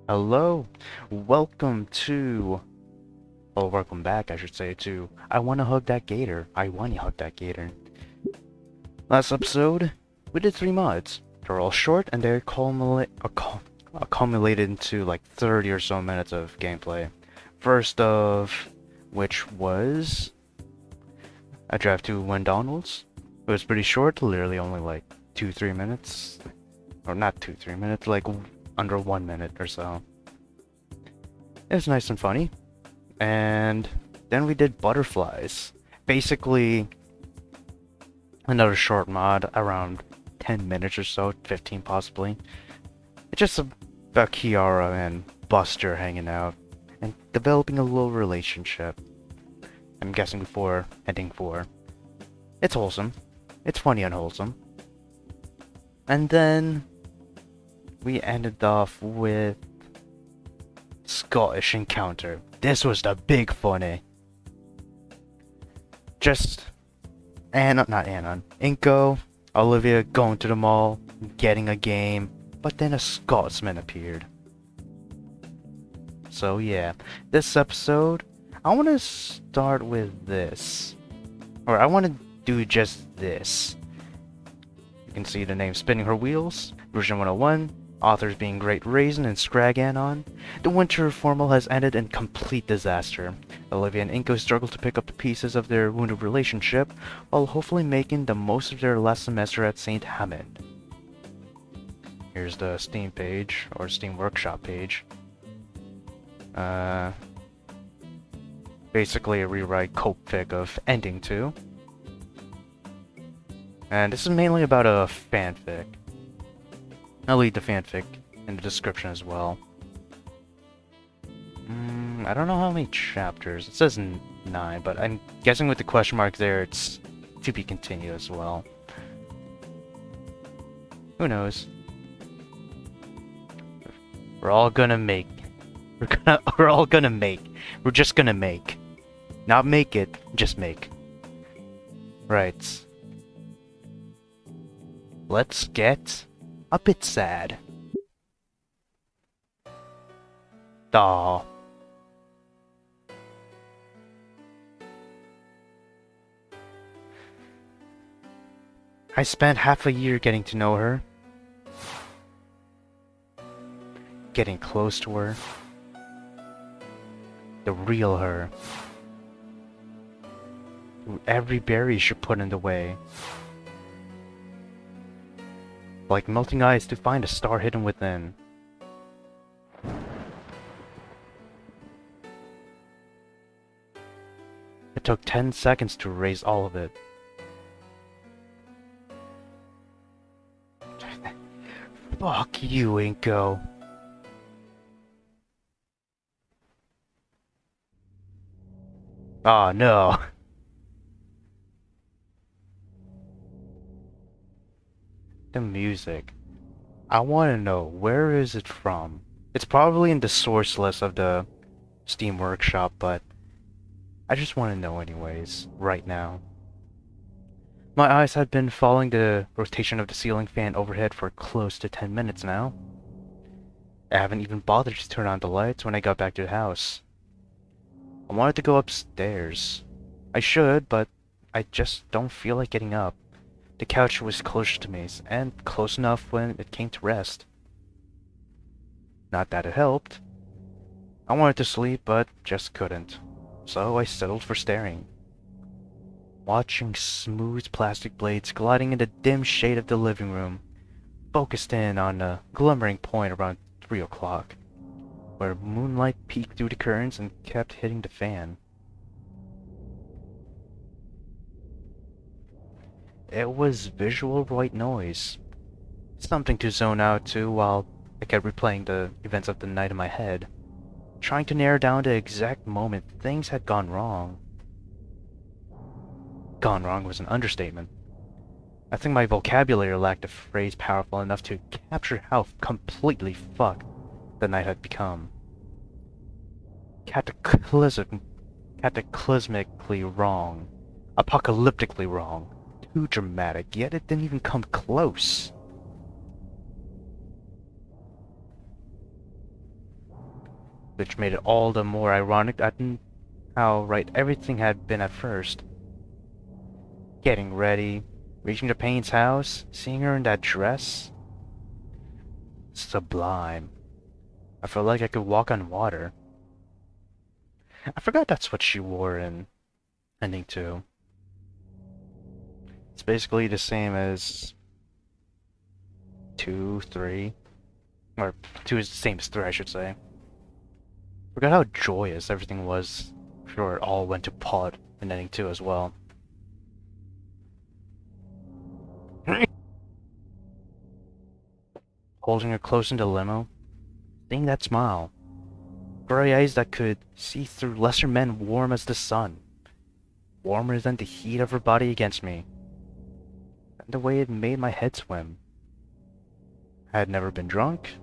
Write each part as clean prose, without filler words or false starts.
Hello, welcome back, I should say, to I Wanna Hug That Gator. I Wanna Hug That Gator. Last episode, we did 3 mods. They're all short and they're accumulated into like 30 or so minutes of gameplay. First of which was a drive to Wendonald's. It was pretty short, literally only like 2-3 minutes. Or not 2-3 minutes, like under 1 minute or so. It was nice and funny. And then we did butterflies. Basically, another short mod, around 10 minutes or so, 15 possibly. It's just about Kiara and Buster hanging out and developing a little relationship. I'm guessing before ending 4. It's wholesome. It's funny and wholesome. And then we ended off with Scottish encounter. This was the big funny. Just not Anon. Inko, Olivia going to the mall, getting a game, but then a Scotsman appeared. So yeah, this episode, I want to start with this. Or I want to do just this. You can see the name spinning her wheels, version 101, authors being Great Raisin and Scraganon. The winter formal has ended in complete disaster. Olivia and Inko struggle to pick up the pieces of their wounded relationship, while hopefully making the most of their last semester at St. Hammond. Here's the Steam page, or Steam Workshop page. Basically a rewrite cope fic of Ending 2. And this is mainly about a fanfic. I'll leave the fanfic in the description as well. I don't know how many chapters. It says 9, but I'm guessing with the question mark there, it's to be continued as well. Who knows? We're all gonna make. We're all gonna make. We're just gonna make. Not make it, just make. Right. Let's get a bit sad. Aww. I spent half a year getting to know her. Getting close to her. The real her. Every berry she put in the way. Like melting ice to find a star hidden within. It took 10 seconds to erase all of it. Fuck you, Inko. Oh no. The music. I want to know, where is it from? It's probably in the source list of the Steam Workshop, but I just want to know anyways, right now. My eyes had been following the rotation of the ceiling fan overhead for close to 10 minutes now. I haven't even bothered to turn on the lights when I got back to the house. I wanted to go upstairs. I should, but I just don't feel like getting up. The couch was close to me, and close enough when it came to rest. Not that it helped. I wanted to sleep, but just couldn't. So I settled for staring. Watching smooth plastic blades gliding in the dim shade of the living room, focused in on a glimmering point around 3 o'clock, where moonlight peeked through the curtains and kept hitting the fan. It was visual white noise. Something to zone out to while I kept replaying the events of the night in my head, trying to narrow down the exact moment things had gone wrong. Gone wrong was an understatement. I think my vocabulary lacked a phrase powerful enough to capture how completely fucked the night had become. Cataclysmically wrong. Apocalyptically wrong. Too dramatic, yet it didn't even come close. which made it all the more ironic at how right everything had been at first. Getting ready, reaching the Payne's house, seeing her in that dress. Sublime. I felt like I could walk on water. I forgot that's what she wore in Ending 2. It's basically the same as 2, 3. Or 2 is the same as 3, I should say. Forgot how joyous everything was before it all went to pot in Ending 2 as well. Holding her close in the limo, seeing that smile. Gray eyes that could see through lesser men warm as the sun. Warmer than the heat of her body against me. And the way it made my head swim. I had never been drunk,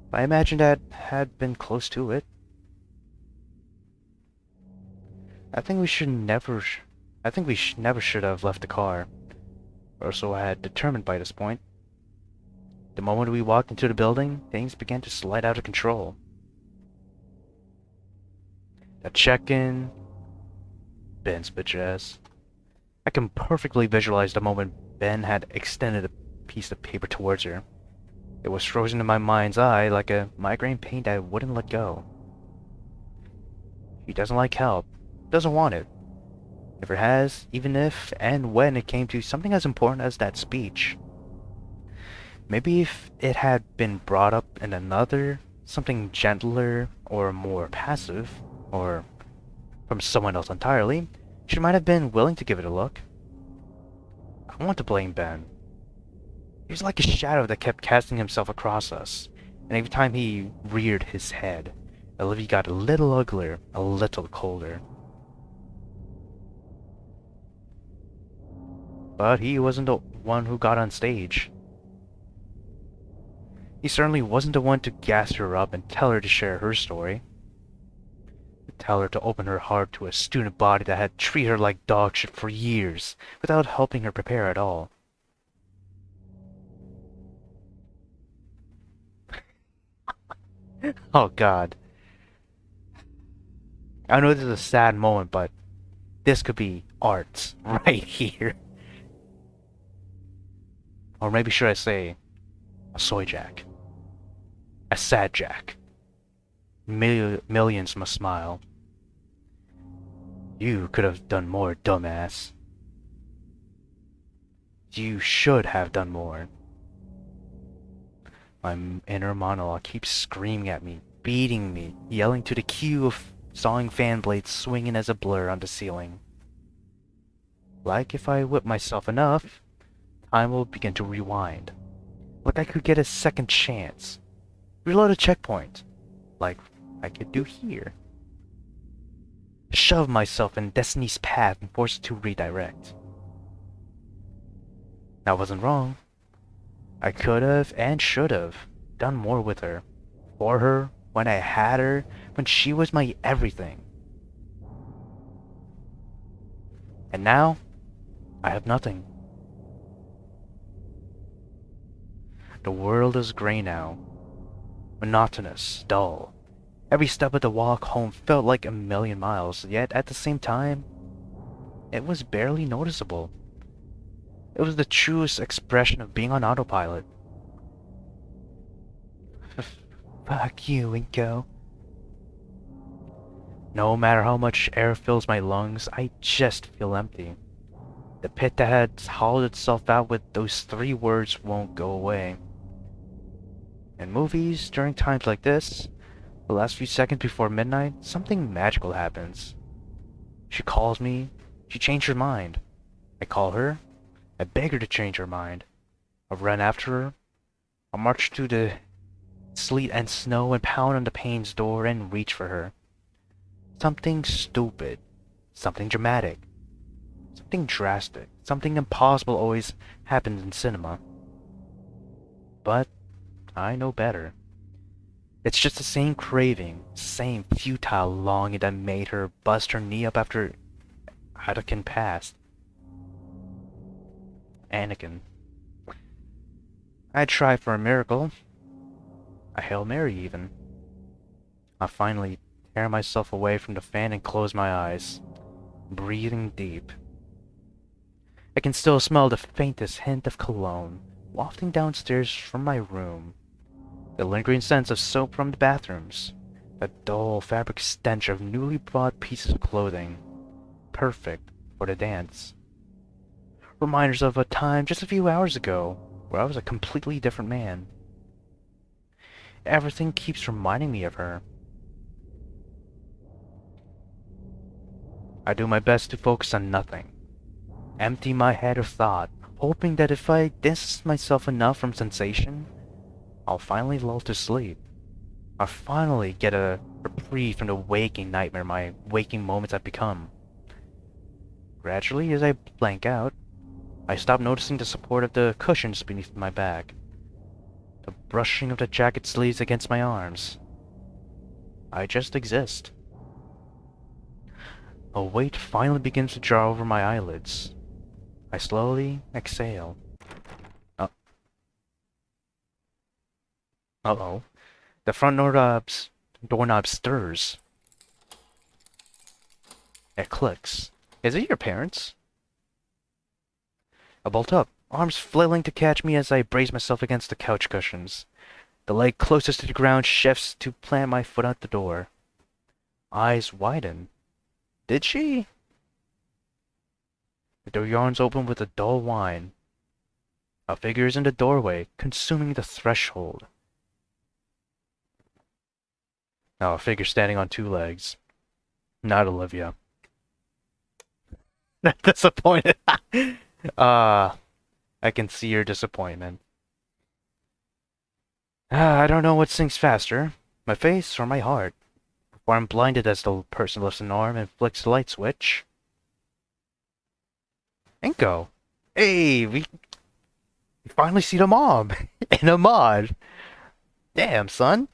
but I imagined I had been close to it. I think we never should have left the car, or so I had determined by this point. The moment we walked into the building, things began to slide out of control. The check-in, Ben's bitch ass. I can perfectly visualize the moment Ben had extended a piece of paper towards her. It was frozen in my mind's eye like a migraine pain that wouldn't let go. He doesn't like help, doesn't want it. Never has, even if and when it came to something as important as that speech. Maybe if it had been brought up in another, something gentler or more passive, or from someone else entirely, she might have been willing to give it a look. I want to blame Ben. He was like a shadow that kept casting himself across us, and every time he reared his head, Olivia got a little uglier, a little colder. But he wasn't the one who got on stage. He certainly wasn't the one to gas her up and tell her to share her story. To tell her to open her heart to a student body that had treated her like dog shit for years, without helping her prepare at all. Oh god. I know this is a sad moment, but this could be art right here. Or maybe should I say, a soy jack. A sad jack. Millions must smile. You could have done more, dumbass. You should have done more. My inner monologue keeps screaming at me, beating me, yelling to the cue of sawing fan blades swinging as a blur on the ceiling. Like if I whip myself enough, time will begin to rewind. Like I could get a second chance. Reload a checkpoint. Like I could do here. Shove myself in destiny's path and force it to redirect. That wasn't wrong. I could have and should have done more with her. For her, when I had her, when she was my everything. And now, I have nothing. The world is gray now. Monotonous, dull. Every step of the walk home felt like a million miles, yet at the same time, it was barely noticeable. It was the truest expression of being on autopilot. Fuck you, Inko. No matter how much air fills my lungs, I just feel empty. The pit that had hollowed itself out with those 3 words won't go away. In movies, during times like this, the last few seconds before midnight, something magical happens. She calls me, she changed her mind. I call her, I beg her to change her mind. I run after her, I march through the sleet and snow and pound on the Paynes' door and reach for her. Something stupid, something dramatic, something drastic, something impossible always happens in cinema. But I know better. It's just the same craving, same futile longing that made her bust her knee up after Anakin passed. Anakin. I'd try for a miracle. A Hail Mary even. I finally tear myself away from the fan and close my eyes, breathing deep. I can still smell the faintest hint of cologne wafting downstairs from my room, the lingering sense of soap from the bathrooms, the dull fabric stench of newly bought pieces of clothing, perfect for the dance. Reminders of a time just a few hours ago where I was a completely different man. Everything keeps reminding me of her. I do my best to focus on nothing, empty my head of thought, hoping that if I distance myself enough from sensation, I'll finally lull to sleep. I'll finally get a reprieve from the waking nightmare my waking moments have become. Gradually, as I blank out, I stop noticing the support of the cushions beneath my back, the brushing of the jacket sleeves against my arms. I just exist. A weight finally begins to draw over my eyelids. I slowly exhale. Uh oh. The front doorknob stirs. It clicks. Is it your parents? I bolt up, arms flailing to catch me as I brace myself against the couch cushions. The leg closest to the ground shifts to plant my foot out the door. Eyes widen. Did she? The door yarns open with a dull whine. A figure is in the doorway, consuming the threshold. Now a figure standing on two legs. Not Olivia. Disappointed. I can see your disappointment. I don't know what sinks faster, my face or my heart. Before I'm blinded as the person lifts an arm and flicks the light switch. Inko! Hey, we finally see the mom! In a mod! Damn, son!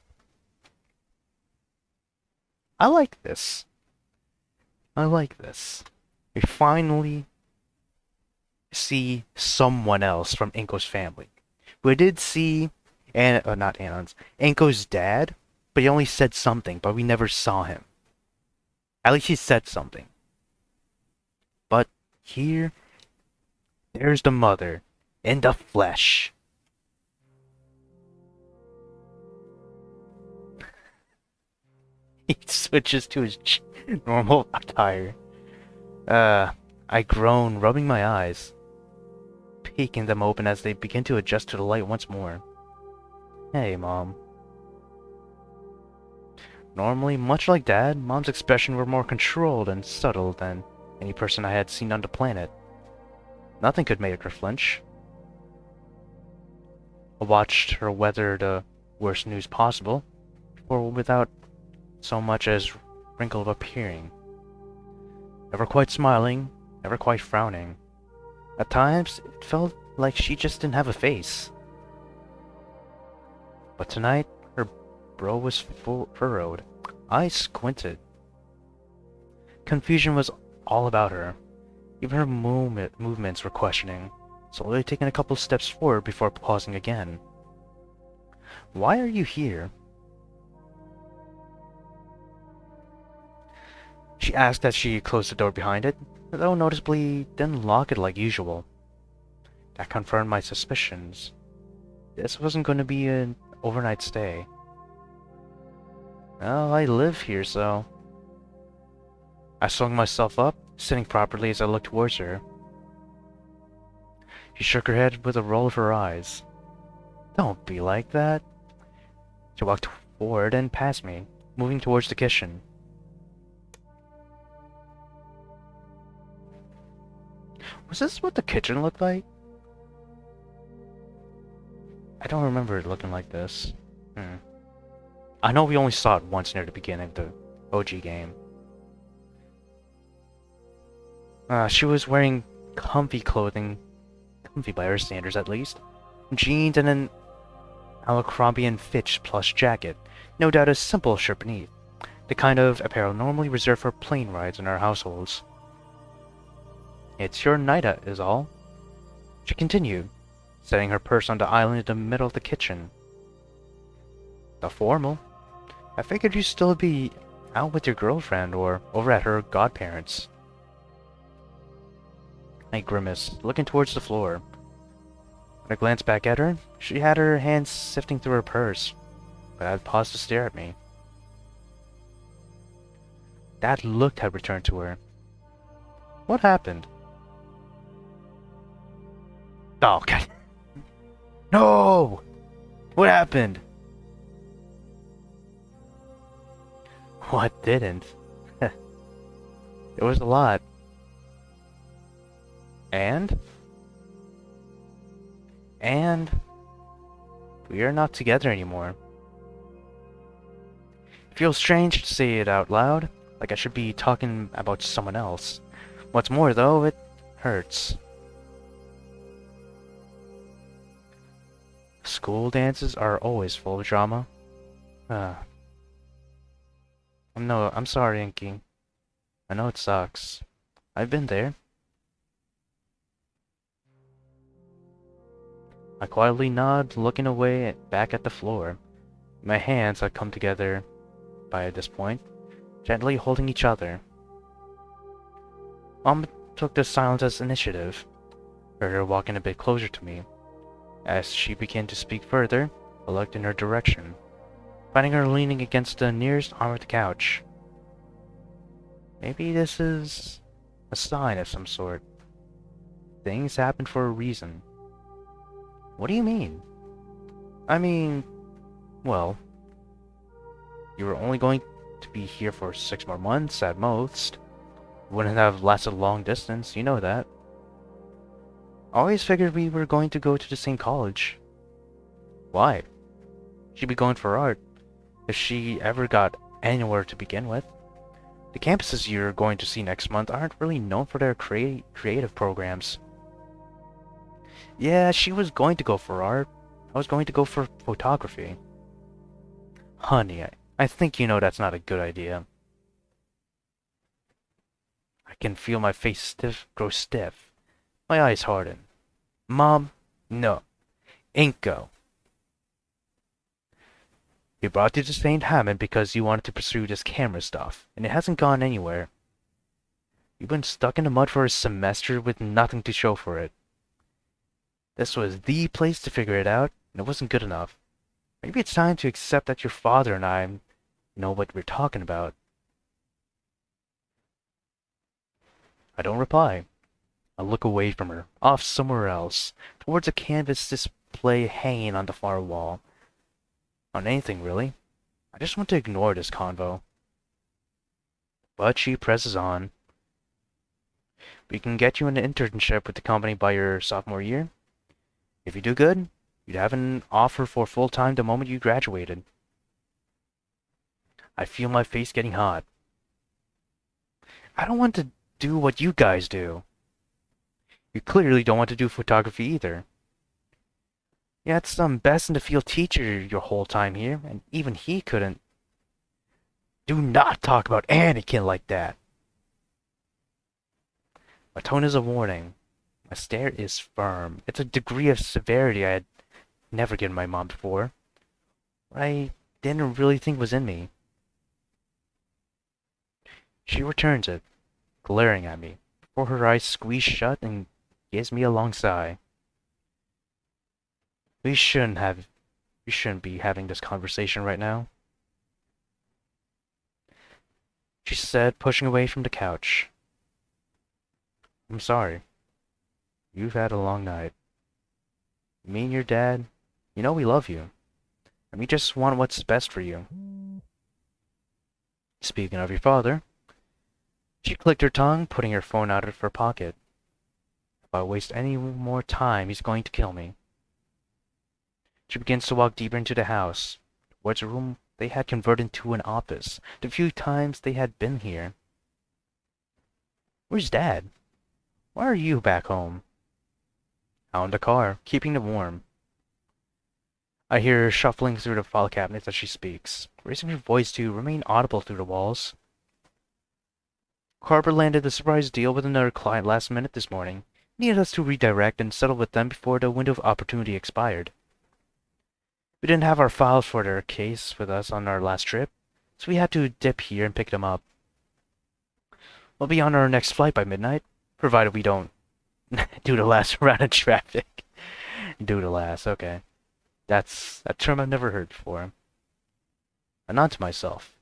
I like this. I like this. We finally see someone else from Inko's family. We did see, not Anon's, Inko's dad, but he only said something, but we never saw him. At least he said something. But here, there's the mother, in the flesh. He switches to his normal attire. I groan, rubbing my eyes, peeking them open as they begin to adjust to the light once more. Hey, Mom. Normally, much like Dad, Mom's expressions were more controlled and subtle than any person I had seen on the planet. Nothing could make her flinch. I watched her weather the worst news possible, or without so much as wrinkle of appearing. Never quite smiling, never quite frowning. At times, it felt like she just didn't have a face. But tonight, her brow was furrowed. Eyes squinted. Confusion was all about her. Even her movements were questioning, slowly taking a couple steps forward before pausing again. Why are you here? She asked as she closed the door behind it, though noticeably didn't lock it like usual. That confirmed my suspicions. This wasn't going to be an overnight stay. Well, I live here, so... I swung myself up, sitting properly as I looked towards her. She shook her head with a roll of her eyes. Don't be like that. She walked forward and past me, moving towards the kitchen. Was this what the kitchen looked like? I don't remember it looking like this. I know we only saw it once near the beginning of the OG game. She was wearing comfy clothing. Comfy by her standards, at least. Jeans and an Abercrombie & Fitch plush jacket. No doubt a simple shirt beneath. The kind of apparel normally reserved for plane rides in our households. It's your night out, is all. She continued, setting her purse on the island in the middle of the kitchen. The formal. I figured you'd still be out with your girlfriend or over at her godparents'. I grimaced, looking towards the floor. When I glanced back at her, she had her hands sifting through her purse, but had paused to stare at me. That look had returned to her. What happened? Oh, God. No! What happened? What didn't? There was a lot. And? And? We are not together anymore. It feels strange to say it out loud, like I should be talking about someone else. What's more, though, it hurts. School dances are always full of drama. I'm sorry, Inky. I know it sucks. I've been there. I quietly nod, looking away back at the floor. My hands had come together by this point, gently holding each other. Mom took the silence as initiative, heard her walking a bit closer to me. As she began to speak further, I looked in her direction, finding her leaning against the nearest arm of the couch. Maybe this is a sign of some sort. Things happen for a reason. What do you mean? I mean, well, you were only going to be here for 6 more months at most. Wouldn't have lasted long distance, you know that. Always figured we were going to go to the same college. Why? She'd be going for art, if she ever got anywhere to begin with. The campuses you're going to see next month aren't really known for their creative programs. Yeah, she was going to go for art. I was going to go for photography. Honey, I think you know that's not a good idea. I can feel my face grow stiff. My eyes harden. Mom, no. Ain't go. We brought you to St. Hammond because you wanted to pursue this camera stuff, and it hasn't gone anywhere. You've been stuck in the mud for a semester with nothing to show for it. This was the place to figure it out, and it wasn't good enough. Maybe it's time to accept that your father and I know what we're talking about. I don't reply. I look away from her, off somewhere else, towards a canvas display hanging on the far wall. On anything, really. I just want to ignore this convo. But she presses on. We can get you an internship with the company by your sophomore year. If you do good, you'd have an offer for full-time the moment you graduated. I feel my face getting hot. I don't want to do what you guys do. You clearly don't want to do photography either. You had some best-in-the-field teacher your whole time here, and even he couldn't. Do not talk about Anakin like that. My tone is a warning. My stare is firm. It's a degree of severity I had never given my mom before. What I didn't really think was in me. She returns it, glaring at me, before her eyes squeeze shut and gives me a long sigh. We shouldn't be having this conversation right now, she said, pushing away from the couch. I'm sorry. You've had a long night. Me and your dad, you know we love you, and we just want what's best for you. Speaking of your father, she clicked her tongue, putting her phone out of her pocket. If I waste any more time, he's going to kill me. She begins to walk deeper into the house, towards a room they had converted into an office the few times they had been here. Where's Dad? Why are you back home? Out in the car, keeping it warm. I hear her shuffling through the file cabinets as she speaks, raising her voice to remain audible through the walls. Carver landed a surprise deal with another client last minute this morning. Needed us to redirect and settle with them before the window of opportunity expired. We didn't have our files for their case with us on our last trip, so we had to dip here and pick them up. We'll be on our next flight by midnight, provided we don't do the last round of traffic. Do the last, okay. That's a term I've never heard before. I nod to myself.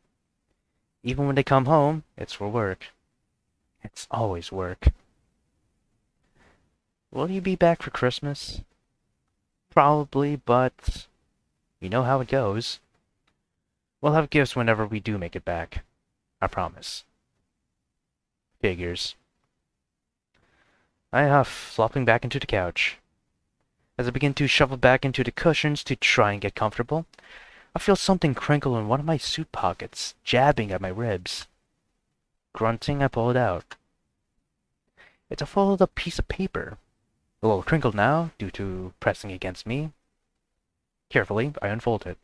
Even when they come home, it's for work. It's always work. Will you be back for Christmas? Probably, but you know how it goes. We'll have gifts whenever we do make it back. I promise. Figures. I huff, flopping back into the couch. As I begin to shuffle back into the cushions to try and get comfortable, I feel something crinkle in one of my suit pockets, jabbing at my ribs. Grunting, I pull it out. It's a folded-up piece of paper, a little crinkled now due to pressing against me. Carefully, I unfold it.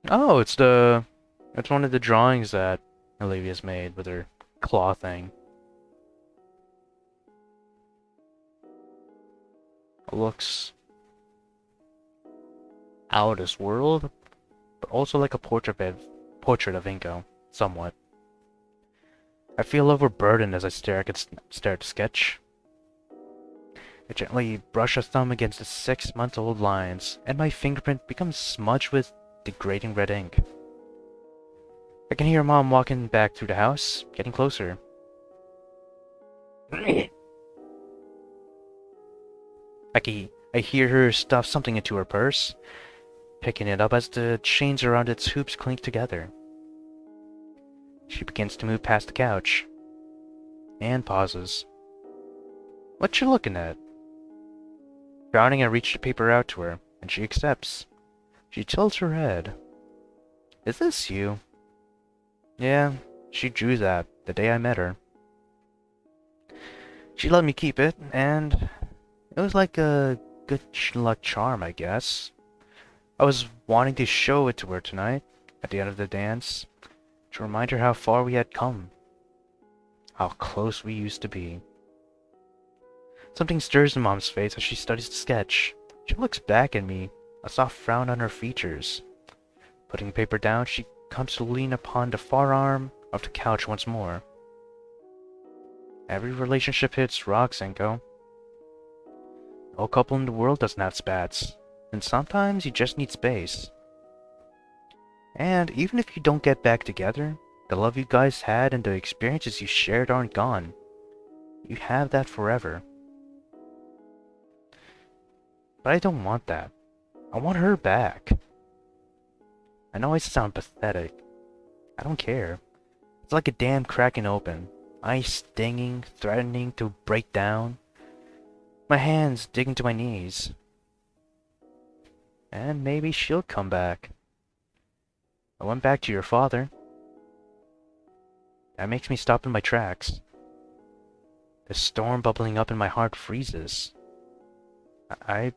Oh, it's one of the drawings that Olivia's made with her claw thing. It looks out of this world, but also like a portrait of Inko, somewhat. I feel overburdened as I stare at the sketch. I gently brush a thumb against the 6-month-old lines, and my fingerprint becomes smudged with degrading red ink. I can hear Mom walking back through the house, getting closer. I hear her stuff something into her purse, picking it up as the chains around its hoops clink together. She begins to move past the couch, and pauses. What you looking at? Frowning, I reach the paper out to her, and she accepts. She tilts her head. Is this you? Yeah, she drew that the day I met her. She let me keep it, and it was like a good luck charm, I guess. I was wanting to show it to her tonight, at the end of the dance, to remind her how far we had come. How close we used to be. Something stirs in Mom's face as she studies the sketch. She looks back at me, a soft frown on her features. Putting the paper down, she comes to lean upon the far arm of the couch once more. Every relationship hits rocks, Inko. No couple in the world doesn't have spats, and sometimes you just need space. And even if you don't get back together, the love you guys had and the experiences you shared aren't gone. You have that forever. But I don't want that. I want her back. I know I sound pathetic. I don't care. It's like a dam cracking open. Ice stinging, threatening to break down. My hands dig into my knees. And maybe she'll come back. I went back to your father. That makes me stop in my tracks. The storm bubbling up in my heart freezes. I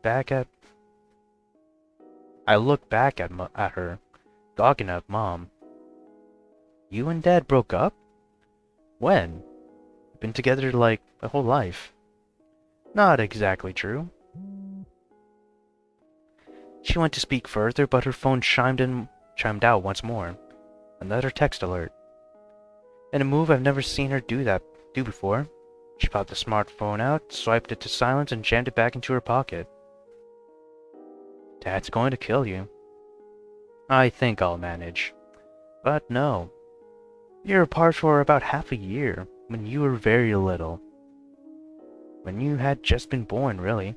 look back at her, dogging at Mom. You and Dad broke up? When? We've been together like my whole life. Not exactly true. She went to speak further, but her phone chimed out once more. Another text alert. In a move I've never seen her do before. She popped the smartphone out, swiped it to silence, and jammed it back into her pocket. Dad's going to kill you. I think I'll manage. But no. You're apart for about half a year, when you were very little. When you had just been born, really.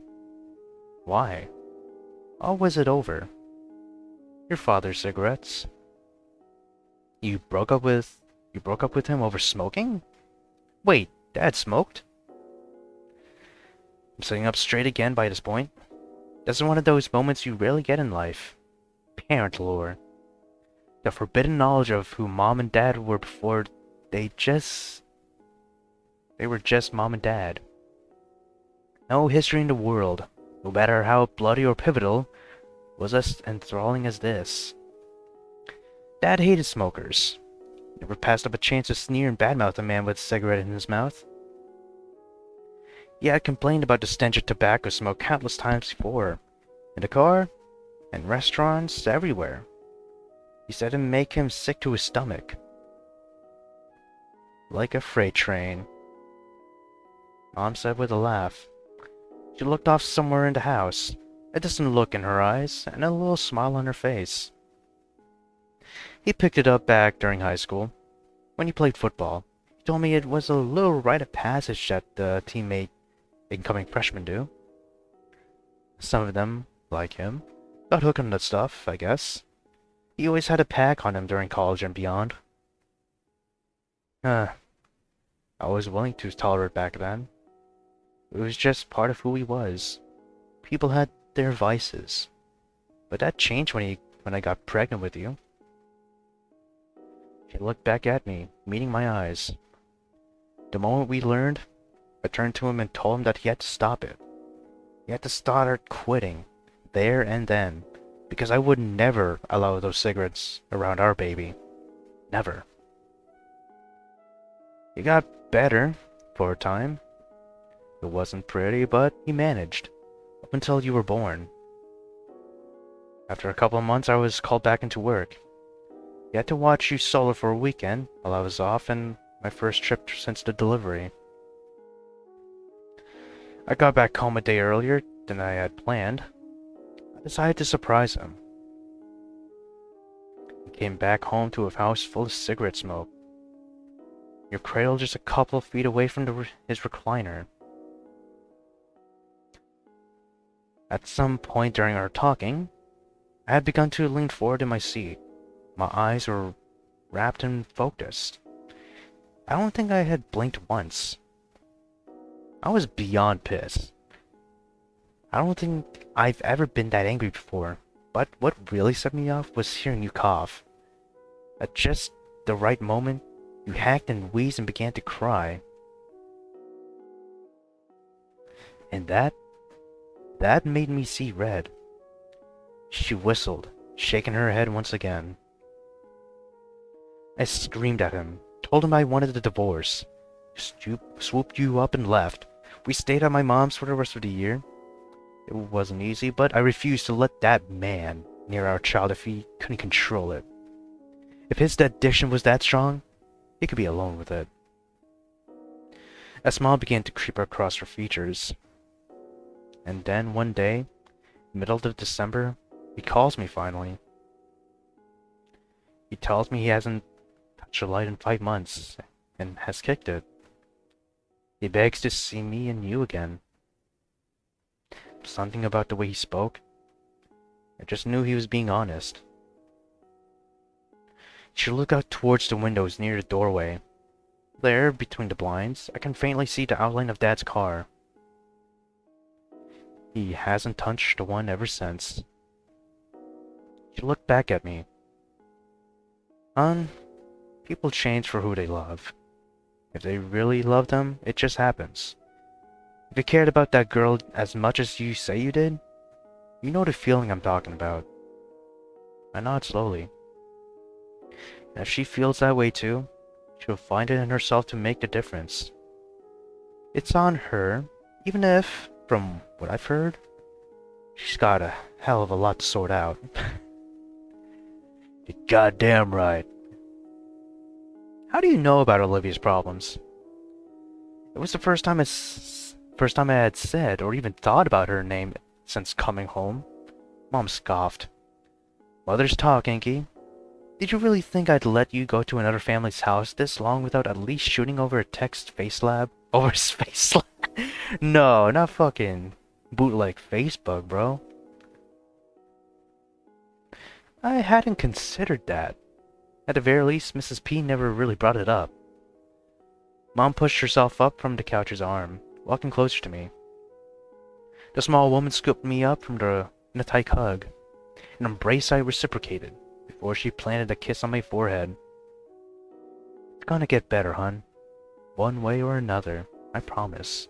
Why? Or was it over? Your father's cigarettes. You broke up with him over smoking? Wait, Dad smoked? I'm sitting up straight again by this point. This is one of those moments you rarely get in life. Parent lore. The forbidden knowledge of who Mom and Dad were before they were just Mom and Dad. No history in the world, no matter how bloody or pivotal, was as enthralling as this. Dad hated smokers. Never passed up a chance to sneer and badmouth a man with a cigarette in his mouth. He had complained about the stench of tobacco smoke countless times before. In the car, and restaurants everywhere. He said it'd make him sick to his stomach. Like a freight train, Mom said with a laugh. She looked off somewhere in the house, a distant look in her eyes, and a little smile on her face. He picked it up back during high school, when he played football. He told me it was a little rite of passage that the teammate incoming freshmen do. Some of them, like him, got hooked on that stuff, I guess. He always had a pack on him during college and beyond. I was willing to tolerate back then. It was just part of who he was. People had their vices. But that changed when I got pregnant with you. She looked back at me, meeting my eyes. The moment we learned, I turned to him and told him that he had to stop it. He had to start quitting, there and then, because I would never allow those cigarettes around our baby. Never. He got better, for a time. It wasn't pretty, but he managed, up until you were born. After a couple of months, I was called back into work. He had to watch you solo for a weekend while I was off and my first trip since the delivery. I got back home a day earlier than I had planned. I decided to surprise him. He came back home to a house full of cigarette smoke. Your cradle just a couple of feet away from his recliner. At some point during our talking, I had begun to lean forward in my seat. My eyes were rapt and focused. I don't think I had blinked once. I was beyond pissed. I don't think I've ever been that angry before, but what really set me off was hearing you cough. At just the right moment, you hacked and wheezed and began to cry. And that made me see red. She whistled, shaking her head once again. I screamed at him, told him I wanted a divorce. Swooped you up and left. We stayed at my mom's for the rest of the year. It wasn't easy, but I refused to let that man near our child if he couldn't control it. If his addiction was that strong, he could be alone with it. A smile began to creep across her features. And then one day, middle of December, he calls me finally. He tells me he hasn't touched a light in 5 months and has kicked it. He begs to see me and you again. Something about the way he spoke. I just knew he was being honest. She looked out towards the windows near the doorway. There, between the blinds, I can faintly see the outline of Dad's car. He hasn't touched the one ever since. She looked back at me. People change for who they love. If they really love them, it just happens. If you cared about that girl as much as you say you did, you know the feeling I'm talking about. I nod slowly. And if she feels that way too, she'll find it in herself to make the difference. It's on her, even if, from what I've heard, she's got a hell of a lot to sort out. You're goddamn right. How do you know about Olivia's problems? It was the first time I had said or even thought about her name since coming home. Mom scoffed. Mother's talk, Inky. Did you really think I'd let you go to another family's house this long without at least shooting over a text face lab? Over his face lab? No, not fucking bootleg Facebook, bro. I hadn't considered that. At the very least, Mrs. P never really brought it up. Mom pushed herself up from the couch's arm, walking closer to me. The small woman scooped me up in a tight hug, an embrace I reciprocated, before she planted a kiss on my forehead. It's gonna get better, hon. One way or another, I promise.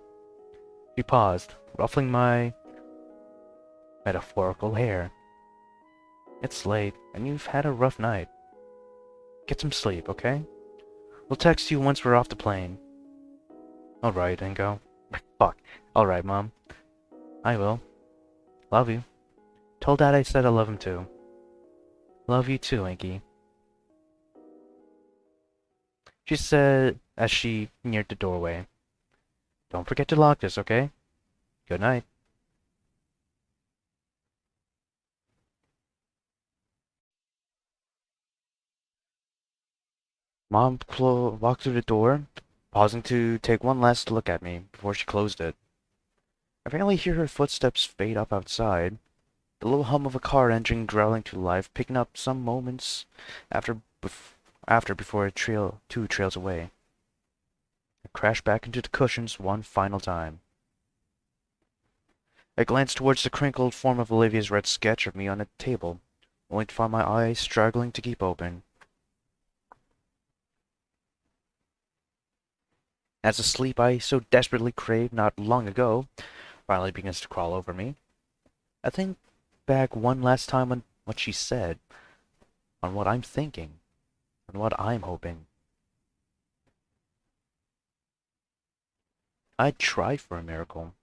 She paused, ruffling my metaphorical hair. It's late, and you've had a rough night. Get some sleep, okay? We'll text you once we're off the plane. Alright, Ingo. Fuck. Alright, Mom. I will. Love you. Told Dad I said I love him too. Love you too, Inky. She said as she neared the doorway. Don't forget to lock this, okay? Good night. Mom walked through the door, pausing to take one last look at me before she closed it. I faintly hear her footsteps fade up outside, the little hum of a car engine growling to life, picking up some moments after before two trails away. I crash back into the cushions one final time. I glance towards the crinkled form of Olivia's red sketch of me on the table, only to find my eyes struggling to keep open. As the sleep I so desperately craved not long ago finally begins to crawl over me, I think back one last time on what she said, on what I'm thinking, on what I'm hoping. I'd try for a miracle.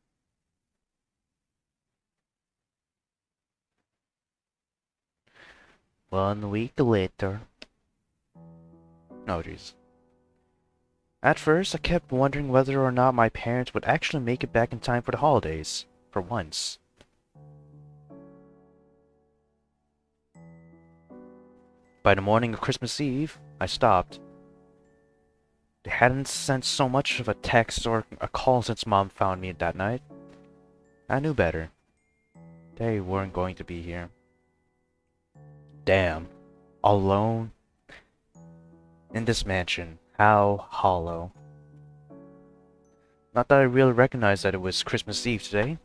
1 week later. Oh, jeez. At first, I kept wondering whether or not my parents would actually make it back in time for the holidays, for once. By the morning of Christmas Eve, I stopped. They hadn't sent so much of a text or a call since Mom found me that night. I knew better. They weren't going to be here. Damn. Alone? In this mansion. How hollow. Not that I really recognized that it was Christmas Eve today.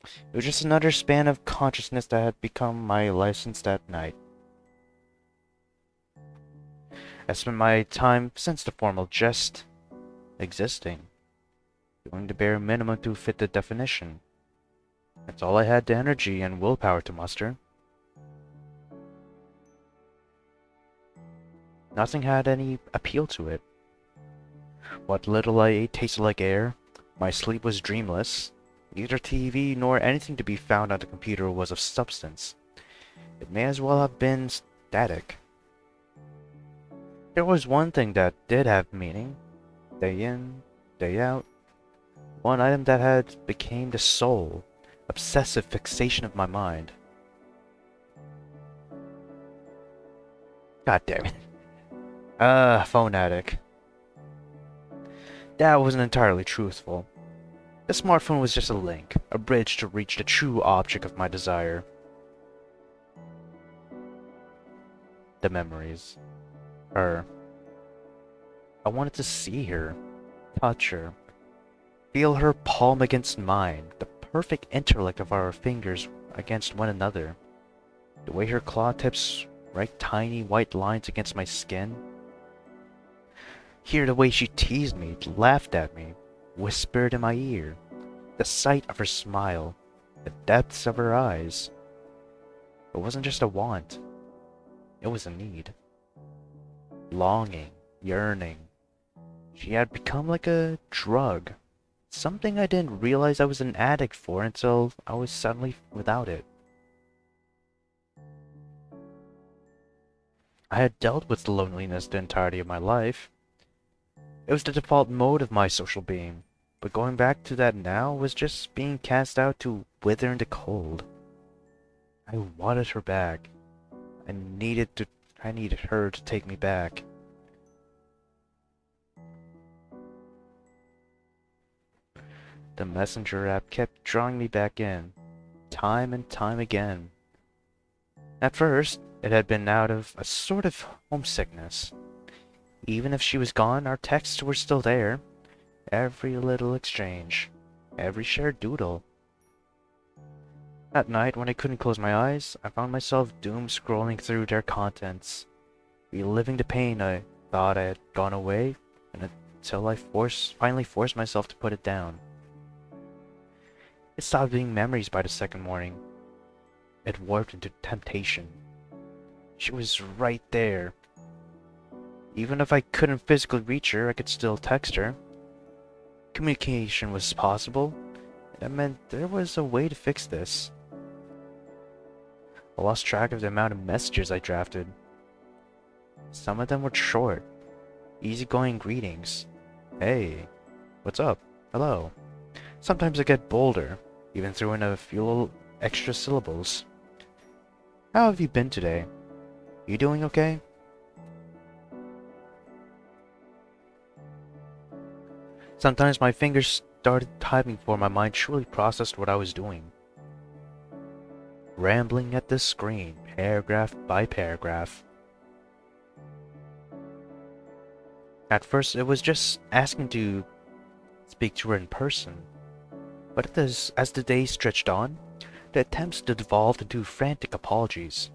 It was just another span of consciousness that had become my license that night. I spent my time since the formal just existing, doing the bare minimum to fit the definition. That's all I had the energy and willpower to muster. Nothing had any appeal to it. What little I ate tasted like air. My sleep was dreamless. Neither TV nor anything to be found on the computer was of substance. It may as well have been static. There was one thing that did have meaning. Day in, day out. One item that had became the sole, obsessive fixation of my mind. God damn it. Phone addict. That wasn't entirely truthful. The smartphone was just a link, a bridge to reach the true object of my desire. The memories. Her. I wanted to see her, touch her, feel her palm against mine, the perfect interlock of our fingers against one another, the way her claw tips write tiny white lines against my skin. Hear the way she teased me, laughed at me, whispered in my ear, the sight of her smile, the depths of her eyes. It wasn't just a want, it was a need. Longing, yearning. She had become like a drug, something I didn't realize I was an addict for until I was suddenly without it. I had dealt with loneliness the entirety of my life. It was the default mode of my social being, but going back to that now was just being cast out to wither in the cold. I wanted her back. I needed her to take me back. The messenger app kept drawing me back in, time and time again. At first, it had been out of a sort of homesickness. Even if she was gone, our texts were still there. Every little exchange, every shared doodle. At night, when I couldn't close my eyes, I found myself doom scrolling through their contents, reliving the pain I thought I had gone away, and until I finally forced myself to put it down. It stopped being memories by the second morning. It warped into temptation. She was right there. Even if I couldn't physically reach her, I could still text her. Communication was possible. That meant there was a way to fix this. I lost track of the amount of messages I drafted. Some of them were short, easygoing greetings. Hey, what's up? Hello. Sometimes I get bolder, even threw in a few little extra syllables. How have you been today? You doing okay? Sometimes my fingers started typing before my mind truly processed what I was doing. Rambling at the screen, paragraph by paragraph. At first, it was just asking to speak to her in person. But as the days stretched on, the attempts devolved into frantic apologies.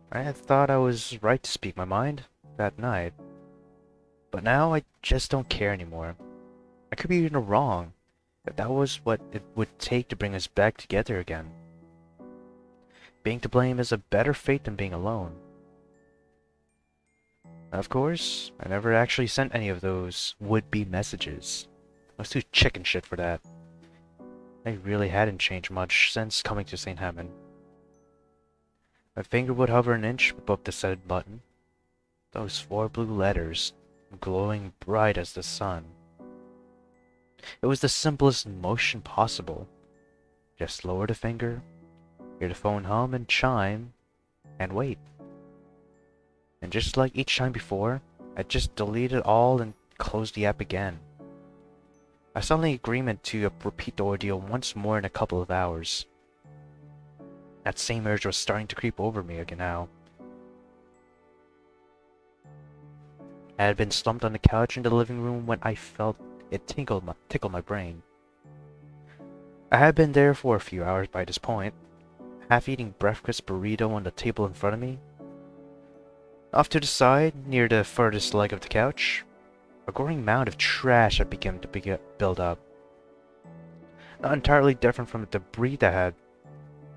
I had thought I was right to speak my mind that night. But now I just don't care anymore. I could be in the wrong, but that was what it would take to bring us back together again. Being to blame is a better fate than being alone. Of course, I never actually sent any of those would-be messages. I was too chicken shit for that. I really hadn't changed much since coming to St. Hammond. My finger would hover an inch above the send button. Those 4 blue letters, glowing bright as the sun. It was the simplest motion possible. Just lower the finger, hear the phone hum and chime, and wait. And just like each time before, I just deleted all and closed the app again. I signed an agreement to repeat the ordeal once more in a couple of hours. That same urge was starting to creep over me again now. I had been slumped on the couch in the living room when I felt it tickled my brain. I had been there for a few hours by this point, half eating breakfast burrito on the table in front of me. Off to the side, near the furthest leg of the couch, a growing mound of trash had begun to build up. Not entirely different from the debris that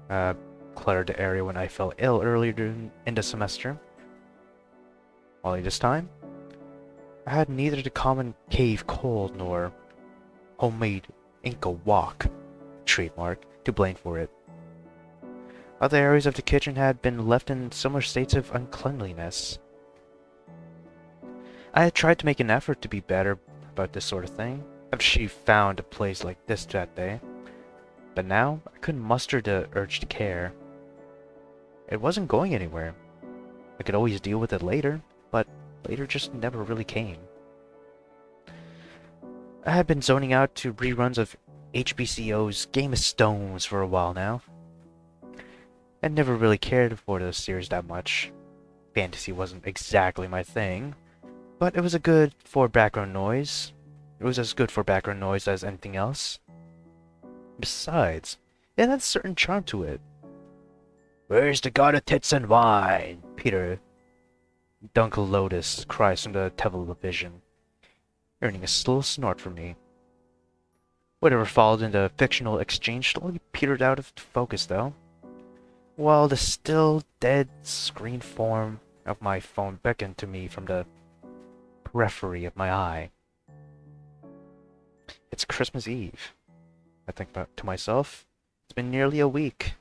had cluttered the area when I fell ill earlier in the semester. Only this time, I had neither the common cave cold nor homemade Inca wok, trademark, to blame for it. Other areas of the kitchen had been left in similar states of uncleanliness. I had tried to make an effort to be better about this sort of thing, after she found a place like this that day, but now I couldn't muster the urge to care. It wasn't going anywhere. I could always deal with it later, but later just never really came. I had been zoning out to reruns of HBCO's Game of Stones for a while now. I never really cared for the series that much. Fantasy wasn't exactly my thing, but it was a good for background noise. It was as good for background noise as anything else. Besides, it had a certain charm to it. "Where's the god of tits and wine?" Peter Dunkel Lotus cries from the television, earning a slow snort from me. Whatever followed in the fictional exchange slowly petered out of focus, though, while the still dead screen form of my phone beckoned to me from the periphery of my eye. It's Christmas Eve. I think to myself, it's been nearly a week.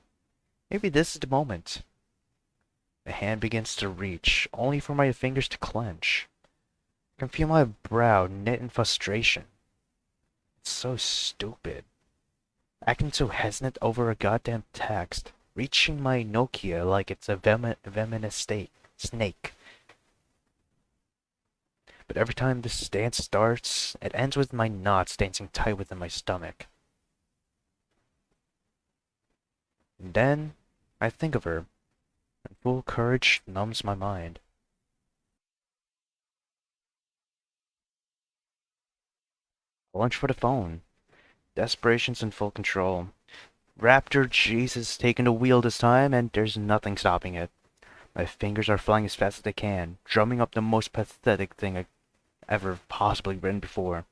Maybe this is the moment. The hand begins to reach, only for my fingers to clench. I can feel my brow knit in frustration. It's so stupid. Acting so hesitant over a goddamn text, reaching my Nokia like it's a venomous snake. But every time this dance starts, it ends with my knots dancing tight within my stomach. And then, I think of her, and full courage numbs my mind. Lunch for the phone. Desperation's in full control. Raptor Jesus taking the wheel this time, and there's nothing stopping it. My fingers are flying as fast as they can, drumming up the most pathetic thing I've ever possibly written before.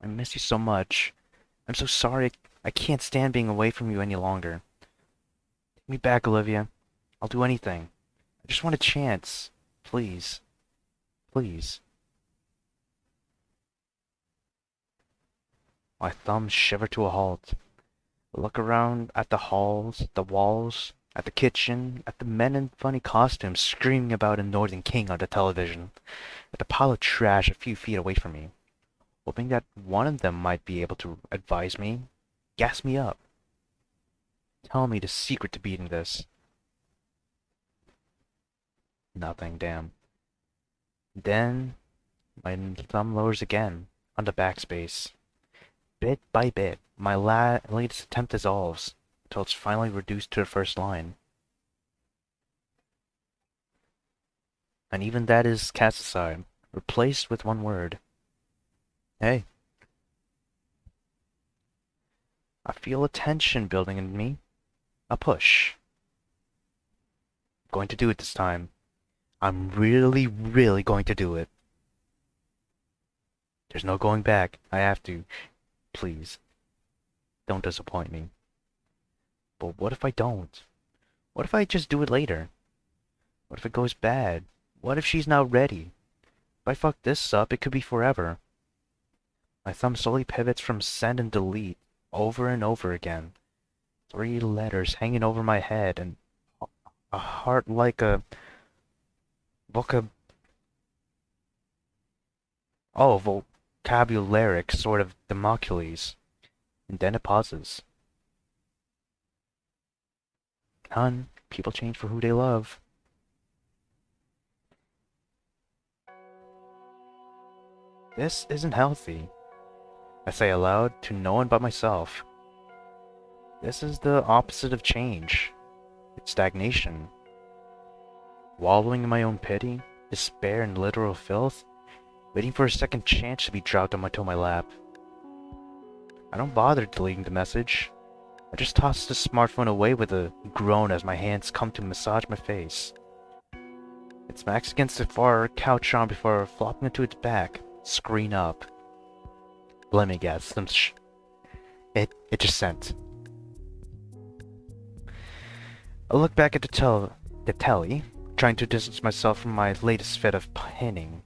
I miss you so much. I'm so sorry. I can't stand being away from you any longer. Take me back, Olivia. I'll do anything. I just want a chance. Please. Please. My thumbs shiver to a halt. I look around at the halls, the walls, at the kitchen, at the men in funny costumes screaming about a Northern King on the television, at the pile of trash a few feet away from me, hoping that one of them might be able to advise me, gas me up, tell me the secret to beating this. Nothing, damn. Then my thumb lowers again on the backspace. Bit by bit, my latest attempt dissolves until it's finally reduced to the first line. And even that is cast aside, replaced with one word. Hey, I feel a tension building in me. A push. I'm going to do it this time. I'm really, really going to do it. There's no going back. I have to. Please, don't disappoint me. But what if I don't? What if I just do it later? What if it goes bad? What if she's not ready? If I fuck this up, it could be forever. My thumb slowly pivots from send and delete over and over again. 3 letters hanging over my head and a heart like a vocab vocabularic sort of Democles. And then it pauses. Hun, people change for who they love. This isn't healthy. I say aloud to no one but myself. This is the opposite of change. It's stagnation. Wallowing in my own pity, despair, and literal filth, waiting for a second chance to be dropped onto my lap. I don't bother deleting the message. I just toss the smartphone away with a groan as my hands come to massage my face. It smacks against the far couch arm before flopping into its back, screen up. Let me guess, it just sent. I look back at the telly, trying to distance myself from my latest fit of pinning,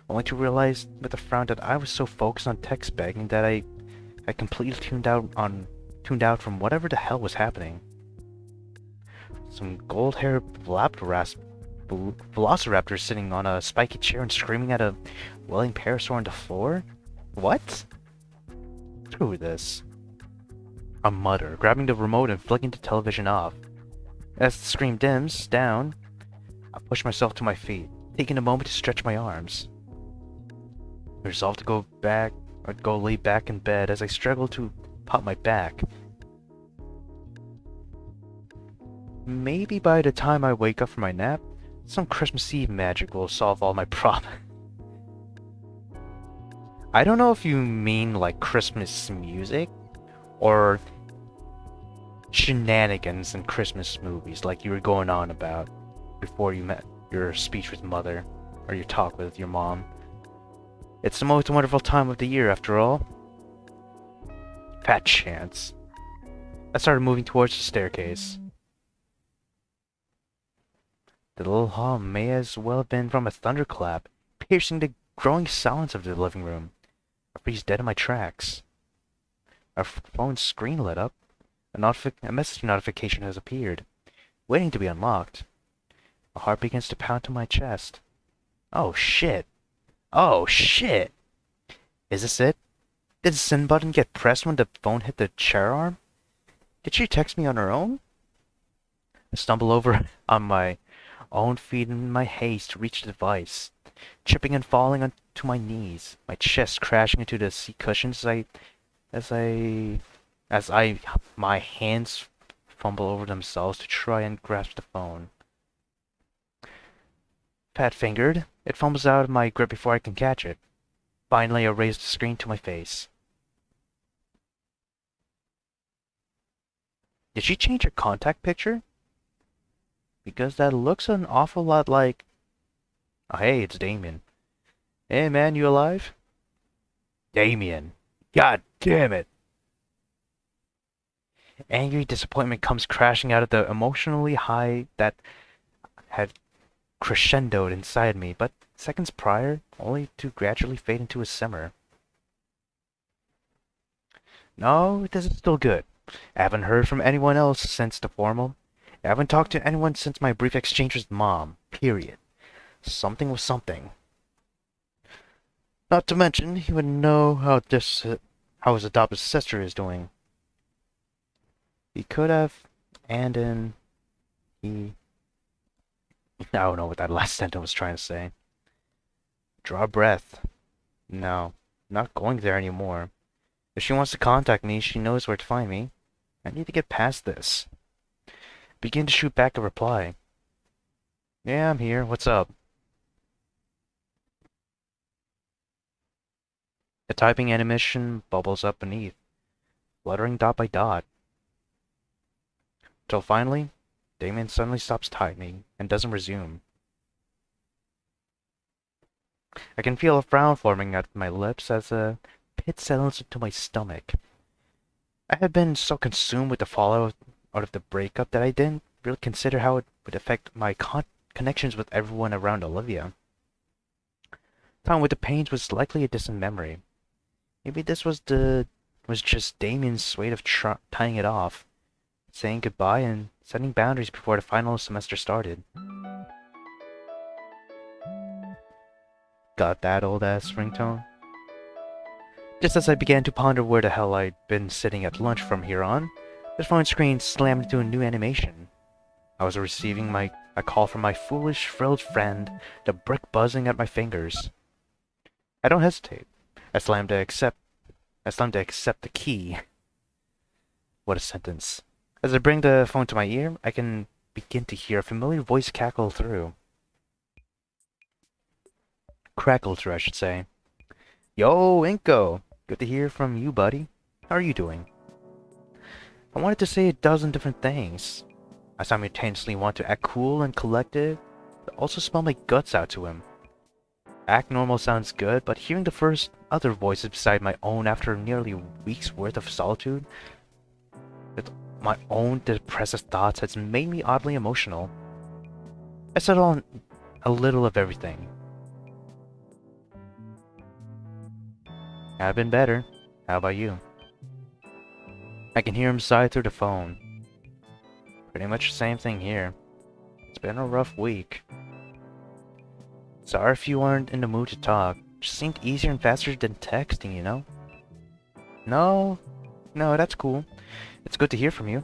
only to realize with a frown that I was so focused on text begging that I completely tuned out from whatever the hell was happening. Some gold-haired velociraptor sitting on a spiky chair and screaming at a welling parasaur on the floor? What? Screw this. I mutter, grabbing the remote and flicking the television off. As the screen dims down, I push myself to my feet, taking a moment to stretch my arms. I resolve to go lay back in bed as I struggle to pop my back. Maybe by the time I wake up from my nap, some Christmas Eve magic will solve all my problems. I don't know if you mean like Christmas music, or shenanigans in Christmas movies like you were going on about before you met your speech with mother, or your talk with your mom. It's the most wonderful time of the year, after all. Fat chance. I started moving towards the staircase. The little hum may as well have been from a thunderclap, piercing the growing silence of the living room. I freeze dead in my tracks. Our phone's screen lit up. A message notification has appeared, waiting to be unlocked. My heart begins to pound to my chest. Oh shit. Oh shit! Is this it? Did the send button get pressed when the phone hit the chair arm? Did she text me on her own? I stumble over on my own feet in my haste to reach the device, tripping and falling onto my knees, my chest crashing into the seat cushions my hands fumble over themselves to try and grasp the phone. Fat-fingered, it fumbles out of my grip before I can catch it. Finally, I raise the screen to my face. Did she change her contact picture? Because that looks an awful lot like... Oh, hey, it's Damian. Hey, man, you alive? Damian. God damn it! Angry disappointment comes crashing out of the emotionally high that had crescendoed inside me, but seconds prior, only to gradually fade into a simmer. No, this is still good. I haven't heard from anyone else since the formal. I haven't talked to anyone since my brief exchange with Mom. Period. Something was something. Not to mention, he would know how his adopted sister is doing. He could have, and then he... I don't know what that last sentence was trying to say. Draw a breath. No, not going there anymore. If she wants to contact me, she knows where to find me. I need to get past this. Begin to shoot back a reply. Yeah, I'm here. What's up? The typing animation bubbles up beneath, fluttering dot by dot. Till finally, Damian suddenly stops typing and doesn't resume. I can feel a frown forming at my lips as a pit settles into my stomach. I had been so consumed with the fallout out of the breakup that I didn't really consider how it would affect my connections with everyone around Olivia. Time with the Paynes was likely a distant memory. Maybe this was just Damian's way of tying it off, saying goodbye and setting boundaries before the final semester started. Got that old ass ringtone? Just as I began to ponder where the hell I'd been sitting at lunch from here on, the phone screen slammed into a new animation. I was receiving a call from my foolish, thrilled friend, the brick buzzing at my fingers. I don't hesitate. I slammed to accept the key. What a sentence. As I bring the phone to my ear, I can begin to hear a familiar voice crackle through, I should say. Yo, Inko! Good to hear from you, buddy. How are you doing? I wanted to say a dozen different things. I simultaneously want to act cool and collected, but also spell my guts out to him. Act normal sounds good, but hearing the first other voices beside my own after nearly a week's worth of solitude with my own depressive thoughts has made me oddly emotional. I settled on a little of everything. I've been better. How about you? I can hear him sigh through the phone. Pretty much the same thing here. It's been a rough week. Sorry if you aren't in the mood to talk. Just seemed easier and faster than texting, you know? No, that's cool. It's good to hear from you.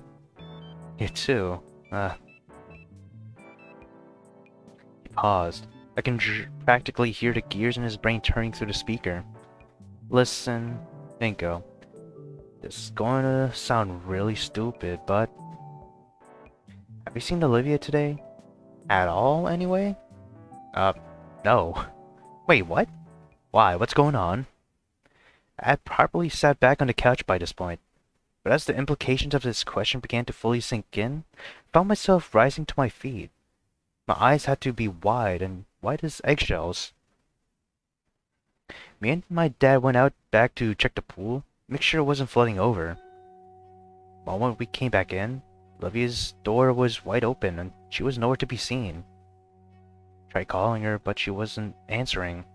You too. He paused. I can practically hear the gears in his brain turning through the speaker. Listen, Inko. This is going to sound really stupid, but... Have you seen Olivia today? At all, anyway? No. Wait, what? Why, what's going on? I had probably sat back on the couch by this point, but as the implications of this question began to fully sink in, I found myself rising to my feet. My eyes had to be wide as eggshells. Me and my dad went out back to check the pool, make sure it wasn't flooding over. The moment we came back in, Olivia's door was wide open and she was nowhere to be seen. Tried calling her, but she wasn't answering.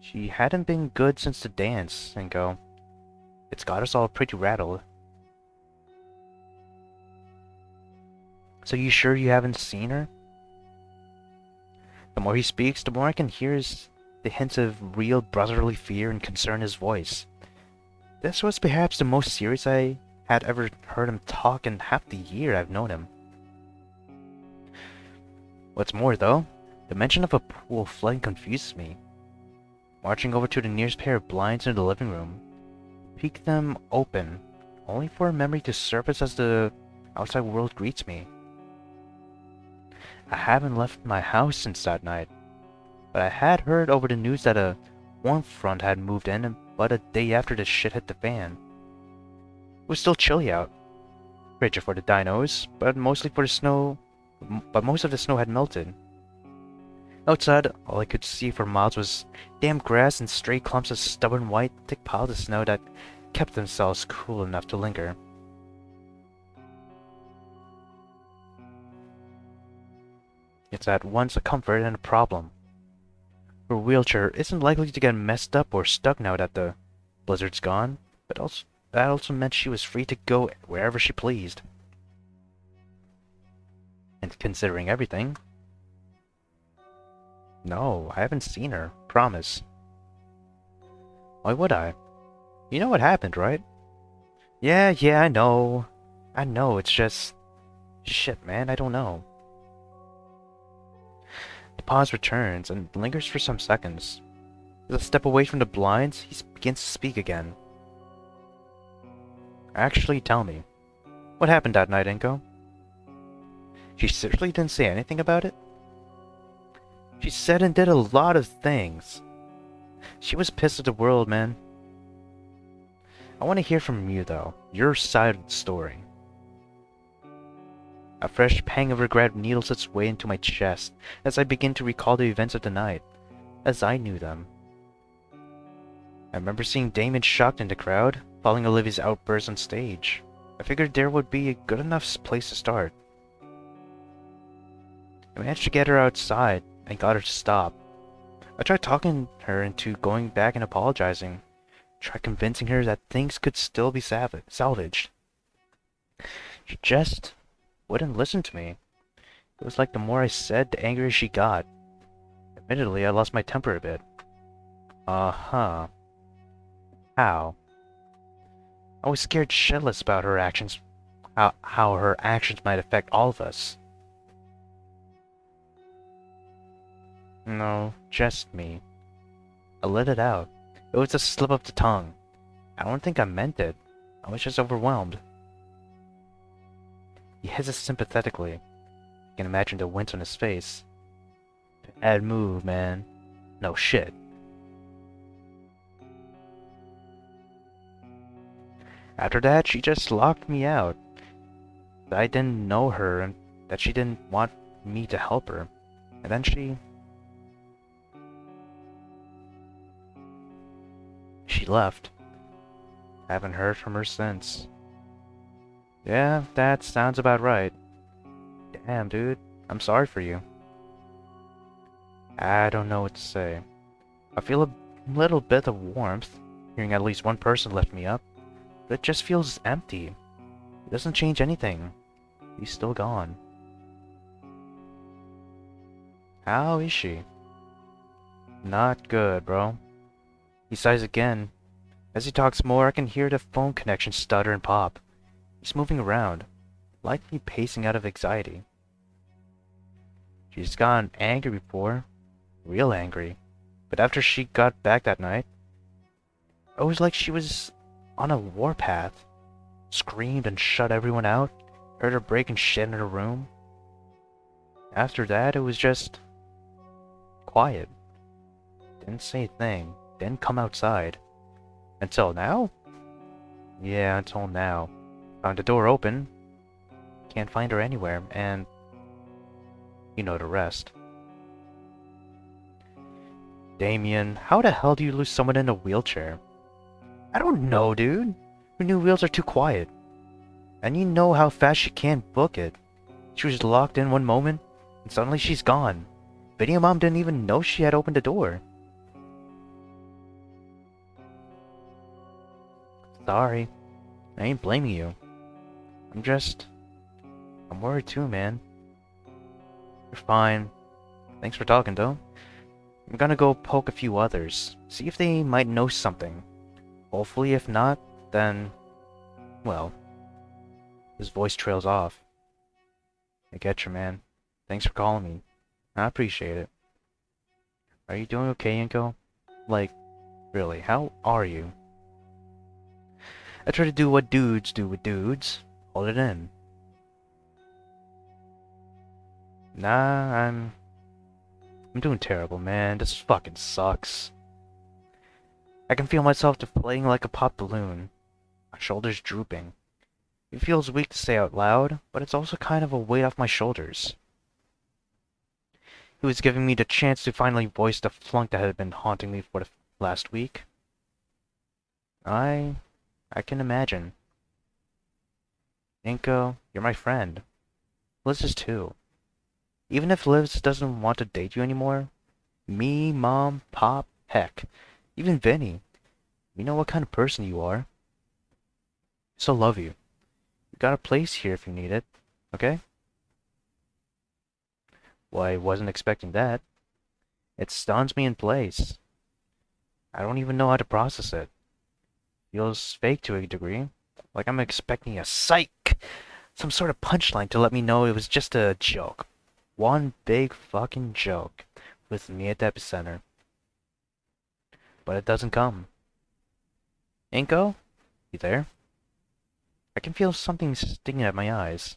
She hadn't been good since the dance, Inko. It's got us all pretty rattled. So you sure you haven't seen her? The more he speaks, the more I can hear the hints of real brotherly fear and concern in his voice. This was perhaps the most serious I had ever heard him talk in half the year I've known him. What's more, though, the mention of a pool flooding confuses me. Marching over to the nearest pair of blinds in the living room, peek them open, only for a memory to surface as the outside world greets me. I haven't left my house since that night, but I had heard over the news that a warm front had moved in but a day after the shit hit the fan. It was still chilly out. Frigid for the dinos, but most of the snow had melted. Outside, all I could see for miles was damp grass and stray clumps of stubborn white, thick piles of snow that kept themselves cool enough to linger. It's at once a comfort and a problem. Her wheelchair isn't likely to get messed up or stuck now that the blizzard's gone, but that also meant she was free to go wherever she pleased. And considering everything, no, I haven't seen her. Promise. Why would I? You know what happened, right? Yeah, I know. I know, it's just... Shit, man, I don't know. The pause returns and lingers for some seconds. As I step away from the blinds, he begins to speak again. Actually, tell me. What happened that night, Inko? She seriously didn't say anything about it? She said and did a lot of things. She was pissed at the world, man. I want to hear from you, though. Your side of the story. A fresh pang of regret needles its way into my chest as I begin to recall the events of the night, as I knew them. I remember seeing Damian shocked in the crowd, following Olivia's outburst on stage. I figured there would be a good enough place to start. I managed to get her outside and got her to stop. I tried talking her into going back and apologizing. Tried convincing her that things could still be salvaged. She just wouldn't listen to me. It was like the more I said, the angrier she got. Admittedly, I lost my temper a bit. Uh-huh. How? I was scared shitless about her actions. How her actions might affect all of us. No, just me. I let it out. It was a slip of the tongue. I don't think I meant it. I was just overwhelmed. He hisses sympathetically. You can imagine the wince on his face. Bad move, man. No shit. After that, she just locked me out. That I didn't know her and that she didn't want me to help her. And then she left. Haven't heard from her since. Yeah, that sounds about right. Damn, dude. I'm sorry for you. I don't know what to say. I feel a little bit of warmth, hearing at least one person lift me up, but it just feels empty. It doesn't change anything. He's still gone. How is she? Not good, bro. He sighs again. As he talks more, I can hear the phone connection stutter and pop. He's moving around, likely pacing out of anxiety. She's gotten angry before, real angry, but after she got back that night, it was like she was on a warpath. Screamed and shut everyone out, heard her breaking shit in her room. After that, it was just quiet. Didn't say a thing, didn't come outside. Until now? Yeah, until now. Found the door open. Can't find her anywhere, and you know the rest. Damian, how the hell do you lose someone in a wheelchair? I don't know, dude. Her new wheels are too quiet. And you know how fast she can't book it. She was locked in one moment, and suddenly she's gone. Video mom didn't even know she had opened the door. Sorry. I ain't blaming you. I'm worried too, man. You're fine. Thanks for talking, though. I'm gonna go poke a few others, see if they might know something. Hopefully, if not, then... well... His voice trails off. I get you, man. Thanks for calling me. I appreciate it. Are you doing okay, Inko? Like, really, how are you? I try to do what dudes do with dudes. Hold it in. Nah, I'm doing terrible, man. This fucking sucks. I can feel myself deflating like a popped balloon. My shoulders drooping. It feels weak to say out loud, but it's also kind of a weight off my shoulders. He was giving me the chance to finally voice the flunk that had been haunting me for the last week. I can imagine. Inko, you're my friend. Liz is too. Even if Liz doesn't want to date you anymore, me, Mom, Pop, heck, even Vinny, we know what kind of person you are. Still love you. You got a place here if you need it, okay? Well, I wasn't expecting that. It stuns me in place. I don't even know how to process it. Feels fake to a degree. Like I'm expecting a psych! Some sort of punchline to let me know it was just a joke. One big fucking joke. With me at the epicenter. But it doesn't come. Inko? You there? I can feel something stinging at my eyes.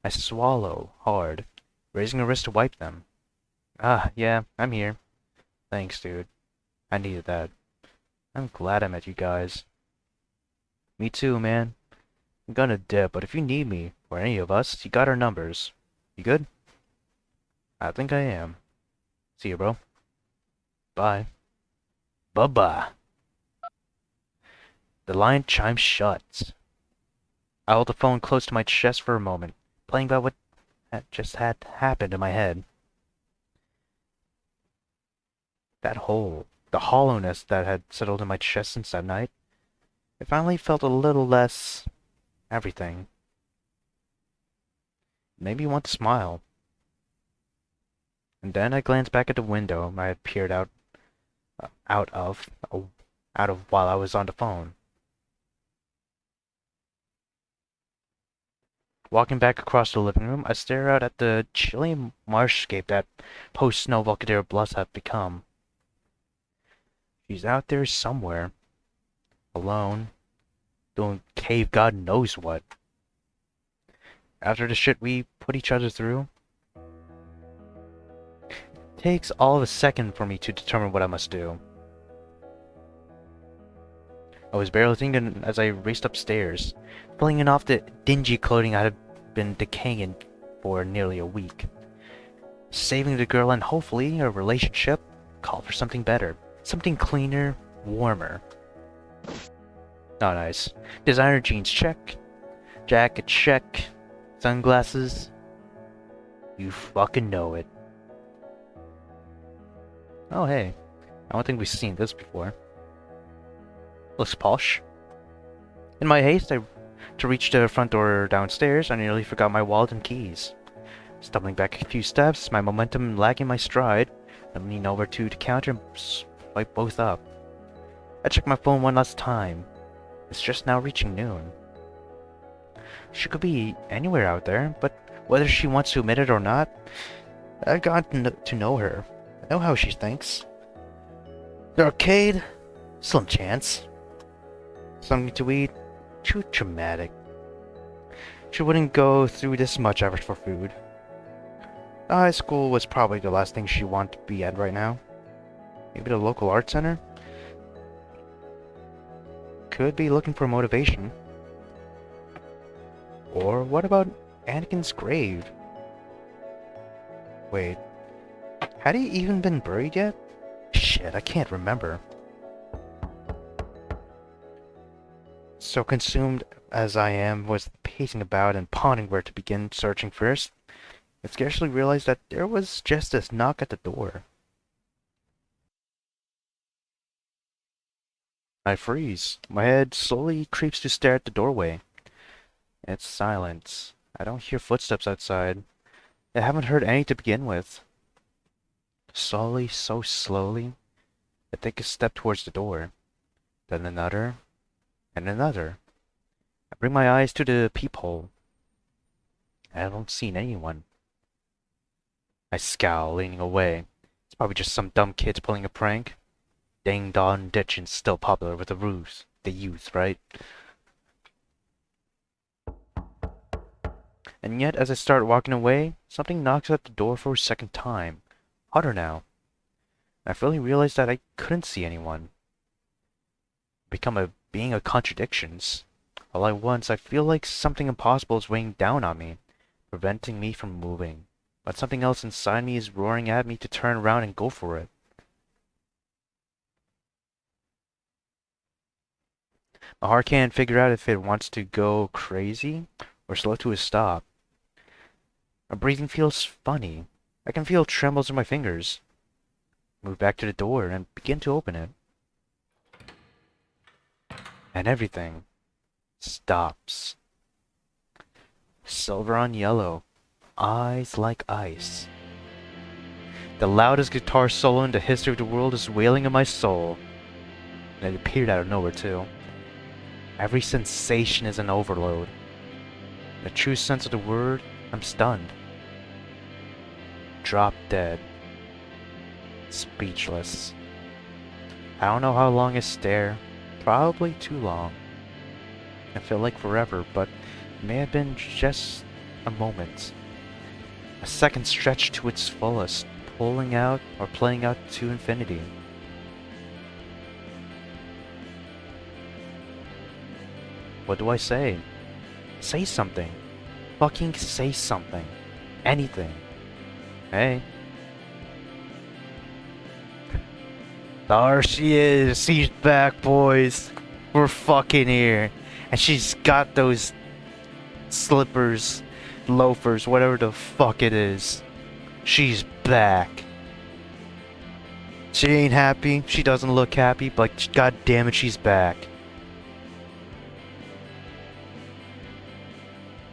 I swallow hard, raising a wrist to wipe them. Ah, yeah, I'm here. Thanks, dude. I needed that. I'm glad I met you guys. Me too, man. I'm gonna dip, but if you need me, or any of us, you got our numbers. You good? I think I am. See you, bro. Bye. Bye-bye. The line chimed shut. I held the phone close to my chest for a moment, playing about what had happened in my head. That hole, the hollowness that had settled in my chest since that night, it finally felt a little less everything. It made me want to smile. And then I glanced back at the window I had peered out of, out of while I was on the phone. Walking back across the living room, I stare out at the chilly marshscape that post-snow Volcadero bluffs have become. She's out there somewhere, alone, doing cave God knows what. After the shit we put each other through, it takes all of a second for me to determine what I must do. I was barely thinking as I raced upstairs, flinging off the dingy clothing I had been decaying in for nearly a week. Saving the girl and hopefully a relationship, call for something better. Something cleaner, warmer. Oh, nice. Designer jeans, check. Jacket, check. Sunglasses. You fucking know it. Oh, hey. I don't think we've seen this before. Looks posh. In my haste to reach the front door downstairs, I nearly forgot my wallet and keys. Stumbling back a few steps, my momentum lagging my stride, I leaned over to the counter and swipe both up. I checked my phone one last time. It's just now reaching noon. She could be anywhere out there, but whether she wants to admit it or not, I've gotten to know her. I know how she thinks. The arcade? Slim chance. Something to eat? Too traumatic. She wouldn't go through this much effort for food. High school was probably the last thing she wanted to be at right now. Maybe the local art center? Could be looking for motivation. Or what about Anakin's grave? Wait, had he even been buried yet? Shit, I can't remember. So consumed as I am with pacing about and pondering where to begin searching first, I scarcely realized that there was just a knock at the door. I freeze. My head slowly creeps to stare at the doorway. It's silent. I don't hear footsteps outside. I haven't heard any to begin with. Slowly, so slowly, I take a step towards the door. Then another, and another. I bring my eyes to the peephole. I don't see anyone. I scowl, leaning away. It's probably just some dumb kids pulling a prank. Dang Don Ditchin's still popular with the youth, right? And yet, as I start walking away, something knocks at the door for a second time. Harder now. I finally realized that I couldn't see anyone. Become a being of contradictions. All at once, I feel like something impossible is weighing down on me, preventing me from moving. But something else inside me is roaring at me to turn around and go for it. My heart can't figure out if it wants to go crazy or slow to a stop. My breathing feels funny. I can feel trembles in my fingers. Move back to the door and begin to open it. And everything Stops. Silver on yellow. Eyes like ice. The loudest guitar solo in the history of the world is wailing in my soul. And it appeared out of nowhere, too. Every sensation is an overload. In the true sense of the word, I'm stunned. Drop dead. Speechless. I don't know how long I stare. Probably too long. I feel like forever, but it may have been just a moment. A second stretched to its fullest, pulling out or playing out to infinity. What do I say? Say something. Fucking say something. Anything. Hey. There she is. She's back, boys. We're fucking here. And she's got those slippers, loafers, whatever the fuck it is. She's back. She ain't happy. She doesn't look happy, but god damn it, she's back.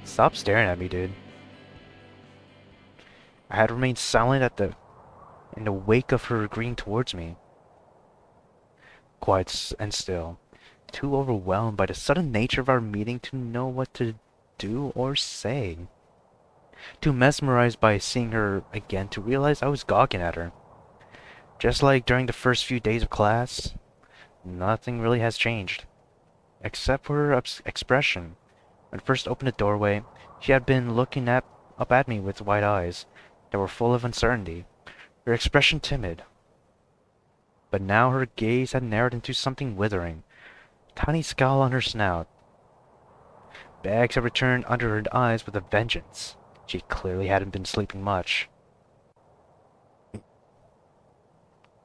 Stop staring at me, dude. I had remained silent in the wake of her agreeing towards me. Quiet and still. Too overwhelmed by the sudden nature of our meeting to know what to do or say. Too mesmerized by seeing her again to realize I was gawking at her. Just like during the first few days of class, nothing really has changed. Except for her expression. When I first opened the doorway, she had been looking up at me with wide eyes that were full of uncertainty, her expression timid. But now her gaze had narrowed into something withering, a tiny scowl on her snout. Bags had returned under her eyes with a vengeance. She clearly hadn't been sleeping much.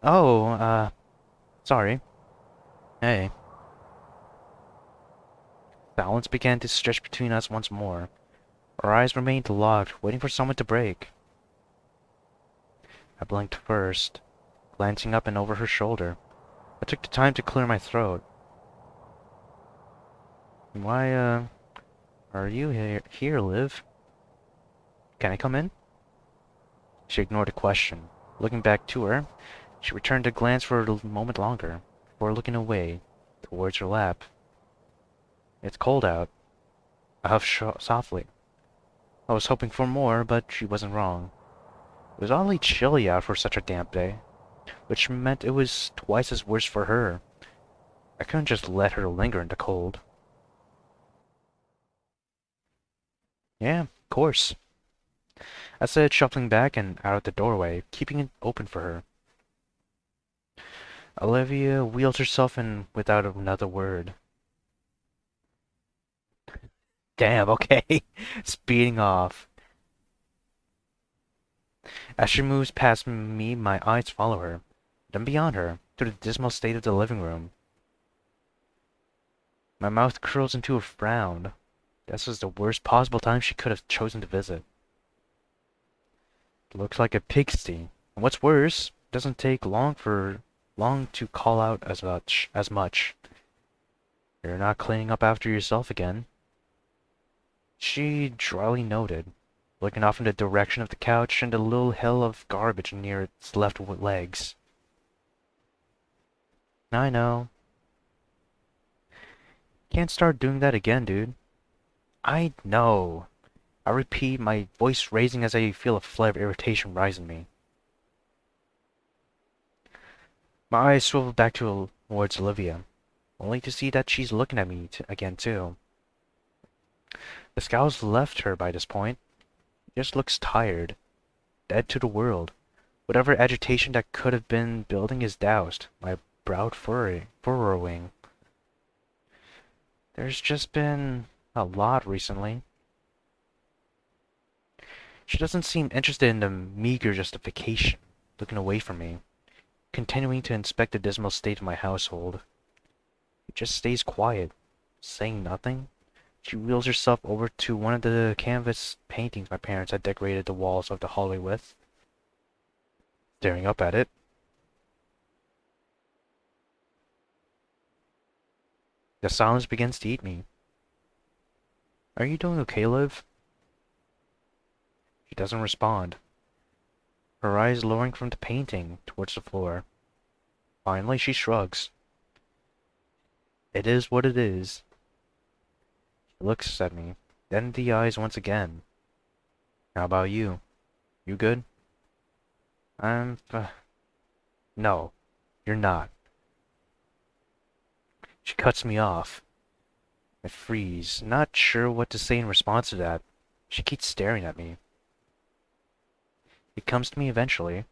Oh, sorry. Hey. Silence began to stretch between us once more. Our eyes remained locked, waiting for someone to break. I blinked first, glancing up and over her shoulder. I took the time to clear my throat. Why, are you here, Liv? Can I come in? She ignored the question. Looking back to her, she returned a glance for a moment longer, before looking away, towards her lap. It's cold out. I huffed softly. I was hoping for more, but she wasn't wrong. It was oddly chilly out for such a damp day, which meant it was twice as worse for her. I couldn't just let her linger in the cold. Yeah, of course. I said, shuffling back and out of the doorway, keeping it open for her. Olivia wheeled herself in without another word. Damn, okay. Speeding off. As she moves past me, my eyes follow her, then beyond her, to the dismal state of the living room. My mouth curls into a frown. This was the worst possible time she could have chosen to visit. It looks like a pigsty. And what's worse, it doesn't take long to call out as much. You're not cleaning up after yourself again. She dryly noted, looking off in the direction of the couch and the little hill of garbage near its left legs. I know. Can't start doing that again, dude. I know. I repeat, my voice raising as I feel a flare of irritation rise in me. My eyes swivel back towards Olivia, only to see that she's looking at me again, too. The scowl's left her by this point. She just looks tired, dead to the world. Whatever agitation that could have been building is doused, my brow furrowing. There's just been a lot recently. She doesn't seem interested in the meager justification, looking away from me, continuing to inspect the dismal state of my household. She just stays quiet, saying nothing. She wheels herself over to one of the canvas paintings my parents had decorated the walls of the hallway with, staring up at it. The silence begins to eat me. Are you doing okay, Liv? She doesn't respond, her eyes lowering from the painting towards the floor. Finally, she shrugs. It is what it is. She looks at me, then the eyes once again. How about you? You good? No, you're not. She cuts me off. I freeze, not sure what to say in response to that. She keeps staring at me. It comes to me eventually.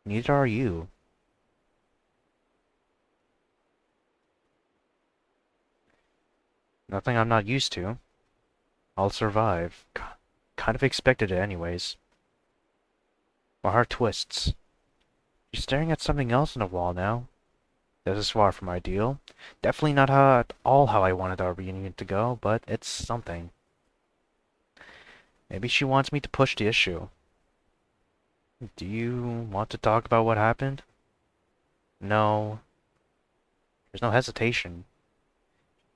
Neither are you. Nothing I'm not used to. I'll survive. Kind of expected it anyways. My heart twists. She's staring at something else on the wall now. This is far from ideal. Definitely not at all how I wanted our reunion to go, but it's something. Maybe she wants me to push the issue. Do you want to talk about what happened? No. There's no hesitation.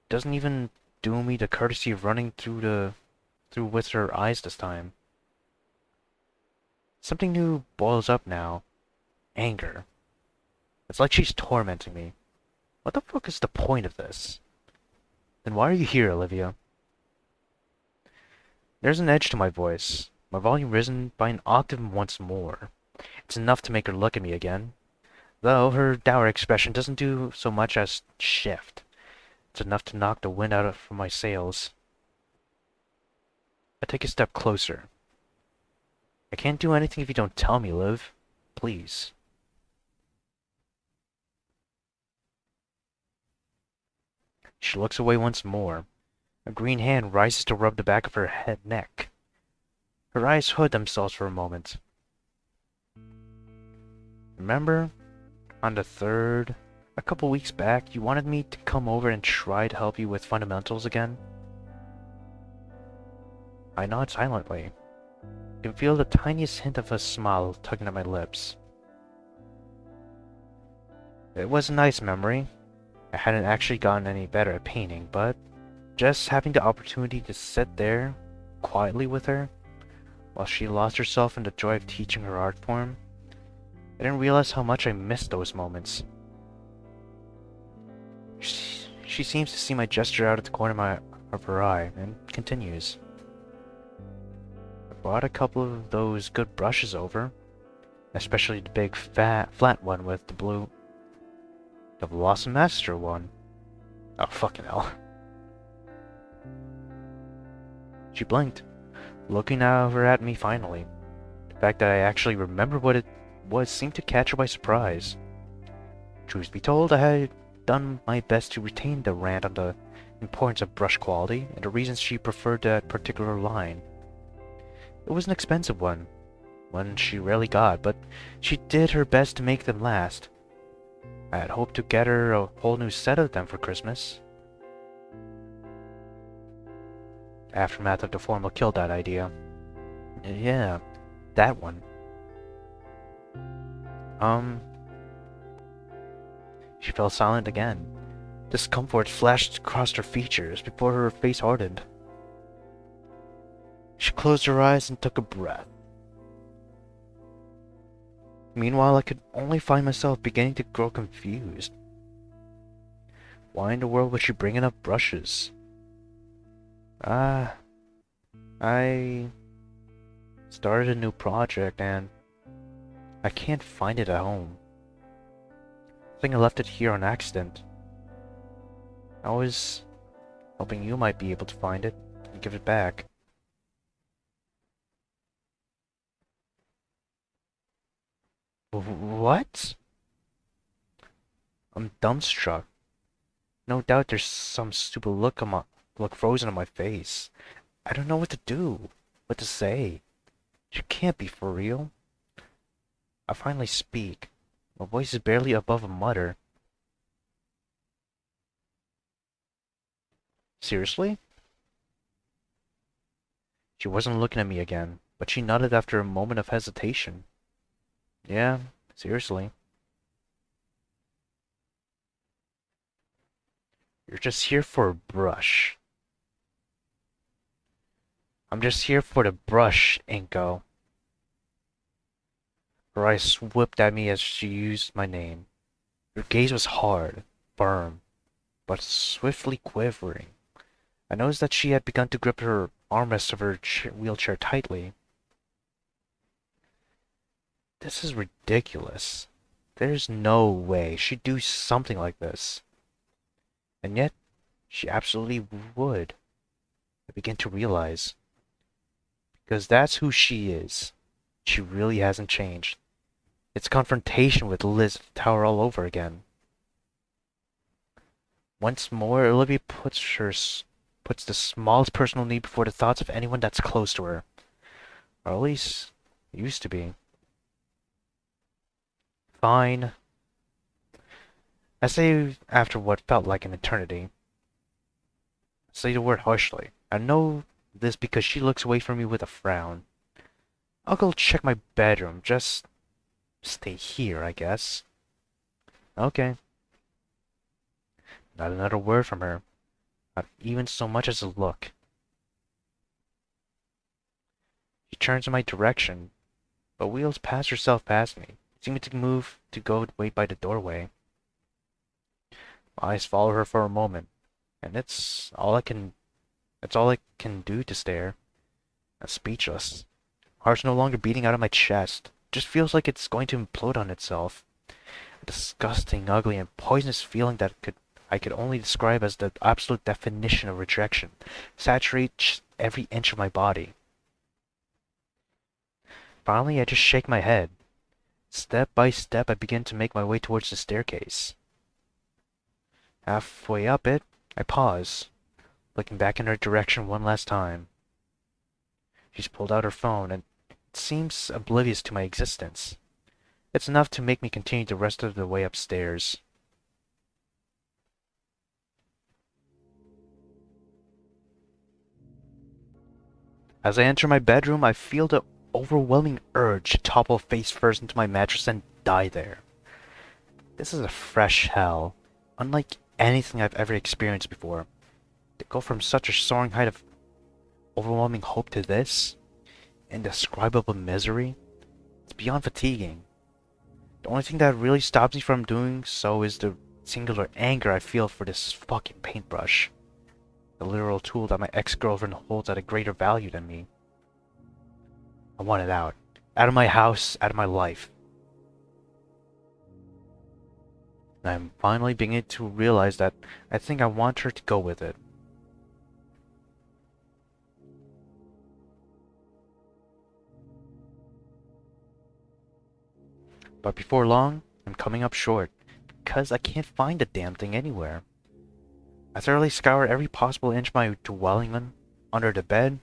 Doesn't even do me the courtesy of running through with her eyes this time. Something new boils up now. Anger. It's like she's tormenting me. What the fuck is the point of this? Then why are you here, Olivia? There's an edge to my voice, my volume risen by an octave once more. It's enough to make her look at me again, though her dour expression doesn't do so much as shift. It's enough to knock the wind from my sails. I take a step closer. I can't do anything if you don't tell me, Liv. Please. She looks away once more. A green hand rises to rub the back of her neck. Her eyes hood themselves for a moment. Remember, on the 3rd, a couple weeks back, you wanted me to come over and try to help you with fundamentals again? I nod silently. I can feel the tiniest hint of a smile tugging at my lips. It was a nice memory. I hadn't actually gotten any better at painting, but just having the opportunity to sit there, quietly with her, while she lost herself in the joy of teaching her art form, I didn't realize how much I missed those moments. She seems to see my gesture out of the corner of her eye, and continues. I brought a couple of those good brushes over, especially the big flat one with the blue... The Blossom Master one. Oh, fucking hell. She blinked, looking over at me finally. The fact that I actually remembered what it was seemed to catch her by surprise. Truth be told, I had done my best to retain the rant on the importance of brush quality and the reasons she preferred that particular line. It was an expensive one she rarely got, but she did her best to make them last. I had hoped to get her a whole new set of them for Christmas. The aftermath of the formal killed that idea. Yeah, that one. She fell silent again. Discomfort flashed across her features before her face hardened. She closed her eyes and took a breath. Meanwhile, I could only find myself beginning to grow confused. Why in the world was she bringing up brushes? I started a new project and I can't find it at home. I think I left it here on accident. I was hoping you might be able to find it and give it back. What? I'm dumbstruck. No doubt there's some stupid look frozen on my face. I don't know what to do, what to say. You can't be for real. I finally speak. My voice is barely above a mutter. Seriously? She wasn't looking at me again, but she nodded after a moment of hesitation. Yeah, seriously. You're just here for a brush. I'm just here for the brush, Inko. Her eyes swept at me as she used my name. Her gaze was hard, firm, but swiftly quivering. I noticed that she had begun to grip her armrest of her wheelchair tightly. This is ridiculous. There's no way she'd do something like this. And yet, she absolutely would. I began to realize. Because that's who she is. She really hasn't changed. It's confrontation with Liz at the tower all over again. Once more, Olivia puts the smallest personal need before the thoughts of anyone that's close to her. Or at least, it used to be. Fine. I say after what felt like an eternity. I say the word harshly. I know this because she looks away from me with a frown. I'll go check my bedroom. Just stay here, I guess. Okay. Not another word from her. Not even so much as a look. She turns in my direction, but wheels past herself past me, seeming to move to go wait by the doorway. My eyes follow her for a moment, and it's all I can do to stare. I'm speechless. Heart's no longer beating out of my chest. Just feels like it's going to implode on itself. A disgusting, ugly, and poisonous feeling that I could only describe as the absolute definition of rejection. Saturates every inch of my body. Finally, I just shake my head. Step by step, I begin to make my way towards the staircase. Halfway up it, I pause, looking back in her direction one last time. She's pulled out her phone and seems oblivious to my existence. It's enough to make me continue the rest of the way upstairs. As I enter my bedroom, I feel the overwhelming urge to topple face first into my mattress and die there. This is a fresh hell, unlike anything I've ever experienced before. To go from such a soaring height of overwhelming hope to this, indescribable misery, it's beyond fatiguing. The only thing that really stops me from doing so is the singular anger I feel for this fucking paintbrush. The literal tool that my ex-girlfriend holds at a greater value than me. I want it out. Out of my house, out of my life. And I'm finally beginning to realize that I think I want her to go with it. But before long, I'm coming up short, because I can't find the damn thing anywhere. I thoroughly scour every possible inch of my dwelling in, under the bed,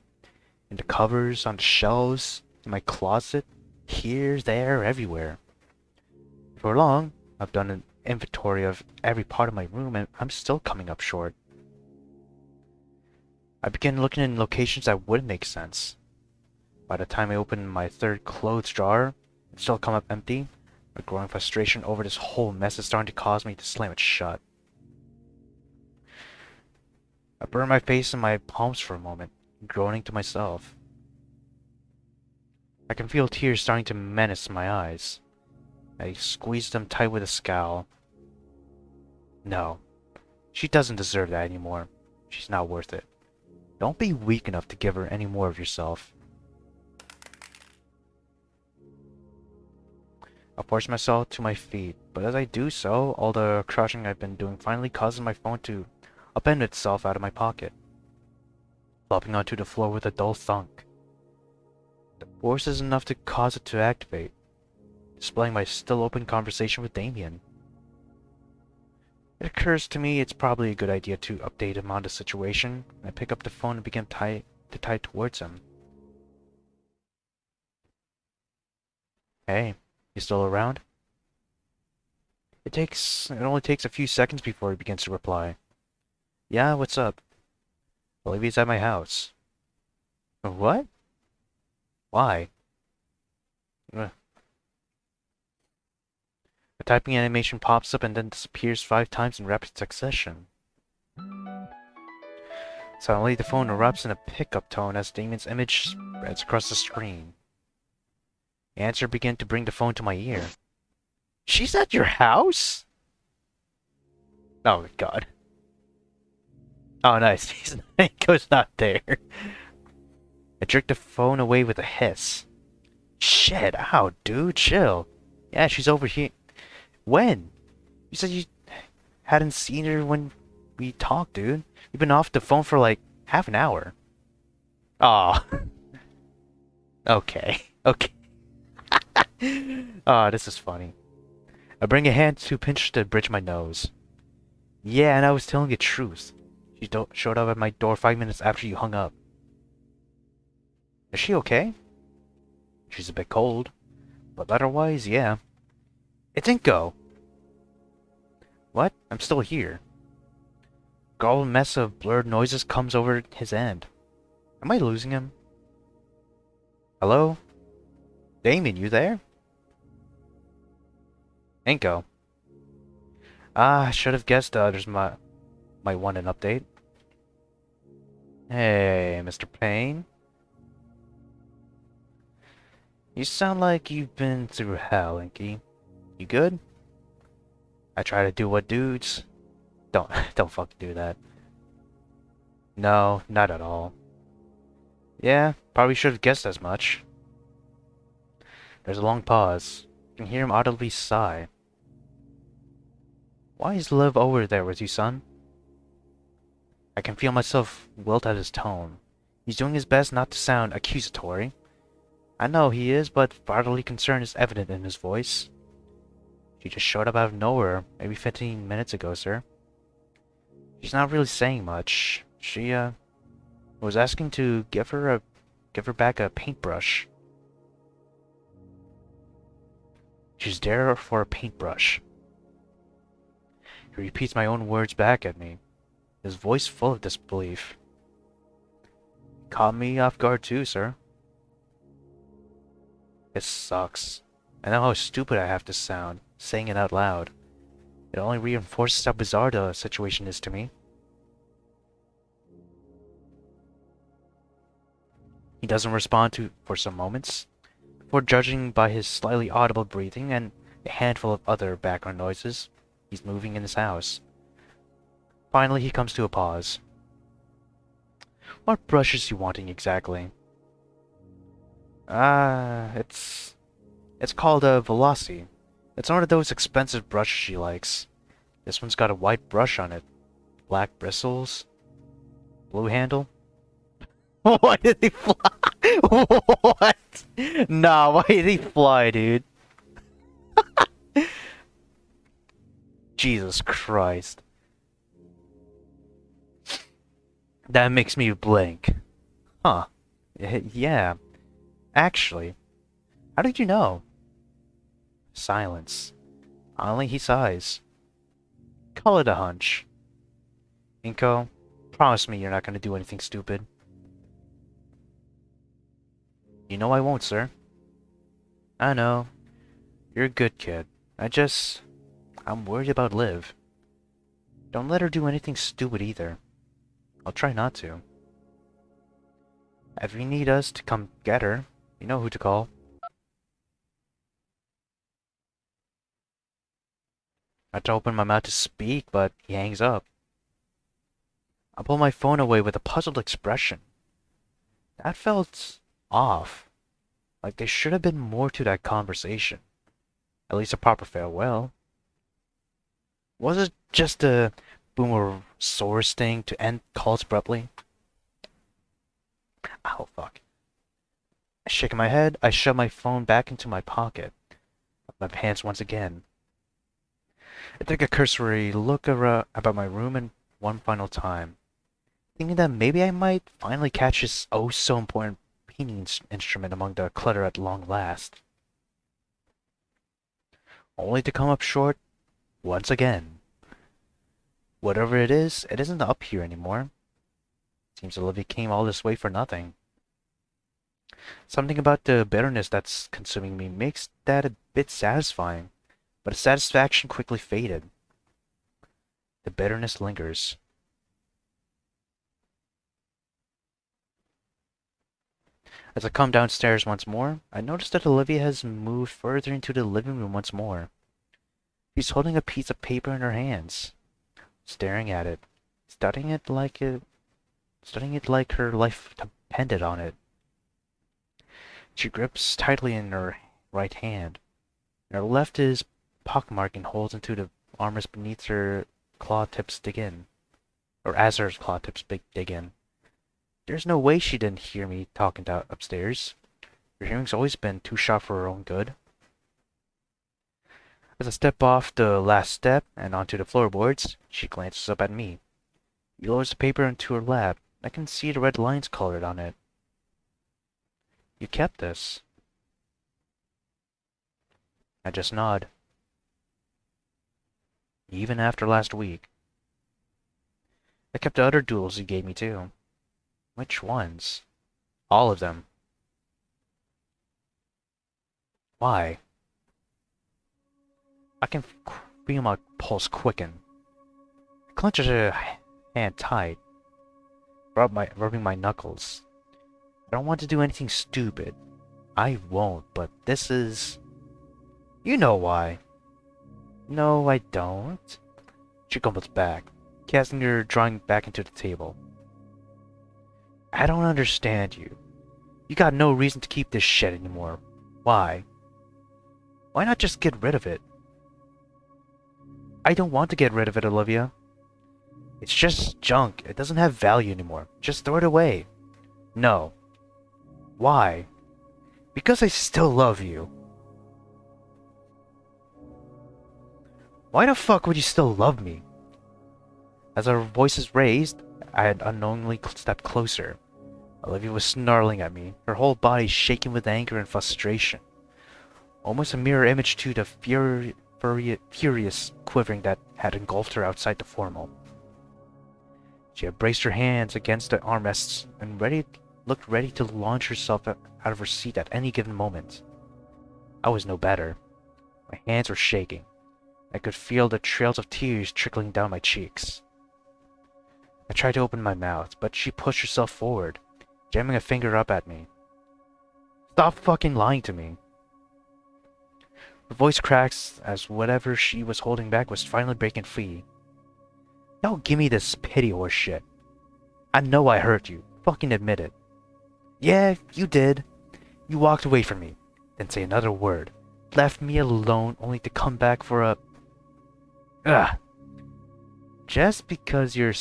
in the cupboards, on the shelves, in my closet, here, there, everywhere. Before long, I've done an inventory of every part of my room and I'm still coming up short. I begin looking in locations that would make sense. By the time I open my third clothes drawer, it still come up empty. A growing frustration over this whole mess is starting to cause me to slam it shut. I burn my face in my palms for a moment, groaning to myself. I can feel tears starting to menace my eyes. I squeeze them tight with a scowl. No, she doesn't deserve that anymore. She's not worth it. Don't be weak enough to give her any more of yourself. I force myself to my feet, but as I do so, all the crouching I've been doing finally causes my phone to upend itself out of my pocket, flopping onto the floor with a dull thunk. The force is enough to cause it to activate, displaying my still open conversation with Damian. It occurs to me it's probably a good idea to update him on the situation. I pick up the phone and begin to type towards him. Hey, you still around? It only takes a few seconds before he begins to reply. Yeah, what's up? Olivia's at my house. What? Why? Ugh. The typing animation pops up and then disappears 5 times in rapid succession. Suddenly, the phone erupts in a pickup tone as Damian's image spreads across the screen. The answer began to bring the phone to my ear. She's at your house? Oh, God. Oh, nice. Nico's not there. I jerked the phone away with a hiss. Shit, ow, dude, chill. Yeah, she's over here. When? You said you hadn't seen her when we talked, dude. You've been off the phone for like half an hour. Aw. Okay. Okay. Ah, this is funny. I bring a hand to pinch the bridge of my nose. Yeah, and I was telling the truth. She showed up at my door 5 minutes after you hung up. Is she okay? She's a bit cold. But otherwise, yeah. It didn't go. What? I'm still here. Garbled mess of blurred noises comes over his end. Am I losing him? Hello? Damian, you there? Ain't go. Ah, I should have guessed others might want an update. Hey, Mr. Payne. You sound like you've been through hell, Inky. You good? I try to do what dudes... Don't fucking do that. No, not at all. Yeah, probably should have guessed as much. There's a long pause. You can hear him audibly sigh. Why is Liv over there with you, son? I can feel myself wilt at his tone. He's doing his best not to sound accusatory. I know he is, but fatherly concern is evident in his voice. She just showed up out of nowhere, maybe 15 minutes ago, sir. She's not really saying much. She, was asking to give her back a paintbrush. She's there for a paintbrush. He repeats my own words back at me, his voice full of disbelief. Caught me off guard too, sir. It sucks. I know how stupid I have to sound, saying it out loud. It only reinforces how bizarre the situation is to me. He doesn't respond for some moments, before judging by his slightly audible breathing and a handful of other background noises. He's moving in his house. Finally, he comes to a pause. What brush is he wanting exactly? It's called a Velocity. It's one of those expensive brushes she likes. This one's got a white brush on it. Black bristles. Blue handle. Why did he fly? What? Nah, why did he fly, dude? Jesus Christ. That makes me blink. Huh. Yeah. Actually, how did you know? Silence. Only he sighs. Call it a hunch. Inko, promise me you're not gonna do anything stupid. You know I won't, sir. I know. You're a good kid. I'm worried about Liv. Don't let her do anything stupid either. I'll try not to. If you need us to come get her, you know who to call. I had to open my mouth to speak, but he hangs up. I pull my phone away with a puzzled expression. That felt off. Like there should have been more to that conversation. At least a proper farewell. Was it just a boomer source thing to end calls abruptly? Oh, fuck. Shaking my head, I shove my phone back into my pocket. My pants once again. I take a cursory look about my room and one final time, thinking that maybe I might finally catch this oh so important painting instrument among the clutter at long last. Only to come up short once again. Whatever it isn't up here anymore. Seems Olivia came all this way for nothing. Something about the bitterness that's consuming me makes that a bit satisfying, but the satisfaction quickly faded. The bitterness lingers. As I come downstairs once more, I notice that Olivia has moved further into the living room once more. She's holding a piece of paper in her hands, staring at it, studying it like her life depended on it. She grips tightly in her right hand. Her left is pockmarked and holds into the armrest beneath her claw tips dig in. Or as her claw tips dig in. There's no way she didn't hear me talking upstairs. Her hearing's always been too sharp for her own good. As I step off the last step and onto the floorboards, she glances up at me. She lowers the paper into her lap. I can see the red lines colored on it. You kept this. I just nod. Even after last week. I kept the other duels you gave me too. Which ones? All of them. Why? I can feel my pulse quicken. I clench her hand tight, rubbing my knuckles. I don't want to do anything stupid. I won't, but this is... You know why. No, I don't. She comes back, casting her drawing back into the table. I don't understand you. You got no reason to keep this shit anymore. Why? Why not just get rid of it? I don't want to get rid of it, Olivia. It's just junk. It doesn't have value anymore. Just throw it away. No. Why? Because I still love you. Why the fuck would you still love me? As our voices raised, I had unknowingly stepped closer. Olivia was snarling at me, her whole body shaking with anger and frustration. Almost a mirror image to the furious quivering that had engulfed her outside the formal. She had braced her hands against the armrests and looked ready to launch herself out of her seat at any given moment. I was no better. My hands were shaking. I could feel the trails of tears trickling down my cheeks. I tried to open my mouth, but she pushed herself forward, jamming a finger up at me. Stop fucking lying to me. Her voice cracks as whatever she was holding back was finally breaking free. Don't give me this pity horse shit. I know I hurt you. Fucking admit it. Yeah, you did. You walked away from me. Didn't say another word. Left me alone only to come back for a... Ugh. Just because you're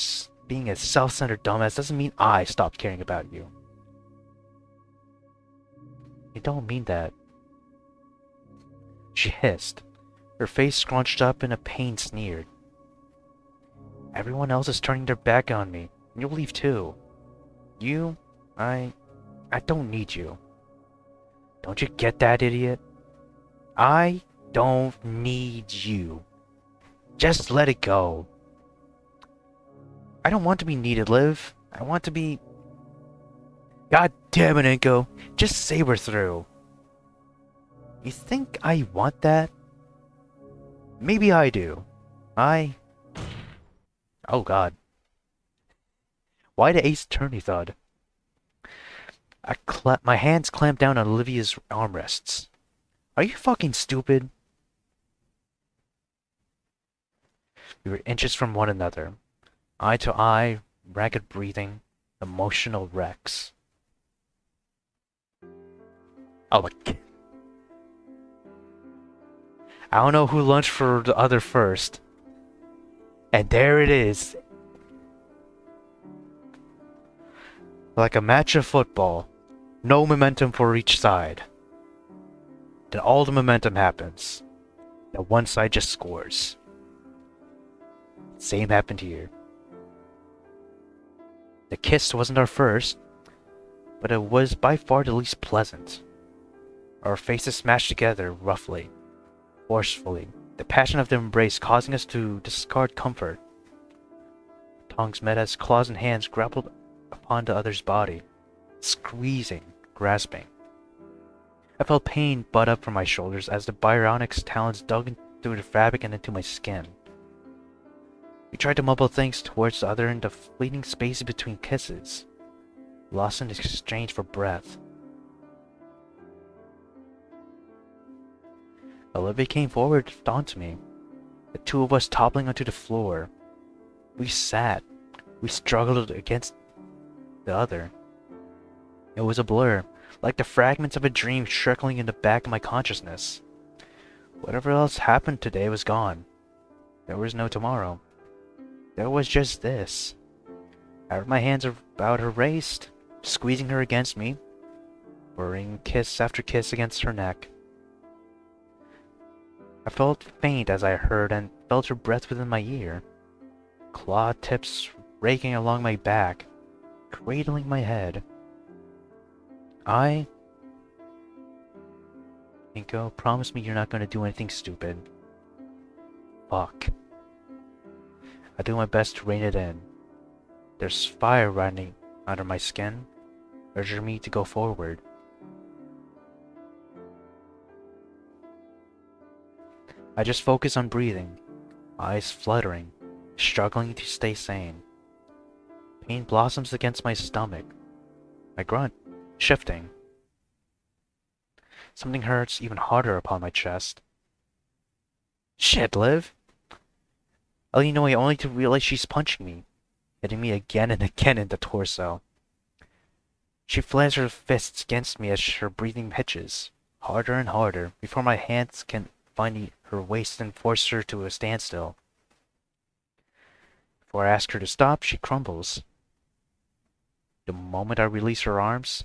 being a self-centered dumbass doesn't mean I stopped caring about you. You don't mean that. She hissed. Her face scrunched up in a pained sneer. Everyone else is turning their back on me. And you'll leave too. I don't need you. Don't you get that, idiot? I don't need you. Just let it go. I don't want to be needed, Liv. I want to be... God damn it, Inko. Just say we're through. You think I want that? Maybe I do. Oh god. Why the ace attorney thud? My hands clamped down on Olivia's armrests. Are you fucking stupid? We were inches from one another. Eye to eye, ragged breathing, emotional wrecks. Oh my god. I don't know who lunged for the other first. And there it is. Like a match of football. No momentum for each side. Then all the momentum happens. Then one side just scores. Same happened here. The kiss wasn't our first, but it was by far the least pleasant. Our faces smashed together roughly, forcefully, the passion of the embrace causing us to discard comfort. Tongues met as claws and hands grappled upon the other's body, squeezing, grasping. I felt pain butt up from my shoulders as the Byronics' talons dug through the fabric and into my skin. We tried to mumble things towards the other in the fleeting spaces between kisses, lost in exchange for breath. Olivia came forward onto me, the two of us toppling onto the floor. We sat. We struggled against the other. It was a blur, like the fragments of a dream circling in the back of my consciousness. Whatever else happened today was gone. There was no tomorrow. There was just this. I had my hands about her waist, squeezing her against me, pouring kiss after kiss against her neck. I felt faint as I heard and felt her breath within my ear, claw tips raking along my back, cradling my head. Nico, promise me you're not going to do anything stupid. Fuck. I do my best to rein it in. There's fire running under my skin, urging me to go forward. I just focus on breathing, eyes fluttering, struggling to stay sane. Pain blossoms against my stomach. I grunt, shifting. Something hurts even harder upon my chest. Shit, Liv! I lean away only to realize she's punching me, hitting me again and again in the torso. She flares her fists against me as her breathing pitches, harder and harder, before my hands can find her waist and force her to a standstill. Before I ask her to stop, she crumbles. The moment I release her arms,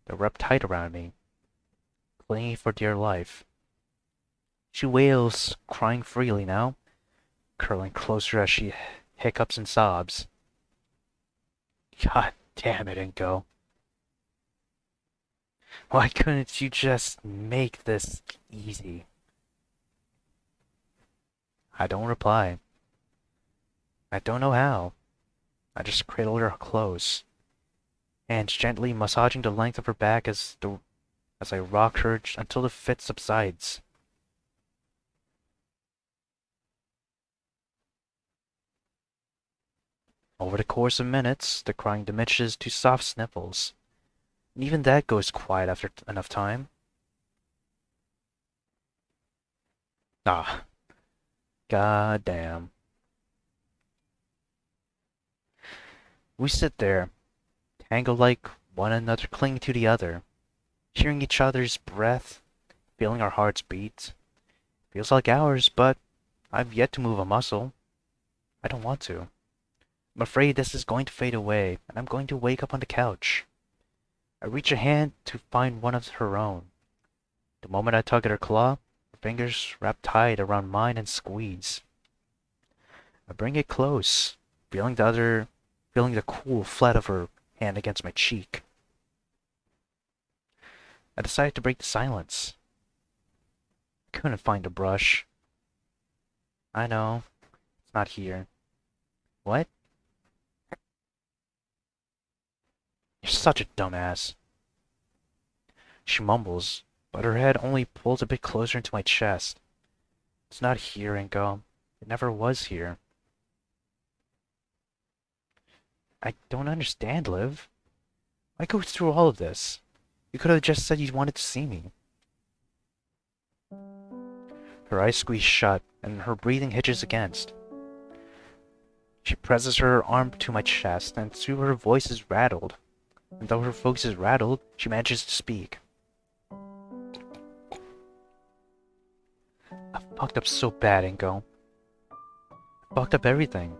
they wrap tight around me, clinging for dear life. She wails, crying freely now, curling closer as she hiccups and sobs. God damn it, Inko. Why couldn't you just make this easy? I don't reply. I don't know how. I just cradle her close, hands gently massaging the length of her back as I rock her until the fit subsides. Over the course of minutes, the crying diminishes to soft sniffles. And even that goes quiet after enough time. Ah, god damn. We sit there, tangled like one another clinging to the other, hearing each other's breath, feeling our hearts beat. Feels like hours, but I've yet to move a muscle. I don't want to. I'm afraid this is going to fade away, and I'm going to wake up on the couch. I reach a hand to find one of her own. The moment I tug at her claw, her fingers wrap tight around mine and squeeze. I bring it close, feeling the cool flat of her hand against my cheek. I decided to break the silence. I couldn't find a brush. I know, it's not here. What? You're such a dumbass. She mumbles, but her head only pulls a bit closer into my chest. It's not here, Inko. It never was here. I don't understand, Liv. Why go through all of this? You could have just said you wanted to see me. Her eyes squeeze shut, and her breathing hitches against. She presses her arm to my chest, and through her voice is rattled. And though her voice is rattled, she manages to speak. I fucked up so bad, Inko. I fucked up everything.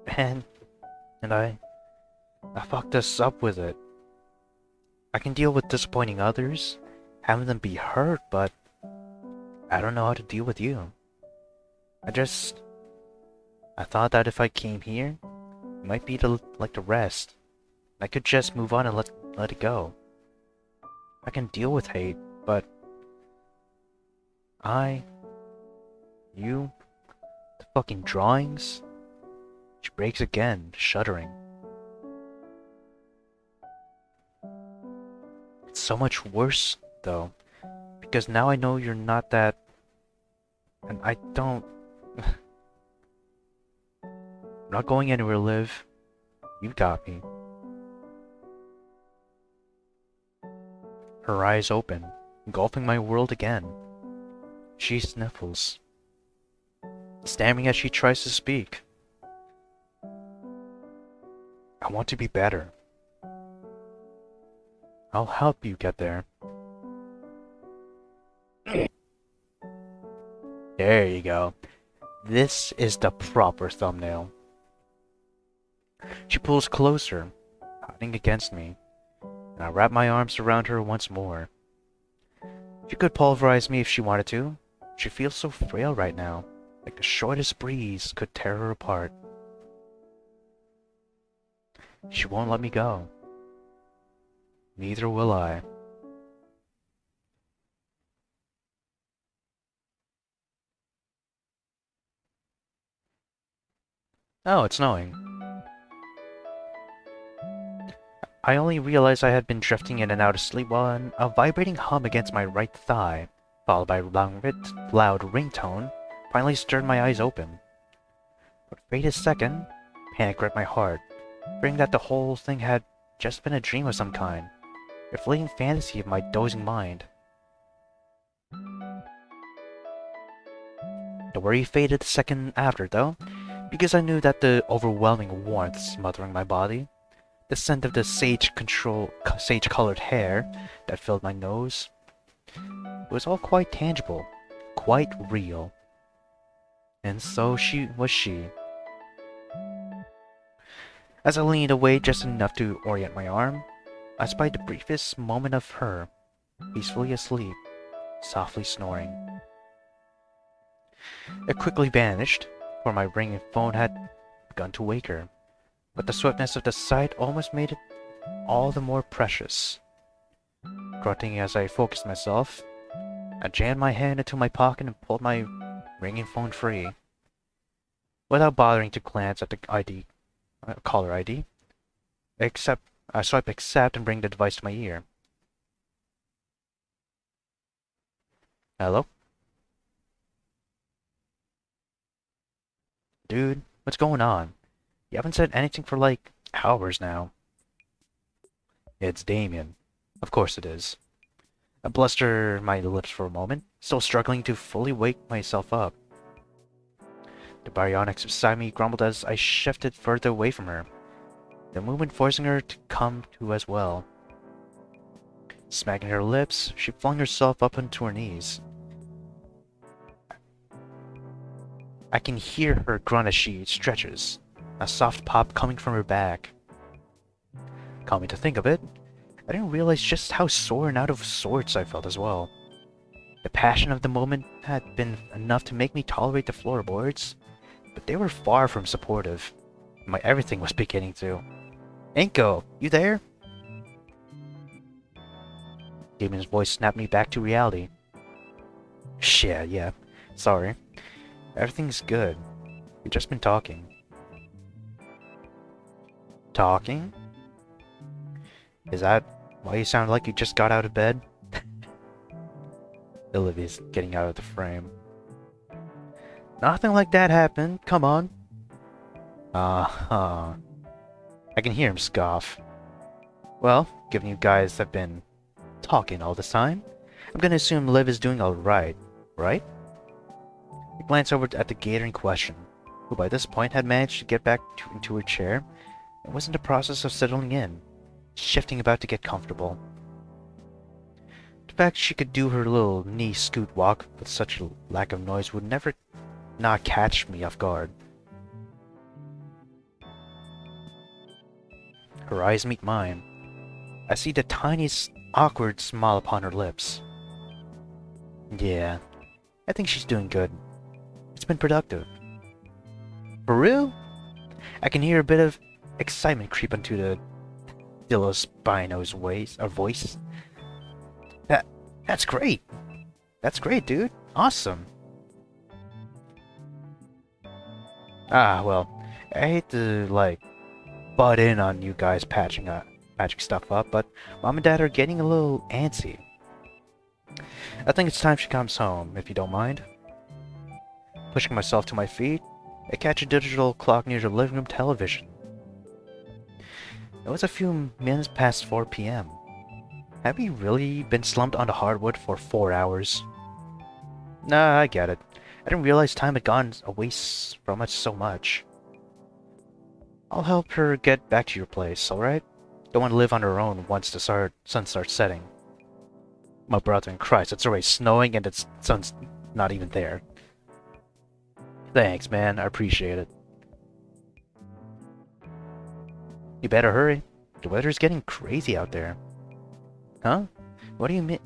And I fucked us up with it. I can deal with disappointing others, having them be hurt, but I don't know how to deal with you. I thought that if I came here, it might be like the rest. I could just move on and let it go. I can deal with hate, but you, the fucking drawings. She breaks again, shuddering. It's so much worse, though, because now I know you're not that, and I don't. I'm not going anywhere, Liv. You got me. Her eyes open, engulfing my world again. She sniffles, stammering as she tries to speak. I want to be better. I'll help you get there. There you go. This is the proper thumbnail. She pulls closer, hiding against me, and I wrap my arms around her once more. She could pulverize me if she wanted to. She feels so frail right now, like the shortest breeze could tear her apart. She won't let me go. Neither will I. Oh, it's snowing. I only realized I had been drifting in and out of sleep while a vibrating hum against my right thigh, followed by a loud ringtone, finally stirred my eyes open. But wait a second, panic gripped my heart, fearing that the whole thing had just been a dream of some kind, a fleeting fantasy of my dozing mind. The worry faded the second after, though, because I knew that the overwhelming warmth smothering my body, the scent of the sage-colored hair that filled my nose, it was all quite tangible, quite real. And so was she. As I leaned away just enough to orient my arm, I spied the briefest moment of her, peacefully asleep, softly snoring. It quickly vanished, for my ringing phone had begun to wake her, but the swiftness of the sight almost made it all the more precious. Grunting as I focused myself, I jammed my hand into my pocket and pulled my ringing phone free. Without bothering to glance at the caller ID, I swipe accept and bring the device to my ear. Hello? Dude, what's going on? You haven't said anything for like hours now. It's Damian. Of course it is. I bluster my lips for a moment, still struggling to fully wake myself up. The baryonyx beside me grumbled as I shifted further away from her, the movement forcing her to come to as well. Smacking her lips, she flung herself up onto her knees. I can hear her grunt as she stretches, a soft pop coming from her back. Coming to think of it, I didn't realize just how sore and out of sorts I felt as well. The passion of the moment had been enough to make me tolerate the floorboards, but they were far from supportive. My everything was beginning to. Inko, you there? Damian's voice snapped me back to reality. Shit, yeah. Sorry. Everything's good. We've just been talking. Talking? Is that why you sound like you just got out of bed? Olivia's getting out of the frame. Nothing like that happened. Come on. Uh-huh. I can hear him scoff. Well, given you guys have been talking all this time, I'm gonna assume Liv is doing alright, right? I glanced over at the Gator in question, who by this point had managed to get back into her chair and was in the process of settling in, shifting about to get comfortable. The fact she could do her little knee scoot walk with such a lack of noise would never not catch me off guard. Her eyes meet mine. I see the tiniest awkward smile upon her lips. Yeah, I think she's doing good. It's been productive. For real? I can hear a bit of excitement creep into the Spino's voice. That's great. That's great, dude. Awesome. Ah, well, I hate to, like, butt in on you guys patching stuff up, but Mom and Dad are getting a little antsy. I think it's time she comes home, if you don't mind. Pushing myself to my feet, I catch a digital clock near the living room television. It was a few minutes past 4 p.m. Have you really been slumped on the hardwood for 4 hours? Nah, I get it. I didn't realize time had gone away from us so much. I'll help her get back to your place, alright? Don't want to live on her own once the sun starts setting. My brother in Christ, it's already snowing and the sun's not even there. Thanks, man. I appreciate it. You better hurry. The weather's getting crazy out there. Huh? What do you mean?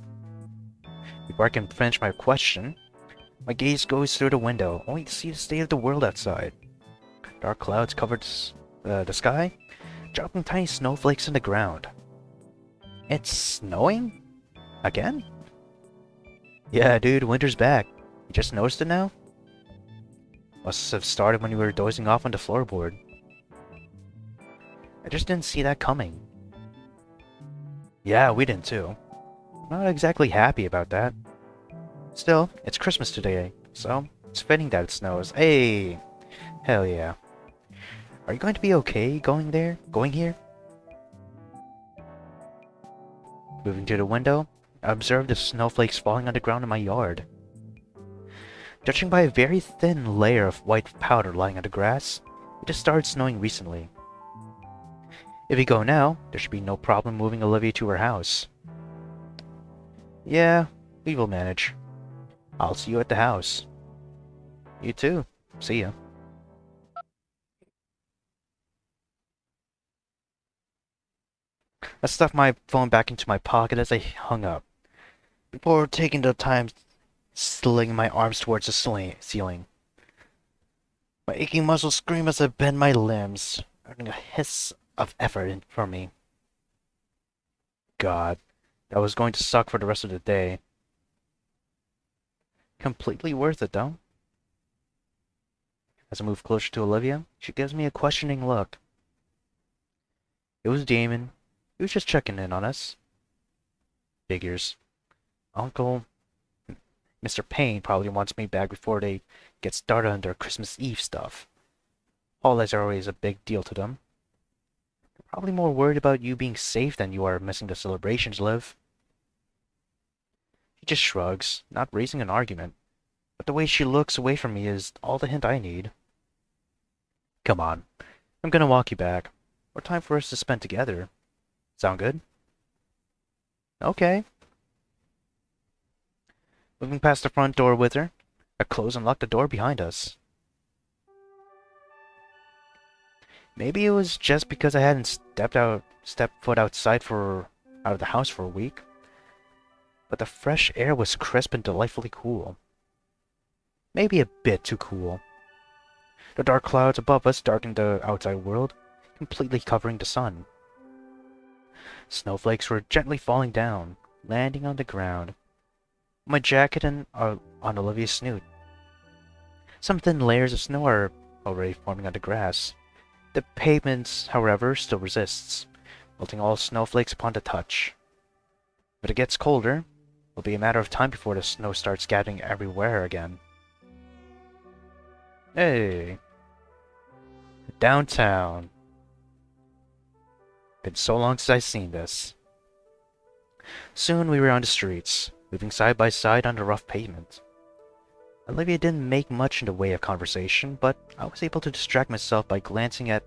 Before I can finish my question, my gaze goes through the window, only to see the state of the world outside. Dark clouds covered the sky, dropping tiny snowflakes on the ground. It's snowing? Again? Yeah, dude, winter's back. You just noticed it now? Must have started when you were dozing off on the floorboard. I just didn't see that coming. Yeah, we didn't too. Not exactly happy about that. Still, it's Christmas today, so it's fitting that it snows. Hey! Hell yeah. Are you going to be okay going there? Going here? Moving to the window, I observed the snowflakes falling on the ground in my yard. Judging by a very thin layer of white powder lying on the grass, it just started snowing recently. If we go now, there should be no problem moving Olivia to her house. Yeah, we will manage. I'll see you at the house. You too. See ya. I stuffed my phone back into my pocket as I hung up, before taking the time slinging my arms towards the ceiling. My aching muscles scream as I bend my limbs, earning a hiss of effort from me. God, that was going to suck for the rest of the day. Completely worth it, though. As I move closer to Olivia, she gives me a questioning look. It was Damian. He was just checking in on us. Figures. Uncle Mr. Payne probably wants me back before they get started on their Christmas Eve stuff. Holidays are always a big deal to them. They're probably more worried about you being safe than you are missing the celebrations, Liv. He just shrugs, not raising an argument, but the way she looks away from me is all the hint I need. Come on, I'm gonna walk you back. More time for us to spend together. Sound good? Okay. Moving past the front door with her, I close and lock the door behind us. Maybe it was just because I hadn't stepped foot out of the house for a week. But the fresh air was crisp and delightfully cool. Maybe a bit too cool. The dark clouds above us darkened the outside world, completely covering the sun. Snowflakes were gently falling down, landing on the ground. My jacket and on Olivia's snoot. Some thin layers of snow are already forming on the grass. The pavement, however, still resists, melting all snowflakes upon the touch. But it gets colder. It'll be a matter of time before the snow starts gathering everywhere again. Hey! Downtown. Been so long since I've seen this. Soon we were on the streets, moving side by side on the rough pavement. Olivia didn't make much in the way of conversation, but I was able to distract myself by glancing at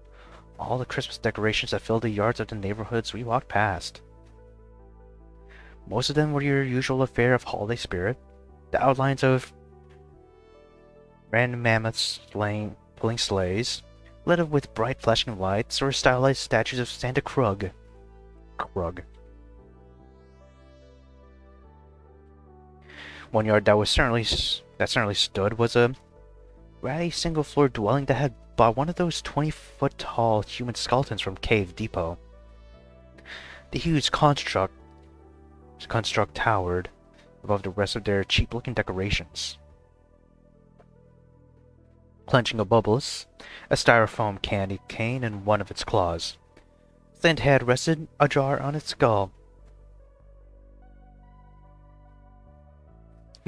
all the Christmas decorations that filled the yards of the neighborhoods we walked past. Most of them were your usual affair of holiday spirit, the outlines of random mammoths pulling sleighs, lit up with bright flashing lights, or stylized statues of Santa Krug. One yard that certainly stood was a ratty single-floor dwelling that had bought one of those 20-foot-tall human skeletons from Cave Depot. The huge construct towered above the rest of their cheap-looking decorations. Clenching a bubbles, a styrofoam candy cane in one of its claws. Thin head rested ajar on its skull.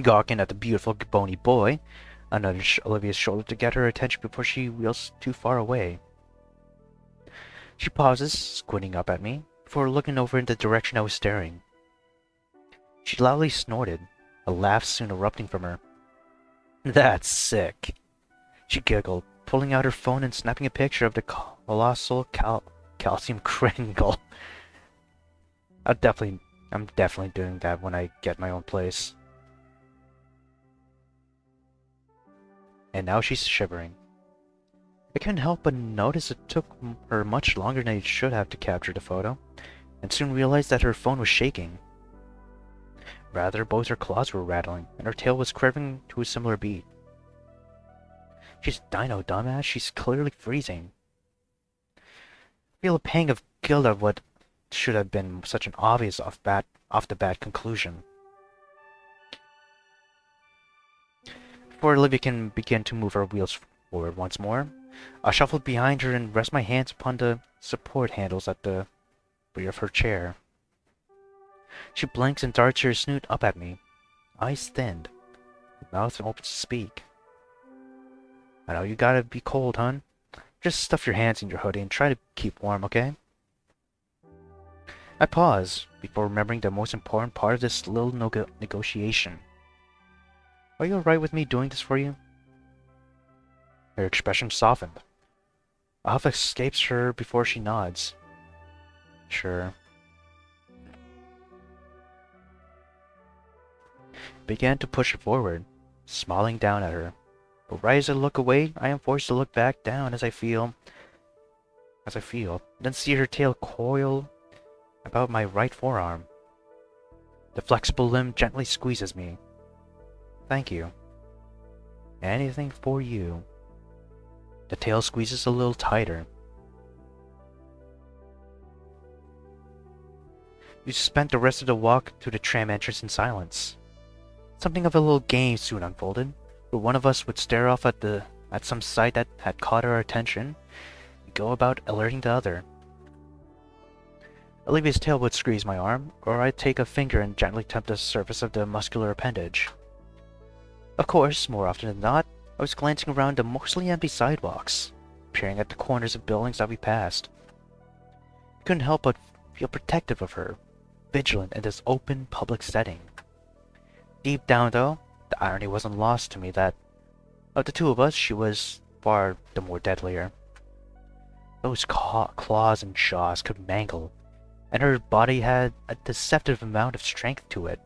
Gawking at the beautiful bony boy, I nudged Olivia's shoulder to get her attention before she wheels too far away. She pauses, squinting up at me, before looking over in the direction I was staring. She loudly snorted, a laugh soon erupting from her. That's sick. She giggled, pulling out her phone and snapping a picture of the colossal calcium kringle. I'm definitely doing that when I get my own place. And now she's shivering. I couldn't help but notice it took her much longer than it should have to capture the photo, and soon realized that her phone was shaking. Rather, both her claws were rattling, and her tail was quivering to a similar beat. She's dino, dumbass. She's clearly freezing. I feel a pang of guilt at what should have been such an obvious off-the-bat conclusion. Before Olivia can begin to move her wheels forward once more, I shuffled behind her and rest my hands upon the support handles at the rear of her chair. She blinks and darts her snoot up at me, eyes thinned, mouth open to speak. I know you gotta be cold, hun. Just stuff your hands in your hoodie and try to keep warm, okay? I pause, before remembering the most important part of this little negotiation. Are you alright with me doing this for you? Her expression softened. A huff escapes her before she nods. Sure. Began to push her forward, smiling down at her. But right as I look away, I am forced to look back down as I feel, then see her tail coil about my right forearm. The flexible limb gently squeezes me. Thank you. Anything for you. The tail squeezes a little tighter. We spent the rest of the walk to the tram entrance in silence. Something of a little game soon unfolded, where one of us would stare off at some sight that had caught our attention, and go about alerting the other. Olivia's tail would squeeze my arm, or I'd take a finger and gently tap the surface of the muscular appendage. Of course, more often than not, I was glancing around the mostly empty sidewalks, peering at the corners of buildings that we passed. I couldn't help but feel protective of her, vigilant in this open, public setting. Deep down, though, the irony wasn't lost to me that, of the two of us, she was far the more deadlier. Those claws and jaws could mangle, and her body had a deceptive amount of strength to it.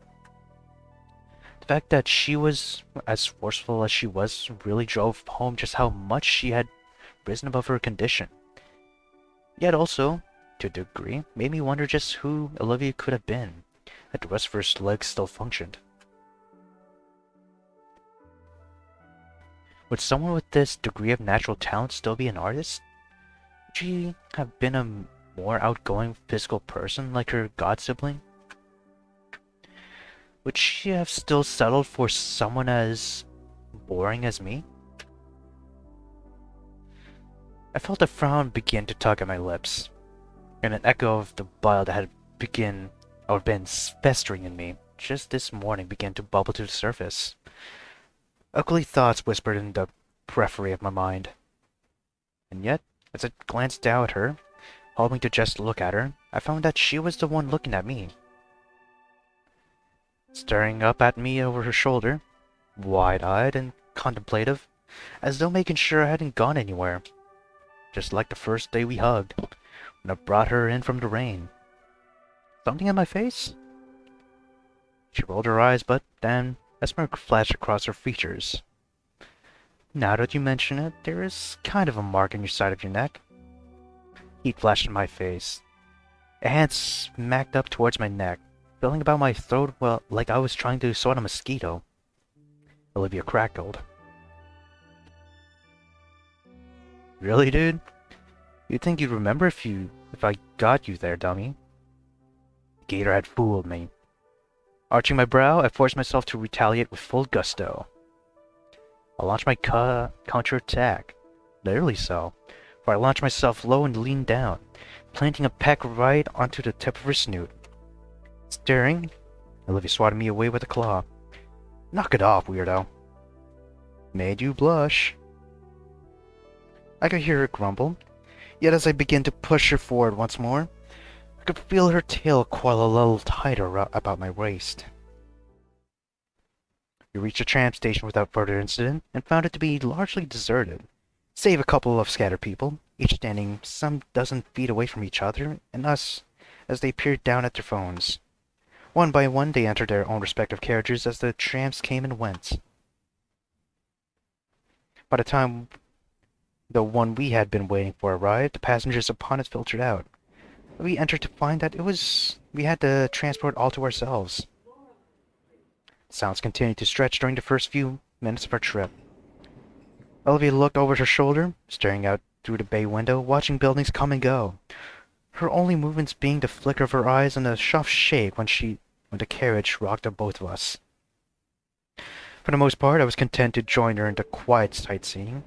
The fact that she was as forceful as she was really drove home just how much she had risen above her condition. Yet also, to a degree, made me wonder just who Olivia could have been, had the rest of her legs still functioned. Would someone with this degree of natural talent still be an artist? Would she have been a more outgoing physical person like her god sibling? Would she have still settled for someone as boring as me? I felt a frown begin to tug at my lips, and an echo of the bile that had been festering in me just this morning began to bubble to the surface. Ugly thoughts whispered in the periphery of my mind. And yet, as I glanced down at her, hoping to just look at her, I found that she was the one looking at me. Staring up at me over her shoulder, wide-eyed and contemplative, as though making sure I hadn't gone anywhere. Just like the first day we hugged, when I brought her in from the rain. Something in my face? She rolled her eyes, but then a smirk flashed across her features. Now that you mention it, there is kind of a mark on your side of your neck. Heat flashed in my face. A hand smacked up towards my neck, feeling about my throat like I was trying to swat a mosquito. Olivia crackled. Really, dude? You'd think you'd remember if I got you there, dummy. Gator had fooled me. Arching my brow, I forced myself to retaliate with full gusto. I launched my counter-attack. Literally so, for I launched myself low and leaned down, planting a peck right onto the tip of her snoot. Staring, Olivia swatted me away with a claw. Knock it off, weirdo. Made you blush. I could hear her grumble, yet as I began to push her forward once more, I could feel her tail coil a little tighter about my waist. We reached the tram station without further incident and found it to be largely deserted, save a couple of scattered people, each standing some dozen feet away from each other and us as they peered down at their phones. One by one, they entered their own respective carriages as the trams came and went. By the time the one we had been waiting for arrived, the passengers upon it filtered out. We entered to find that we had the transport all to ourselves. Sounds continued to stretch during the first few minutes of our trip. Olivia looked over her shoulder, staring out through the bay window, watching buildings come and go. Her only movements being the flicker of her eyes and a soft shake when the carriage rocked up both of us. For the most part, I was content to join her in the quiet sightseeing.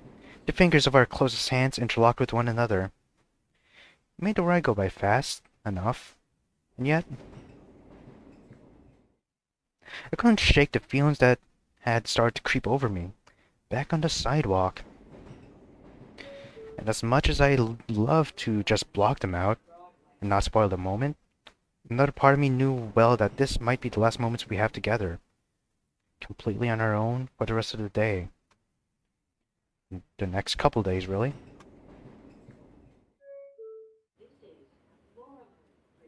The fingers of our closest hands interlocked with one another. It made the ride go by fast enough, and yet I couldn't shake the feelings that had started to creep over me, back on the sidewalk. And as much as I love to just block them out and not spoil the moment, another part of me knew well that this might be the last moments we have together, completely on our own for the rest of the day. The next couple days, really.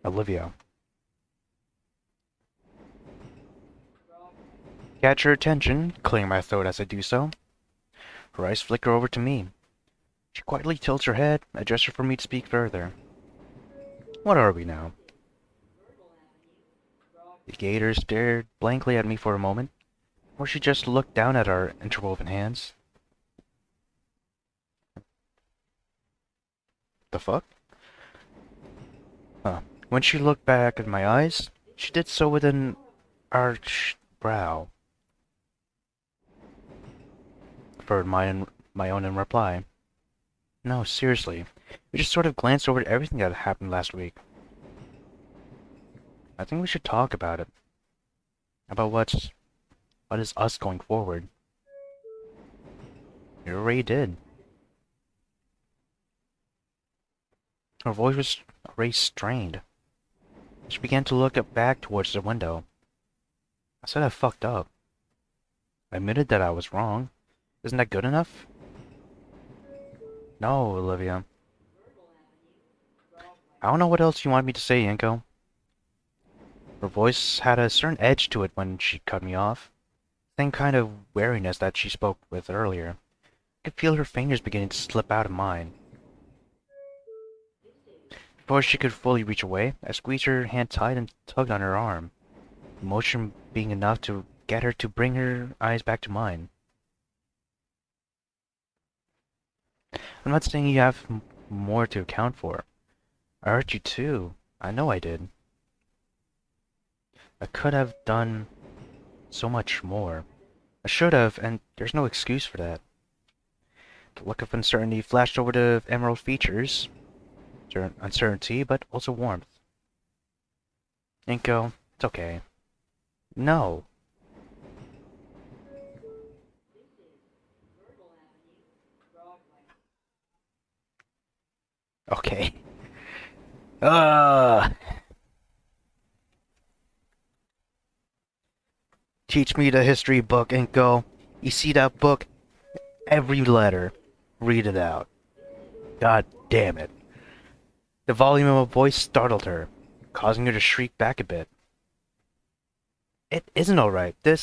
Olivia. Catch her attention, clearing my throat as I do so. Her eyes flicker over to me. She quietly tilts her head, a gesture for me to speak further. What are we now? The Gator stared blankly at me for a moment, or she just looked down at our interwoven hands. The fuck? When she looked back at my eyes, she did so with an arched brow. For my own in reply. No, seriously. We just sort of glanced over everything that happened last week. I think we should talk about it. About what is us going forward. You already did. Her voice was already strained. She began to look back towards the window. I said I fucked up. I admitted that I was wrong. Isn't that good enough? No, Olivia. I don't know what else you want me to say, Inko. Her voice had a certain edge to it when she cut me off. Same kind of wariness that she spoke with earlier. I could feel her fingers beginning to slip out of mine. Before she could fully reach away, I squeezed her hand tight and tugged on her arm, the motion being enough to get her to bring her eyes back to mine. I'm not saying you have more to account for. I hurt you too. I know I did. I could have done so much more. I should have, and there's no excuse for that. The look of uncertainty flashed over the emerald features. Uncertainty, but also warmth. Inko, it's okay. No. Okay. Teach me the history book, Inko. You see that book? Every letter. Read it out. God damn it. The volume of my voice startled her, causing her to shriek back a bit. It isn't alright. We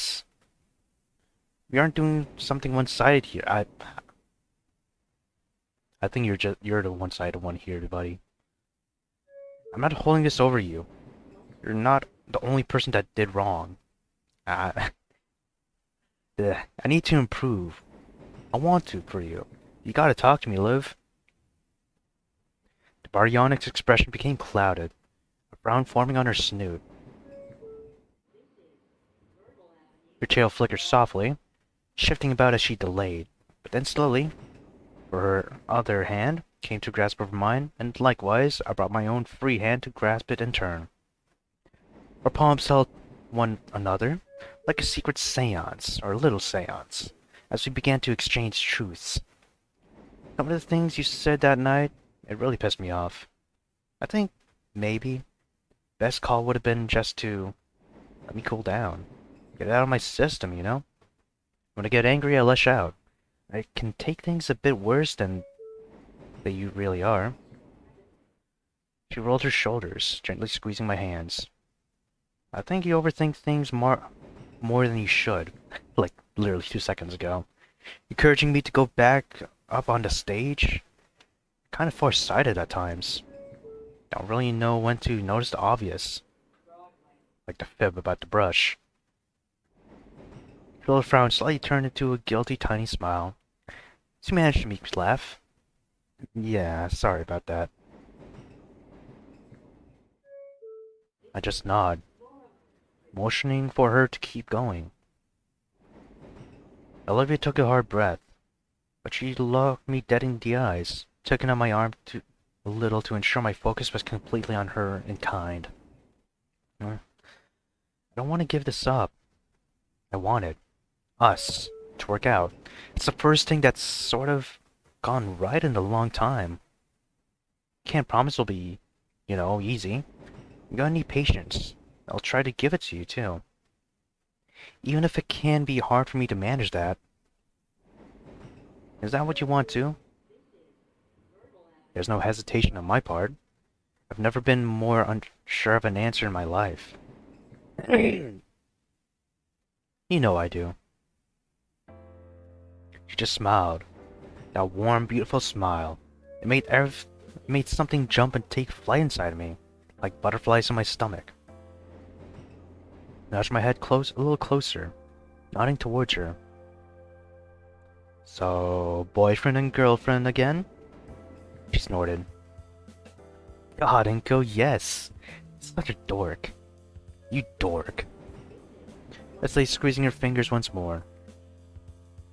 aren't doing something one-sided here. I think you're the one-sided one here, buddy. I'm not holding this over you. You're not the only person that did wrong. I need to improve. I want to for you. You gotta talk to me, Liv. The Baryonyx's expression became clouded, a frown forming on her snoot. Her tail flickered softly, shifting about as she delayed, but then slowly, for her other hand came to grasp over mine, and likewise I brought my own free hand to grasp it in turn. Our palms held one another, like a secret seance, or a little seance, as we began to exchange truths. Some of the things you said that night, it really pissed me off. I think, maybe, best call would have been just to let me cool down. Get it out of my system, you know? When I get angry, I lash out. I can take things a bit worse than they you really are. She rolled her shoulders, gently squeezing my hands. I think you overthink things more than you should. Like literally 2 seconds ago. Encouraging me to go back up on the stage? Kind of far-sighted at times. Don't really know when to notice the obvious. Like the fib about the brush. Her little frown slightly turned into a guilty tiny smile. She managed to make me laugh. Yeah, sorry about that. I just nod, motioning for her to keep going. Olivia took a hard breath, but she looked me dead in the eyes, tugging on my arm a little to ensure my focus was completely on her and kind. I don't want to give this up. I want it. Us. To work out. It's the first thing that's sort of gone right in a long time. Can't promise it'll be, easy. You're gonna need patience. I'll try to give it to you, too. Even if it can be hard for me to manage that. Is that what you want, too? There's no hesitation on my part. I've never been more unsure of an answer in my life. You know I do. She just smiled. That warm, beautiful smile. It made something jump and take flight inside of me, like butterflies in my stomach. Nudged my head a little closer, nodding towards her. So, boyfriend and girlfriend again? She snorted. God, Inko, yes. Such a dork. You dork. As lay squeezing her fingers once more.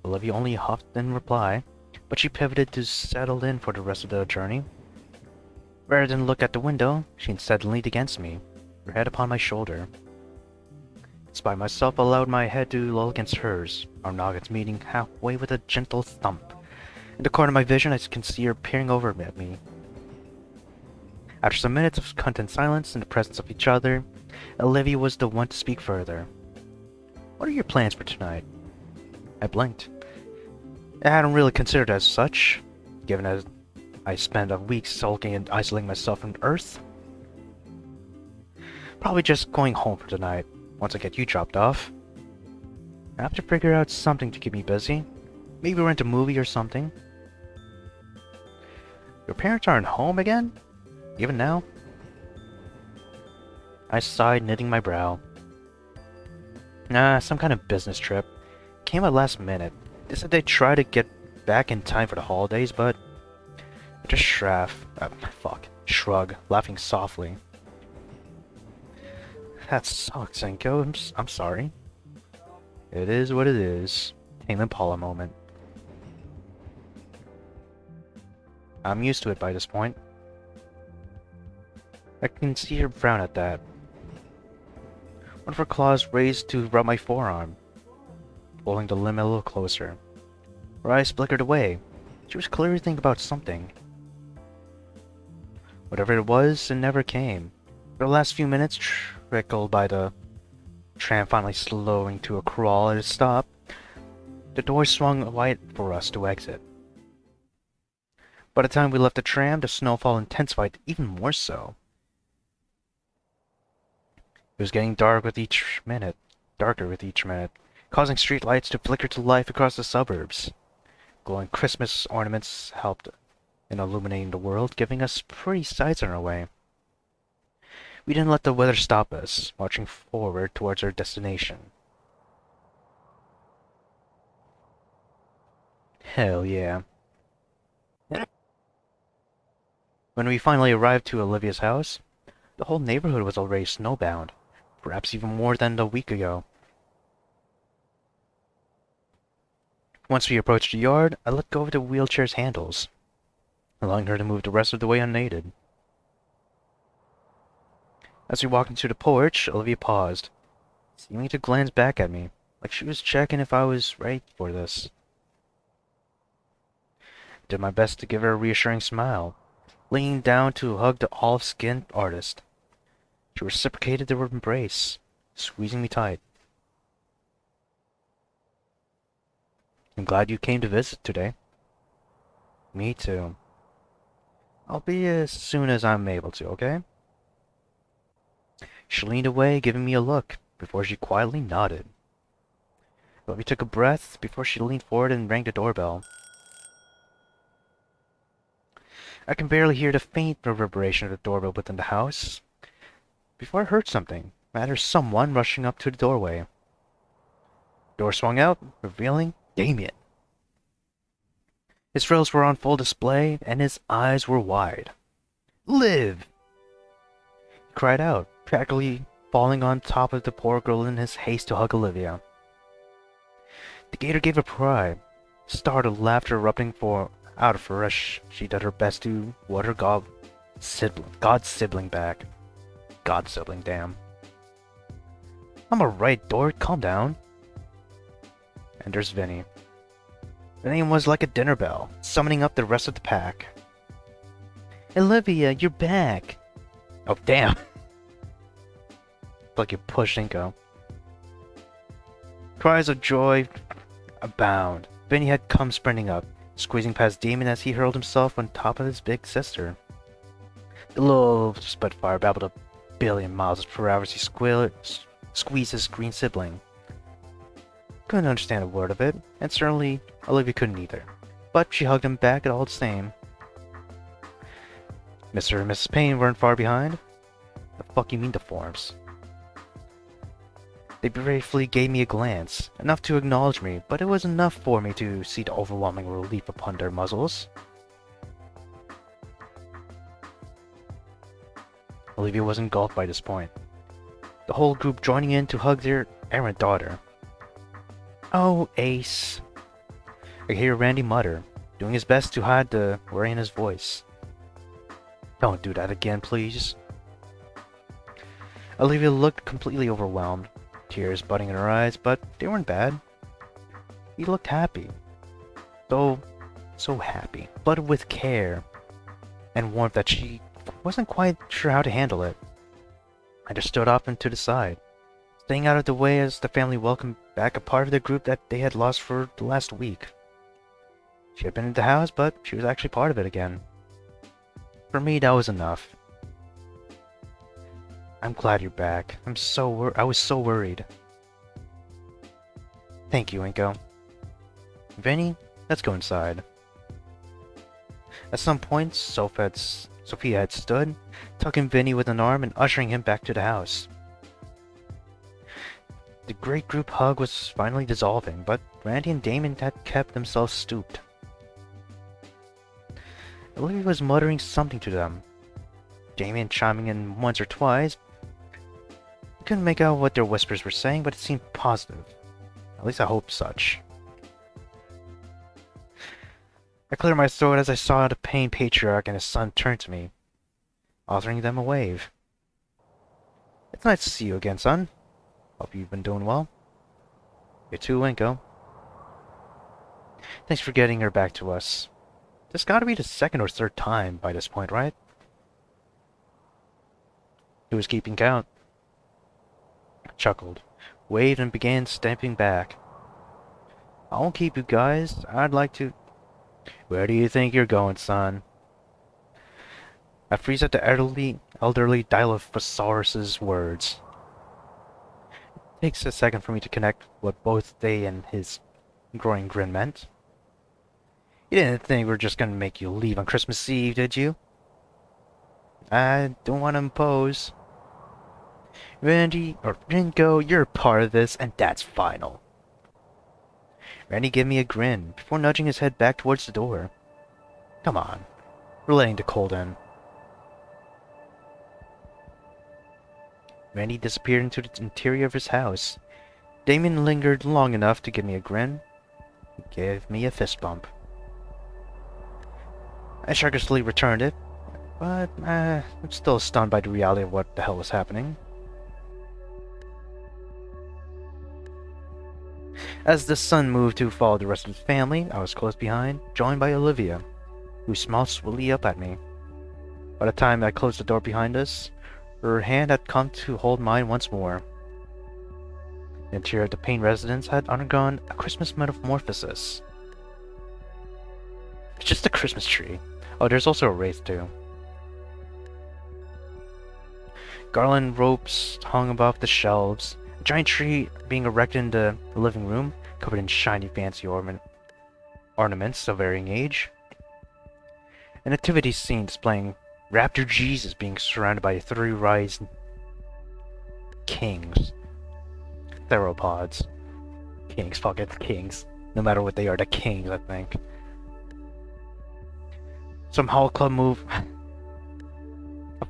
Olivia only huffed in reply, but she pivoted to settle in for the rest of the journey. Rather than look at the window, she instead leaned against me, her head upon my shoulder. Despite myself, allowed my head to lull against hers, our noggins meeting halfway with a gentle thump. In the corner of my vision, I can see her peering over at me. After some minutes of content silence in the presence of each other, Olivia was the one to speak further. What are your plans for tonight? I blinked. I hadn't really considered as such, given as I spent a week sulking and isolating myself from Earth. Probably just going home for tonight, once I get you dropped off. I have to figure out something to keep me busy. Maybe rent a movie or something. Your parents aren't home again? Even now? I sighed, knitting my brow. Nah, some kind of business trip. Came at last minute. They said they'd try to get back in time for the holidays, but I just shrug, laughing softly. That sucks, Enko. I'm sorry. It is what it is. Tame Impala moment. I'm used to it by this point. I can see her frown at that. One of her claws raised to rub my forearm, pulling the limb a little closer. Her eyes flickered away. She was clearly thinking about something. Whatever it was, it never came. For the last few minutes, trickled by the tram finally slowing to a crawl at a stop, the door swung wide for us to exit. By the time we left the tram, the snowfall intensified even more so. It was getting darker with each minute, causing streetlights to flicker to life across the suburbs. Glowing Christmas ornaments helped in illuminating the world, giving us pretty sights on our way. We didn't let the weather stop us, marching forward towards our destination. Hell yeah. When we finally arrived to Olivia's house, the whole neighborhood was already snowbound, perhaps even more than a week ago. Once we approached the yard, I let go of the wheelchair's handles, allowing her to move the rest of the way unaided. As we walked into the porch, Olivia paused, seeming to glance back at me, like she was checking if I was ready for this. I did my best to give her a reassuring smile, leaning down to hug the olive-skinned artist. She reciprocated the embrace, squeezing me tight. I'm glad you came to visit today. Me too. I'll be as soon as I'm able to, okay? She leaned away, giving me a look, before she quietly nodded. Olivia took a breath before she leaned forward and rang the doorbell. I can barely hear the faint reverberation of the doorbell within the house before I heard something. Rather, someone rushing up to the doorway. Door swung out, revealing Damian. His frills were on full display, and his eyes were wide. "Liv!" He cried out, practically falling on top of the poor girl in his haste to hug Olivia. The Gator gave a cry, startled laughter erupting out of her as she did her best to ward her God's sibling back. God sibling, damn. "I'm alright, Dort, calm down." And there's Vinny. The name was like a dinner bell, summoning up the rest of the pack. "Olivia, you're back!" Oh, damn! Like you pushed Inko. Cries of joy abound. Vinny had come sprinting up, squeezing past Damian as he hurled himself on top of his big sister. The little Spitfire babbled a billion miles per hour as he squeezed his green sibling. Couldn't understand a word of it, and certainly Olivia couldn't either. But she hugged him back all the same. Mr. and Mrs. Payne weren't far behind. The fuck you mean the forms? They briefly gave me a glance, enough to acknowledge me, but it was enough for me to see the overwhelming relief upon their muzzles. Olivia was engulfed by this point, the whole group joining in to hug their errant daughter. "Oh, Ace," I hear Randy mutter, doing his best to hide the worry in his voice. "Don't do that again, please." Olivia looked completely overwhelmed, tears budding in her eyes, but they weren't bad. He looked happy. So happy, but with care and warmth that she wasn't quite sure how to handle it. I just stood off and to the side, staying out of the way as the family welcomed back a part of the group that they had lost for the last week. She had been in the house, but she was actually part of it again. For me, that was enough. "I'm glad you're back. I was so worried." "Thank you, Inko. Vinny, let's go inside." At some point, Sophia had stood, tucking Vinny with an arm and ushering him back to the house. The great group hug was finally dissolving, but Randy and Damian had kept themselves stooped. Olivia was muttering something to them, Damian chiming in once or twice. I couldn't make out what their whispers were saying, but it seemed positive. At least I hoped such. I cleared my throat as I saw the Payne patriarch and his son turn to me, offering them a wave. "It's nice to see you again, son. Hope you've been doing well." "You too, Inko. Thanks for getting her back to us. This gotta be the second or third time by this point, right?" He was keeping count. I chuckled, waved, and began stamping back. "I won't keep you guys. I'd like to..." "Where do you think you're going, son?" I freeze at the elderly Dilophosaurus's words. It takes a second for me to connect what both they and his growing grin meant. "You didn't think we were just gonna make you leave on Christmas Eve, did you?" "I don't want to impose." "Randy, or Ringo, you're part of this, and that's final." Randy gave me a grin, before nudging his head back towards the door. "Come on, we're letting the cold in." Randy disappeared into the interior of his house. Damian lingered long enough to give me a grin. He gave me a fist bump. I sheepishly returned it, but I'm still stunned by the reality of what the hell was happening. As the son moved to follow the rest of the family, I was close behind, joined by Olivia, who smiled sweetly up at me. By the time I closed the door behind us, her hand had come to hold mine once more. The interior of the Payne residence had undergone a Christmas metamorphosis. It's just a Christmas tree. Oh, there's also a wraith too. Garland ropes hung above the shelves. A giant tree being erected in the living room, covered in shiny fancy ornaments of varying age. An nativity scene displaying Raptor Jesus being surrounded by 3 rising kings. Theropods. Kings, fuck it, kings. No matter what they are, the kings, I think. Some Hall Club move.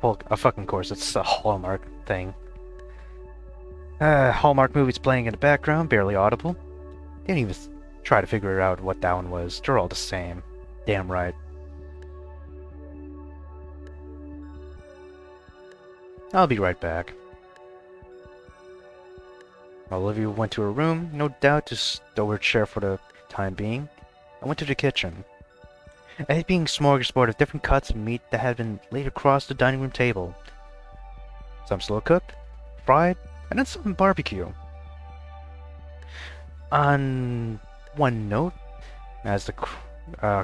A fucking course, it's a Hallmark thing. Hallmark movies playing in the background, barely audible. Didn't even try to figure out what that one was. They're all the same. Damn right. I'll be right back. Olivia went to her room, no doubt to stow her chair for the time being. I went to the kitchen. A heaping smorgasbord of different cuts of meat that had been laid across the dining room table. Some slow cooked, fried, and then some barbecue. On one note, as the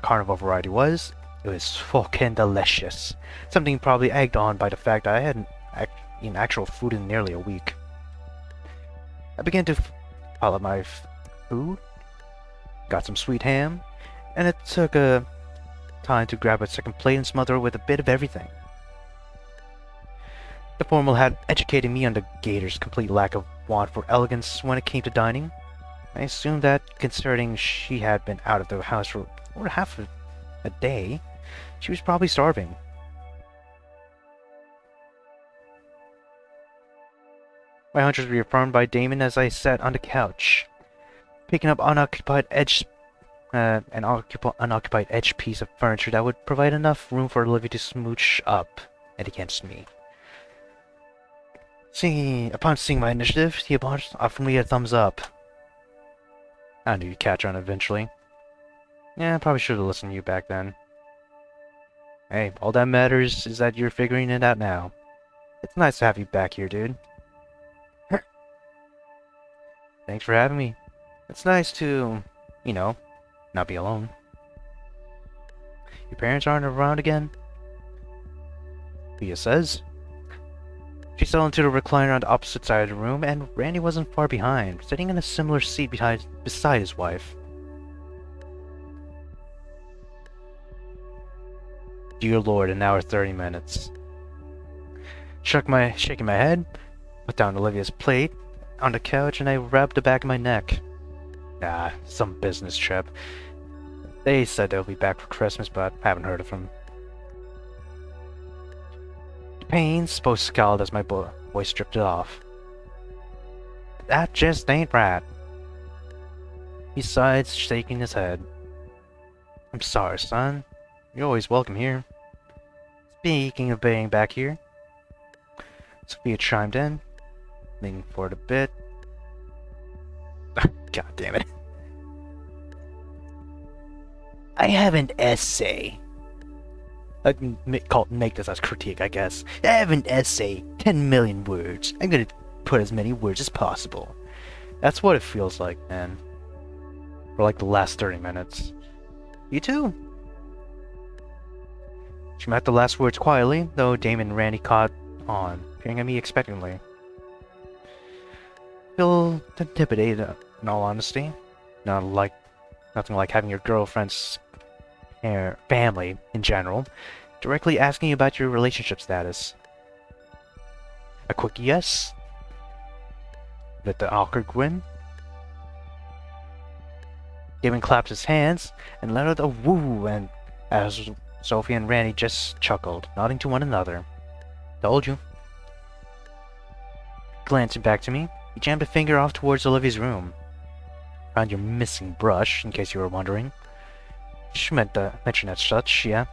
carnival variety was, it was fucking delicious. Something probably egged on by the fact that I hadn't eaten actual food in nearly a week. I began to pile up my food, got some sweet ham, and it took a time to grab a second plate and smother it with a bit of everything. The formal had educated me on the Gator's complete lack of want for elegance when it came to dining. I assumed that, considering she had been out of the house for over half a day, she was probably starving. My hunch was reaffirmed by Damian as I sat on the couch, picking up an unoccupied edge piece of furniture that would provide enough room for Olivia to smooch up and against me. Upon seeing my initiative, he offered me a thumbs up. I knew you'd catch on eventually. Yeah, I probably should have listened to you back then. Hey, all that matters is that you're figuring it out now. It's nice to have you back here, dude. Thanks for having me. It's nice to, not be alone. Your parents aren't around again? Leah says. She settled into the recliner on the opposite side of the room, and Randy wasn't far behind, sitting in a similar seat beside his wife. Dear Lord, an hour 30 minutes. Shaking my head, put down Olivia's plate on the couch, and I rubbed the back of my neck. Nah, some business trip. They said they'll be back for Christmas, but I haven't heard of them. Paynes both scowled as my voice dripped it off. That just ain't right. He sighed, shaking his head. I'm sorry, son. You're always welcome here. Speaking of being back here, Sophia chimed in, leaning forward a bit. God damn it. I have an essay. I can make this as critique, I guess. I have an essay, 10 million words. I'm gonna put as many words as possible. That's what it feels like, man. For like the last 30 minutes. You too. She met the last words quietly, though Damian and Randy caught on, peering at me expectantly. Feel intimidated, in all honesty. Nothing like having your girlfriend's family, in general, directly asking you about your relationship status. A quick yes, with the awkward grin. Damon clapped his hands and let out a woo, and as Sophie and Randy just chuckled, nodding to one another. Told you. Glancing back to me, he jammed a finger off towards Olivia's room. Found your missing brush, in case you were wondering. She meant to mention as such, yeah.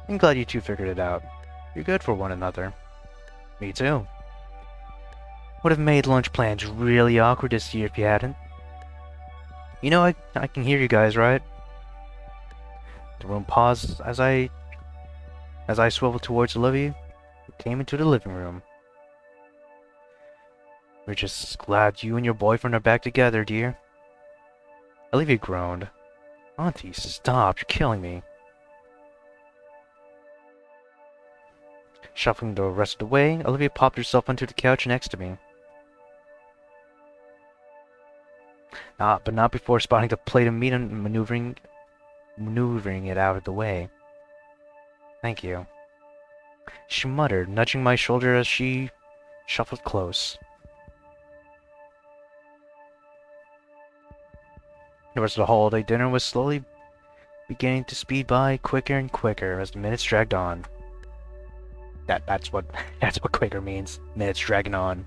I'm glad you two figured it out. You're good for one another. Me too. Would have made lunch plans really awkward this year if you hadn't. You know, I can hear you guys, right? The room paused as I swiveled towards Olivia, who came into the living room. We're just glad you and your boyfriend are back together, dear. Olivia groaned. Auntie, stop, you're killing me. Shuffling the rest of the way, Olivia popped herself onto the couch next to me. But not before spotting the plate of meat and maneuvering it out of the way. Thank you, she muttered, nudging my shoulder as she shuffled close. The rest of the holiday dinner was slowly beginning to speed by quicker and quicker as the minutes dragged on. That's what quicker means. Minutes dragging on.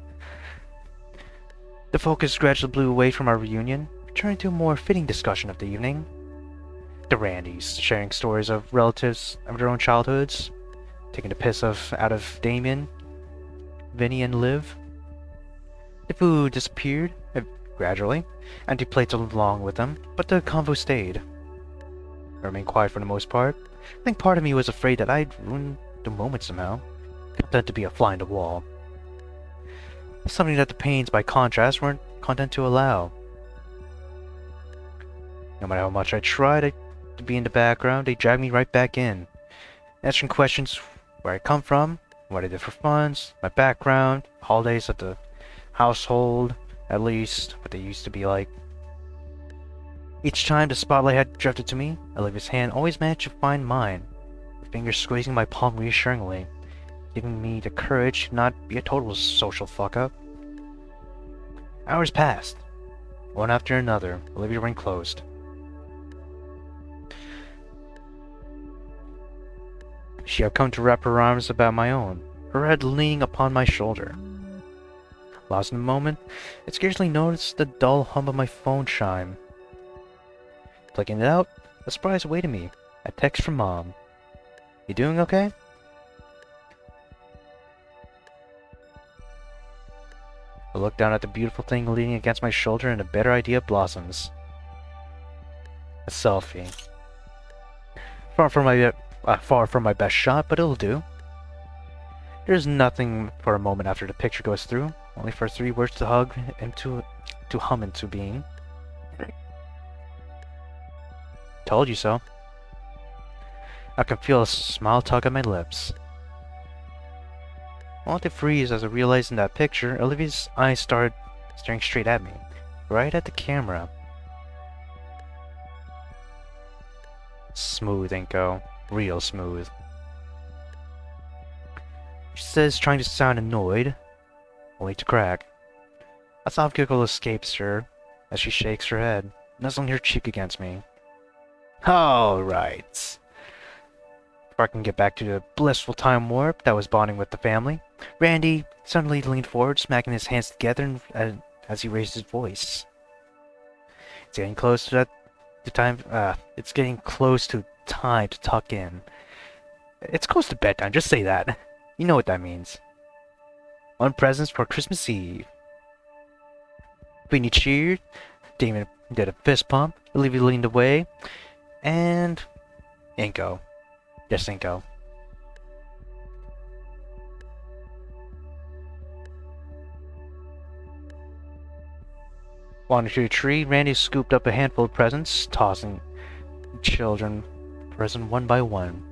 The focus gradually blew away from our reunion, returning to a more fitting discussion of the evening. The Randys, sharing stories of relatives of their own childhoods, taking the piss out of Damian, Vinny, and Liv. The food disappeared, gradually, empty plates along with them, but the convo stayed. I remained quiet for the most part. I think part of me was afraid that I'd ruined the moment somehow, content to be a fly in the wall. Something that the Paynes, by contrast, weren't content to allow. No matter how much I tried to be in the background, they dragged me right back in, answering questions where I come from, what I did for funds, my background, holidays at the household, at least what they used to be like. Each time the spotlight had drifted to me, Olivia's hand always managed to find mine, her fingers squeezing my palm reassuringly, giving me the courage to not be a total social fuck-up. Hours passed. One after another, Olivia remained closed. She had come to wrap her arms about my own, her head leaning upon my shoulder. Lost in the moment, I scarcely noticed the dull hum of my phone chime. Clicking it out, a surprise awaited me. A text from Mom. You doing okay? I looked down at the beautiful thing leaning against my shoulder and a better idea blossoms. A selfie. Far from my best shot, but it'll do. There's nothing for a moment after the picture goes through, only for 3 words to hug and to hum into being. Told you so. I can feel a smile tug at my lips. I wanted to freeze as I realized in that picture, Olivia's eyes started staring straight at me, right at the camera. Smooth, Inko. Real smooth. She says, trying to sound annoyed, only to crack. A soft giggle escapes her as she shakes her head, nuzzling her cheek against me. Alright. Before I can get back to the blissful time warp that was bonding with the family, Randy suddenly leaned forward, smacking his hands together as he raised his voice. It's getting close to it's getting close to time to tuck in. It's close to bedtime, just say that. You know what that means. 1 present for Christmas Eve. Vinny cheered, Damian did a fist pump, Olivia leaned away, and Inko. Yes, Inko. Wandering to the tree, Randy scooped up a handful of presents, tossing children present one by one.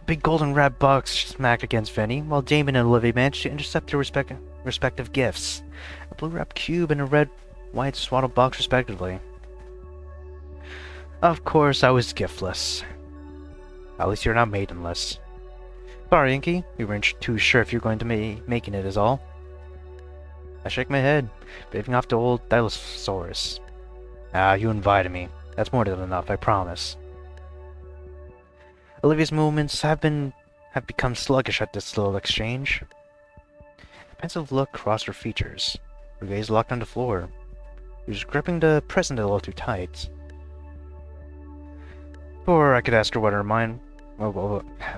A big golden wrap box smacked against Vinny, while Damon and Olivia managed to intercept their respective gifts. A blue wrapped cube and a red, white swaddled box respectively. Of course, I was giftless. At least you're not maidenless. Sorry, Inky. We weren't too sure if you're going to be making it is all. I shake my head, waving off the old Dilophosaurus. You invited me. That's more than enough, I promise. Olivia's movements have become sluggish at this little exchange. A pensive look crossed her features. Her gaze locked on the floor. She was gripping the present a little too tight. Before I could ask her what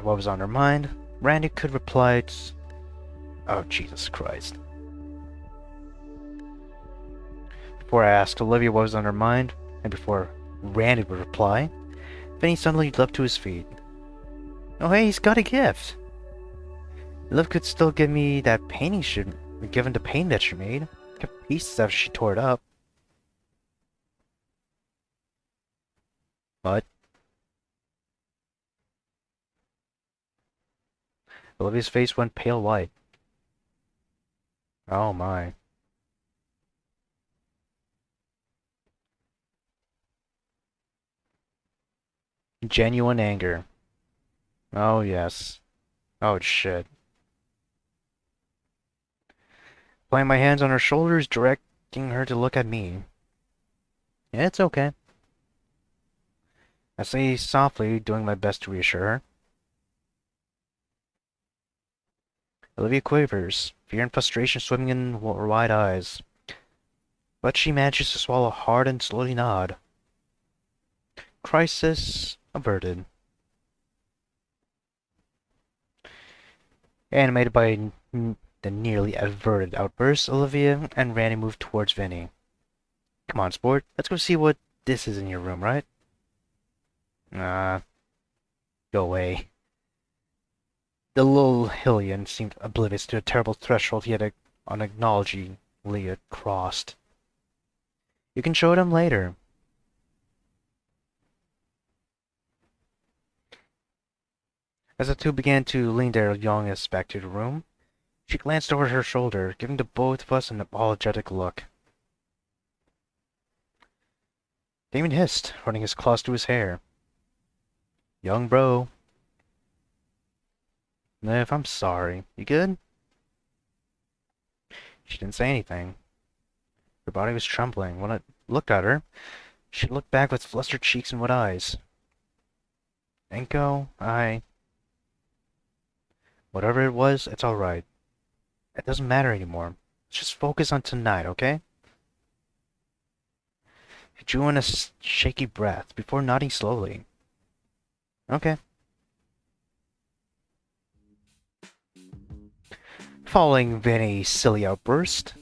was on her mind, Randy could reply oh, Jesus Christ. Before I asked Olivia what was on her mind, and before Randy would reply, Vinny suddenly leapt to his feet. Oh hey, he's got a gift! Liv could still give me that painting given the pain that she made. Kept pieces after she tore it up. But Olivia's face went pale white. Oh my. Genuine anger. Oh yes. Oh shit. Playing my hands on her shoulders, directing her to look at me. Yeah, it's okay. I say softly, doing my best to reassure her. Olivia quavers, fear and frustration swimming in her wide eyes. But she manages to swallow hard and slowly nod. Crisis averted. Animated by the nearly averted outburst, Olivia and Randy move towards Vinny. Come on, sport. Let's go see what this is in your room, right? Go away. The little Hillian seemed oblivious to the terrible threshold he had unacknowledgingly crossed. You can show them later. As the two began to lean their youngest back to the room, she glanced over her shoulder, giving the both of us an apologetic look. Damian hissed, running his claws through his hair. Young bro. Liv, I'm sorry. You good? She didn't say anything. Her body was trembling. When I looked at her, she looked back with flustered cheeks and wet eyes. Enko, whatever it was, it's alright. It doesn't matter anymore. Let's just focus on tonight, okay? He drew in a shaky breath before nodding slowly. Okay. Following Vinny's silly outburst,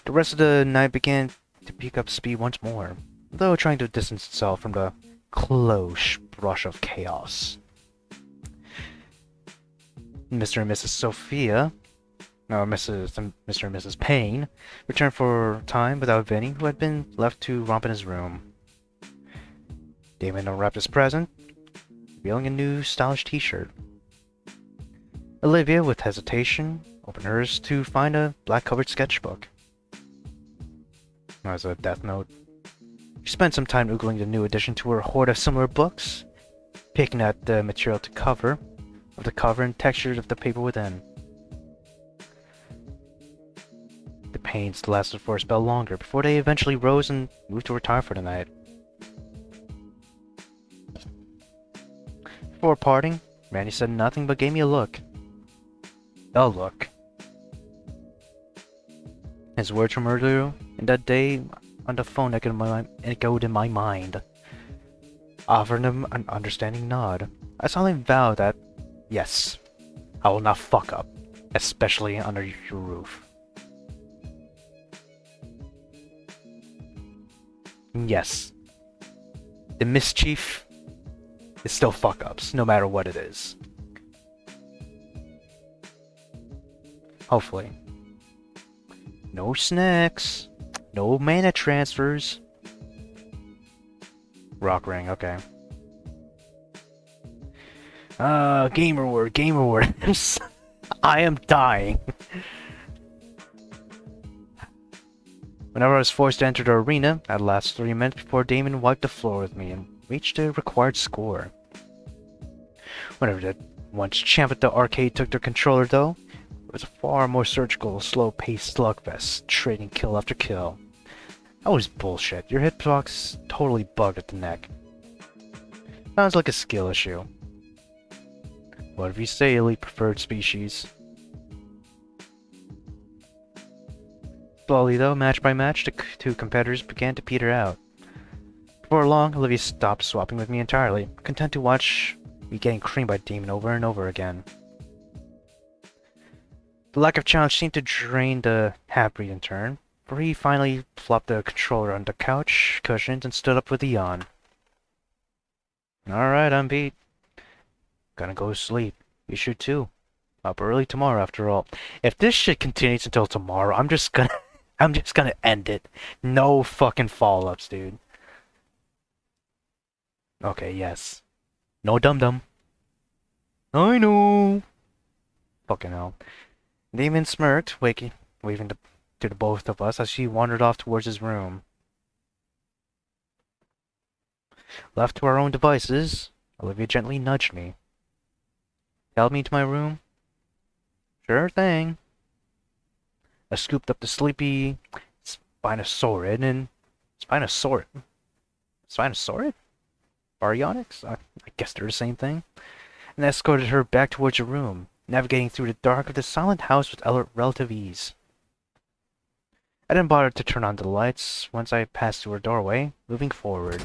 the rest of the night began to pick up speed once more, though trying to distance itself from the close brush of chaos. Mr. and Mrs. Sophia, Mr. and Mrs. Payne, returned for time without Vinny, who had been left to romp in his room. Damian unwrapped his present, revealing a new stylish t-shirt. Olivia, with hesitation, opened hers to find a black-covered sketchbook. As a death note. She spent some time oogling the new addition to her hoard of similar books, picking at the material of the cover and textures of the paper within. The pains lasted for a spell longer before they eventually rose and moved to retire for the night. Before parting, Randy said nothing but gave me a look. A look. His words from earlier in that day on the phone echoed in my mind. Offering him an understanding nod, I solemnly vowed that, yes, I will not fuck up, especially under your roof. Yes, the mischief is still fuck-ups, no matter what it is. Hopefully. No snacks. No mana transfers. Rock ring, okay. Gamer words. I am dying. Whenever I was forced to enter the arena, I'd last 3 minutes before Damian wiped the floor with me and reached the required score. Whenever that once champ at the arcade took their controller though, it was a far more surgical, slow-paced slugfest, trading kill after kill. That was bullshit. Your hitbox totally bugged at the neck. Sounds like a skill issue. Whatever you say, elite preferred species. Slowly though, match by match, the two competitors began to peter out. Before long, Olivia stopped swapping with me entirely, content to watch me getting creamed by Damian over and over again. The lack of challenge seemed to drain the half-breed in turn, for he finally flopped the controller on the couch cushions and stood up with a yawn. Alright, I'm beat. Gonna go to sleep. You should too. Up early tomorrow, after all. If this shit continues until tomorrow, I'm just gonna, I'm just gonna end it. No fucking follow-ups, dude. Okay, yes. No dum-dum. I know. Fucking hell. Damian smirked, waving to the both of us as she wandered off towards his room. Left to our own devices, Olivia gently nudged me. Help me to my room? Sure thing. I scooped up the sleepy Spinosaurid and... Spinosaurid? Spinosaurid? Baryonyx? I guess they're the same thing. And escorted her back towards her room, navigating through the dark of the silent house with relative ease. I didn't bother to turn on the lights once I passed through her doorway, moving forward.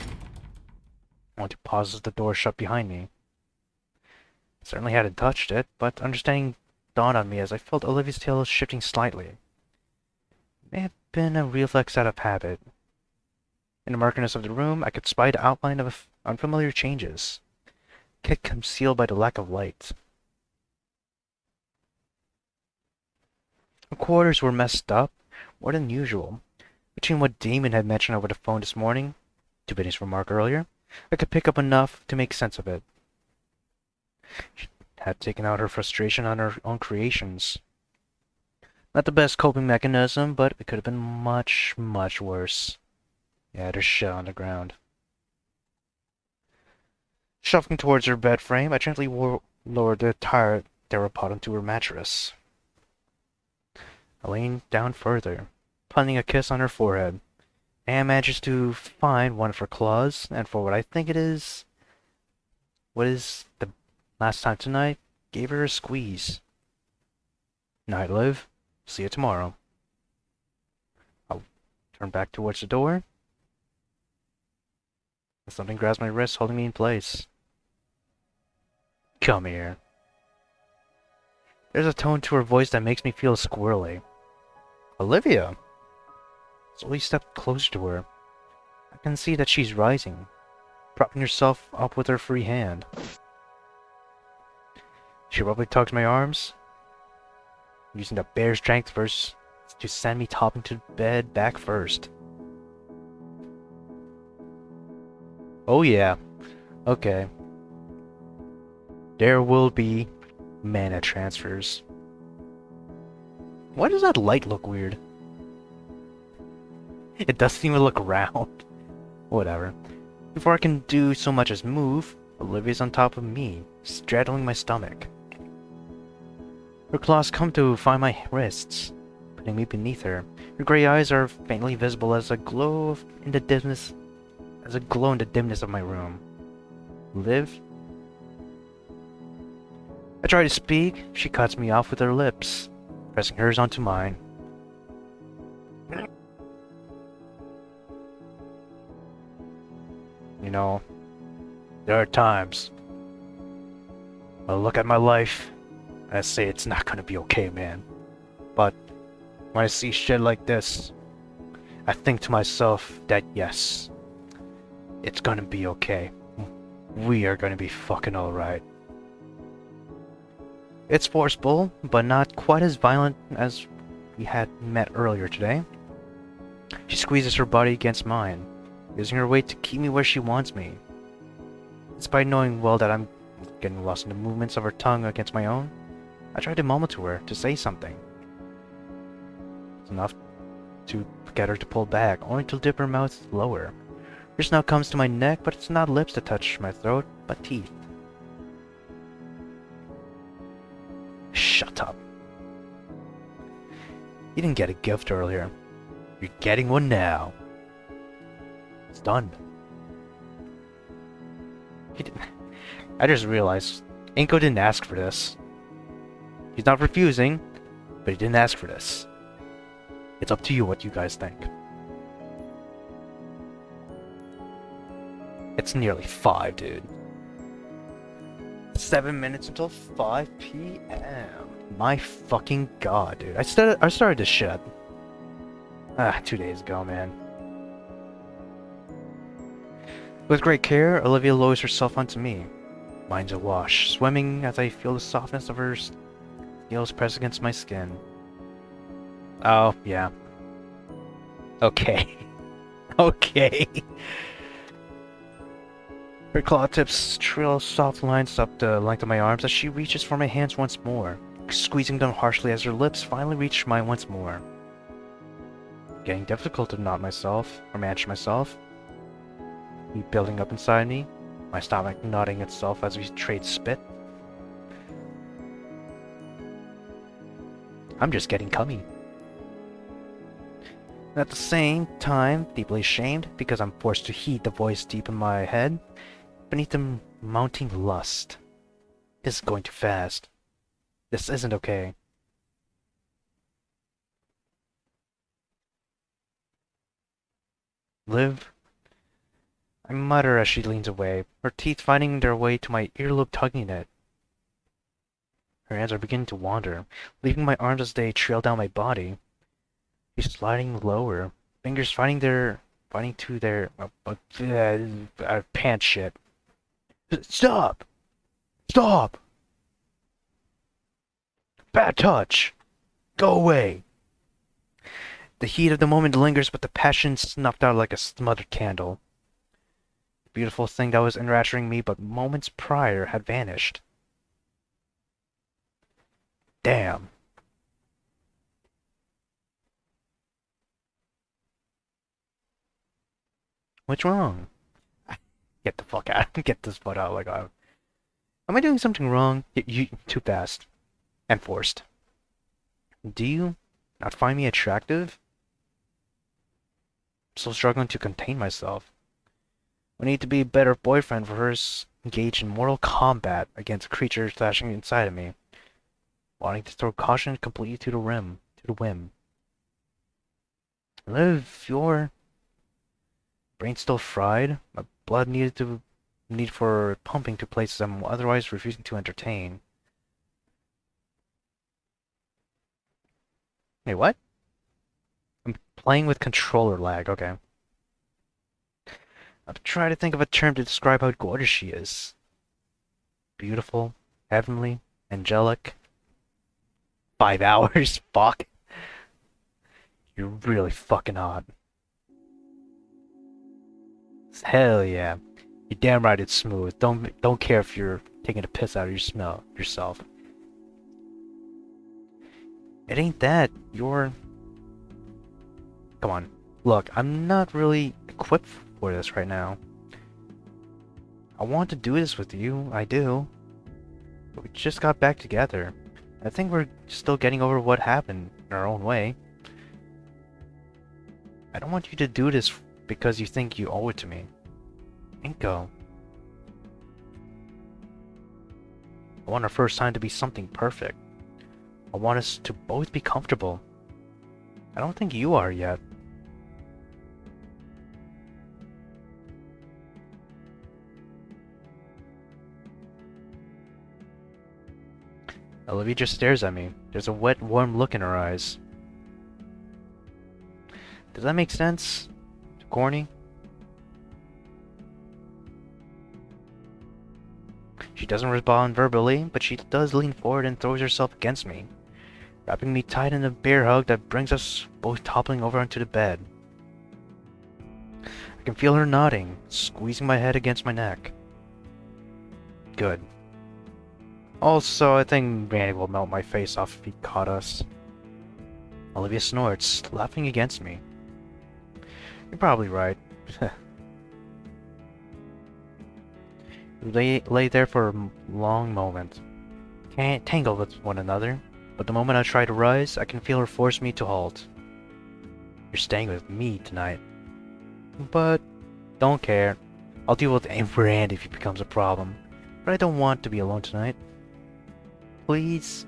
I went to pause as the door shut behind me. I certainly hadn't touched it, but understanding dawned on me as I felt Olivia's tail shifting slightly. It may have been a reflex out of habit. In the murkiness of the room, I could spy the outline of unfamiliar changes, kept concealed by the lack of light. The quarters were messed up, more than usual. Between what Damian had mentioned over the phone this morning, to Vinny's remark earlier, I could pick up enough to make sense of it. She had taken out her frustration on her own creations. Not the best coping mechanism, but it could have been much, much worse. Yeah, there's shit on the ground. Shuffling towards her bed frame, I gently lowered the tired theropod onto her mattress. I leaned down further, planting a kiss on her forehead, and manages to find one of her claws, and for what I think it is, what is the last time tonight, gave her a squeeze. Night, Liv. See you tomorrow. I'll turn back towards the door. Something grabs my wrist, holding me in place. Come here. There's a tone to her voice that makes me feel squirrely. Olivia! Slowly stepped closer to her. I can see that she's rising, propping herself up with her free hand. She abruptly tugs my arms, using the bare strength first to send me toppling to bed back first. Oh yeah, okay. There will be mana transfers. Why does that light look weird? It doesn't even look round. Whatever. Before I can do so much as move, Olivia's on top of me, straddling my stomach. Her claws come to find my wrists, putting me beneath her. Her gray eyes are faintly visible as a glow in the dimness of my room. Liv? I try to speak. She cuts me off with her lips, pressing hers onto mine. You know, there are times I look at my life and I say it's not gonna be okay, man. But when I see shit like this, I think to myself that yes, it's gonna be okay. We are gonna be fucking alright. It's forceful, but not quite as violent as we had met earlier today. She squeezes her body against mine, using her weight to keep me where she wants me. Despite knowing well that I'm getting lost in the movements of her tongue against my own, I try to mumble to her to say something. It's enough to get her to pull back, only to dip her mouth lower. Hers now comes to my neck, but it's not lips that touch my throat, but teeth. Shut up. You didn't get a gift earlier. You're getting one now. It's done. He didn't. I just realized Inko didn't ask for this. He's not refusing, but he didn't ask for this. It's up to you what you guys think. It's nearly 5, dude. 7 minutes until 5 p.m. My fucking god, dude. I started this shit 2 days ago, man. With great care, Olivia lowers herself onto me. Mine's awash, swimming as I feel the softness of her Heels pressed against my skin. Oh, yeah. Okay. Okay. Her claw tips trail soft lines up the length of my arms as she reaches for my hands once more, squeezing them harshly as her lips finally reach mine once more. Getting difficult to knot myself, or manage myself. Heat building up inside me, my stomach knotting itself as we trade spit. I'm just getting cummy. And at the same time, deeply ashamed because I'm forced to heed the voice deep in my head, beneath the mounting lust. This is going too fast. This isn't okay. Liv? I mutter as she leans away, her teeth finding their way to my earlobe, tugging it. Her hands are beginning to wander, leaving my arms as they trail down my body. She's sliding lower, fingers finding to their pants shit. Stop! Stop! Bad touch! Go away! The heat of the moment lingers, but the passion snuffed out like a smothered candle. The beautiful thing that was enrapturing me but moments prior had vanished. Damn. What's wrong? Get the fuck out. Get this butt out. Like, am I doing something wrong? You too fast. And forced. Do you not find me attractive? I'm still struggling to contain myself. I need to be a better boyfriend for her engaged in mortal combat against creatures flashing inside of me, wanting to throw caution completely to the whim. Liv, your brain's still fried. My blood need for pumping to places I'm otherwise refusing to entertain. Wait, what? I'm playing with controller lag, okay. I'm trying to think of a term to describe how gorgeous she is. Beautiful, heavenly, angelic. 5 hours, fuck. You're really fucking hot. Hell yeah. You're damn right it's smooth. Don't care if you're taking a piss out of yourself. It ain't that. You're... Come on. Look, I'm not really equipped for this right now. I want to do this with you, I do. But we just got back together. I think we're still getting over what happened in our own way. I don't want you to do this because you think you owe it to me. Inko. I want our first time to be something perfect. I want us to both be comfortable. I don't think you are yet. Olivia just stares at me. There's a wet, warm look in her eyes. Does that make sense? Corny? She doesn't respond verbally, but she does lean forward and throws herself against me, wrapping me tight in a bear hug that brings us both toppling over onto the bed. I can feel her nodding, squeezing my head against my neck. Good. Also, I think Wani will melt my face off if he caught us. Olivia snorts, laughing against me. You're probably right. We lay there for a long moment, tangled with one another, but the moment I try to rise, I can feel her force me to halt. You're staying with me tonight. But, don't care. I'll deal with Brand if he becomes a problem, but I don't want to be alone tonight. Please?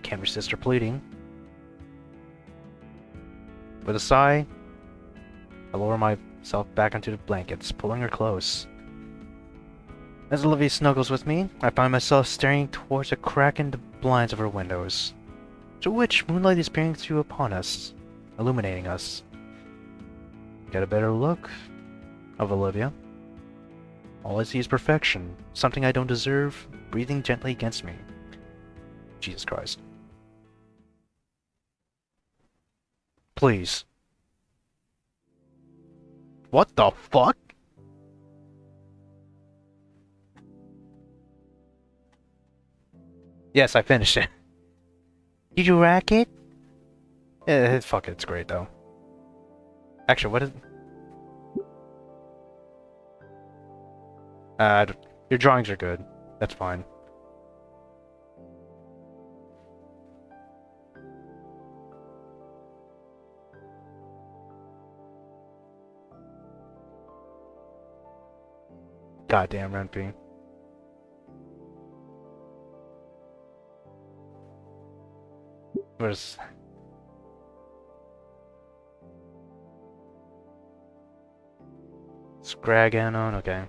Can't resist her pleading. With a sigh, I lower myself back onto the blankets, pulling her close. As Olivia snuggles with me, I find myself staring towards a crack in the blinds of her windows, through which moonlight is peering through upon us, illuminating us. Get a better look of Olivia. All I see is perfection, something I don't deserve, breathing gently against me. Jesus Christ. Please. What the fuck? Yes, I finished it. Did you rack it? Fuck it, it's great though. Actually, what is... Your drawings are good. That's fine. Goddamn, Renpy. Where's... Scraganon, okay.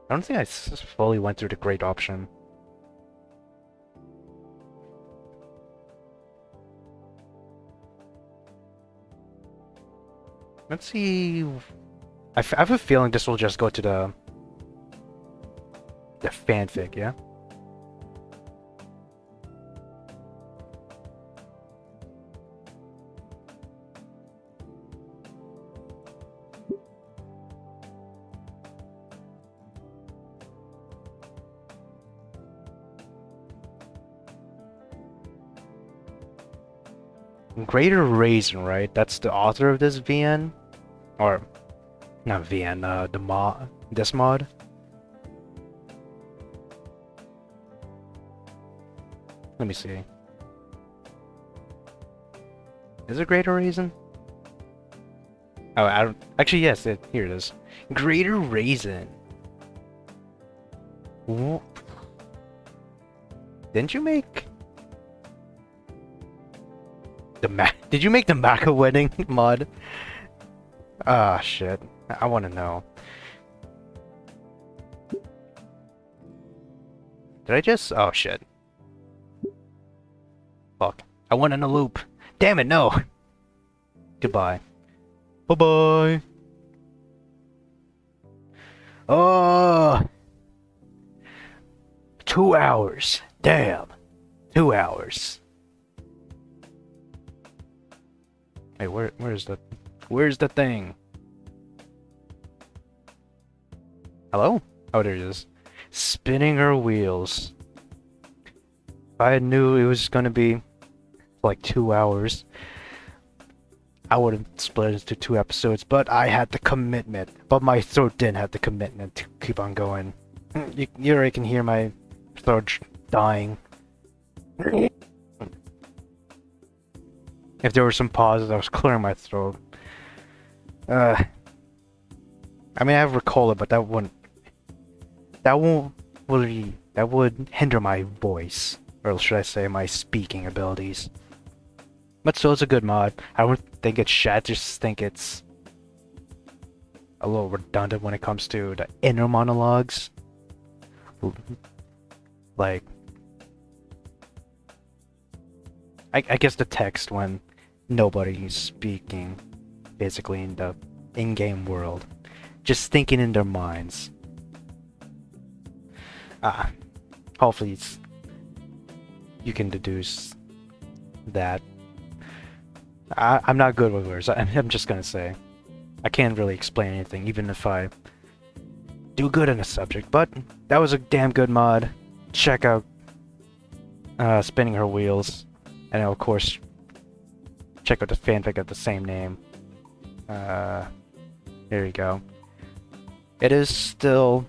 I don't think I fully went through the great option. Let's see... I have a feeling this will just go to the fanfic, yeah? Greater Raisin, right? That's the author of this VN? Or, not VN, the mod, this mod? Let me see. Is it Greater Raisin? Oh, I don't... Actually, yes, here it is. Greater Raisin. What? Didn't you make... Did you make the Maca wedding mod? Ah, shit. I want to know. Did I just... Oh, shit. Fuck. I went in a loop. Damn it, no! Goodbye. Bye-bye! Oh! 2 hours. Damn. 2 hours. Hey, where's the thing? Hello? Oh, there it is. Spinning her wheels. If I knew it was gonna be like 2 hours, I would have split it into 2 episodes, but I had the commitment. But my throat didn't have the commitment to keep on going. You already can hear my throat dying. If there were some pauses, I was clearing my throat. I mean, I have Ricola, but that would hinder my voice, or should I say, my speaking abilities. But still, it's a good mod. I don't think it's shit. I just think it's a little redundant when it comes to the inner monologues. Like, I guess the text when nobody's speaking, basically in the in-game world, just thinking in their minds. Hopefully you can deduce that. I'm not good with words. I'm just gonna say I can't really explain anything, even if I do good in a subject. But that was a damn good mod. Check out Spinning Her Wheels, and of course check out the fanfic of the same name. There you go. It is still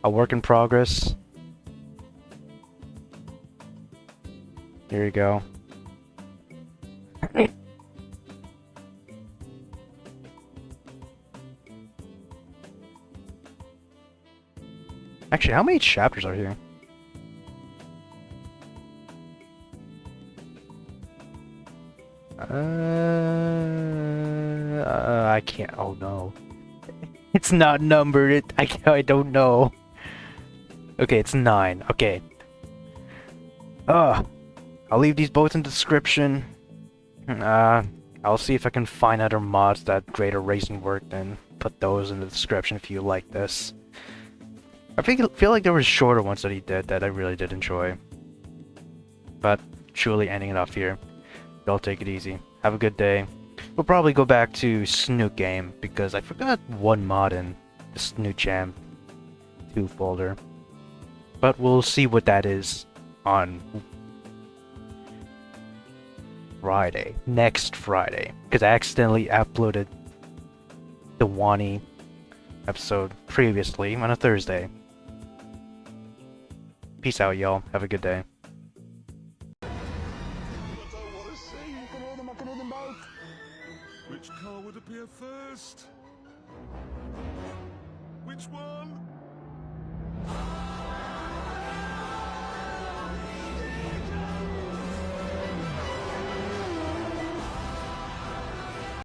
a work in progress. Here you go. Actually, how many chapters are here? I can't. Oh no, it's not numbered. I don't know. Okay, it's 9. Okay. I'll leave these both in the description. I'll see if I can find other mods that Greater Racing worked and put those in the description if you like this. I feel like there were shorter ones that he did that I really did enjoy. But surely ending it off here. Y'all take it easy. Have a good day. We'll probably go back to Snook Game because I forgot one mod in the Snook Jam 2 folder. But we'll see what that is on Friday. Next Friday. Because I accidentally uploaded the Wani episode previously on a Thursday. Peace out, y'all. Have a good day. Which car would appear first? Which one?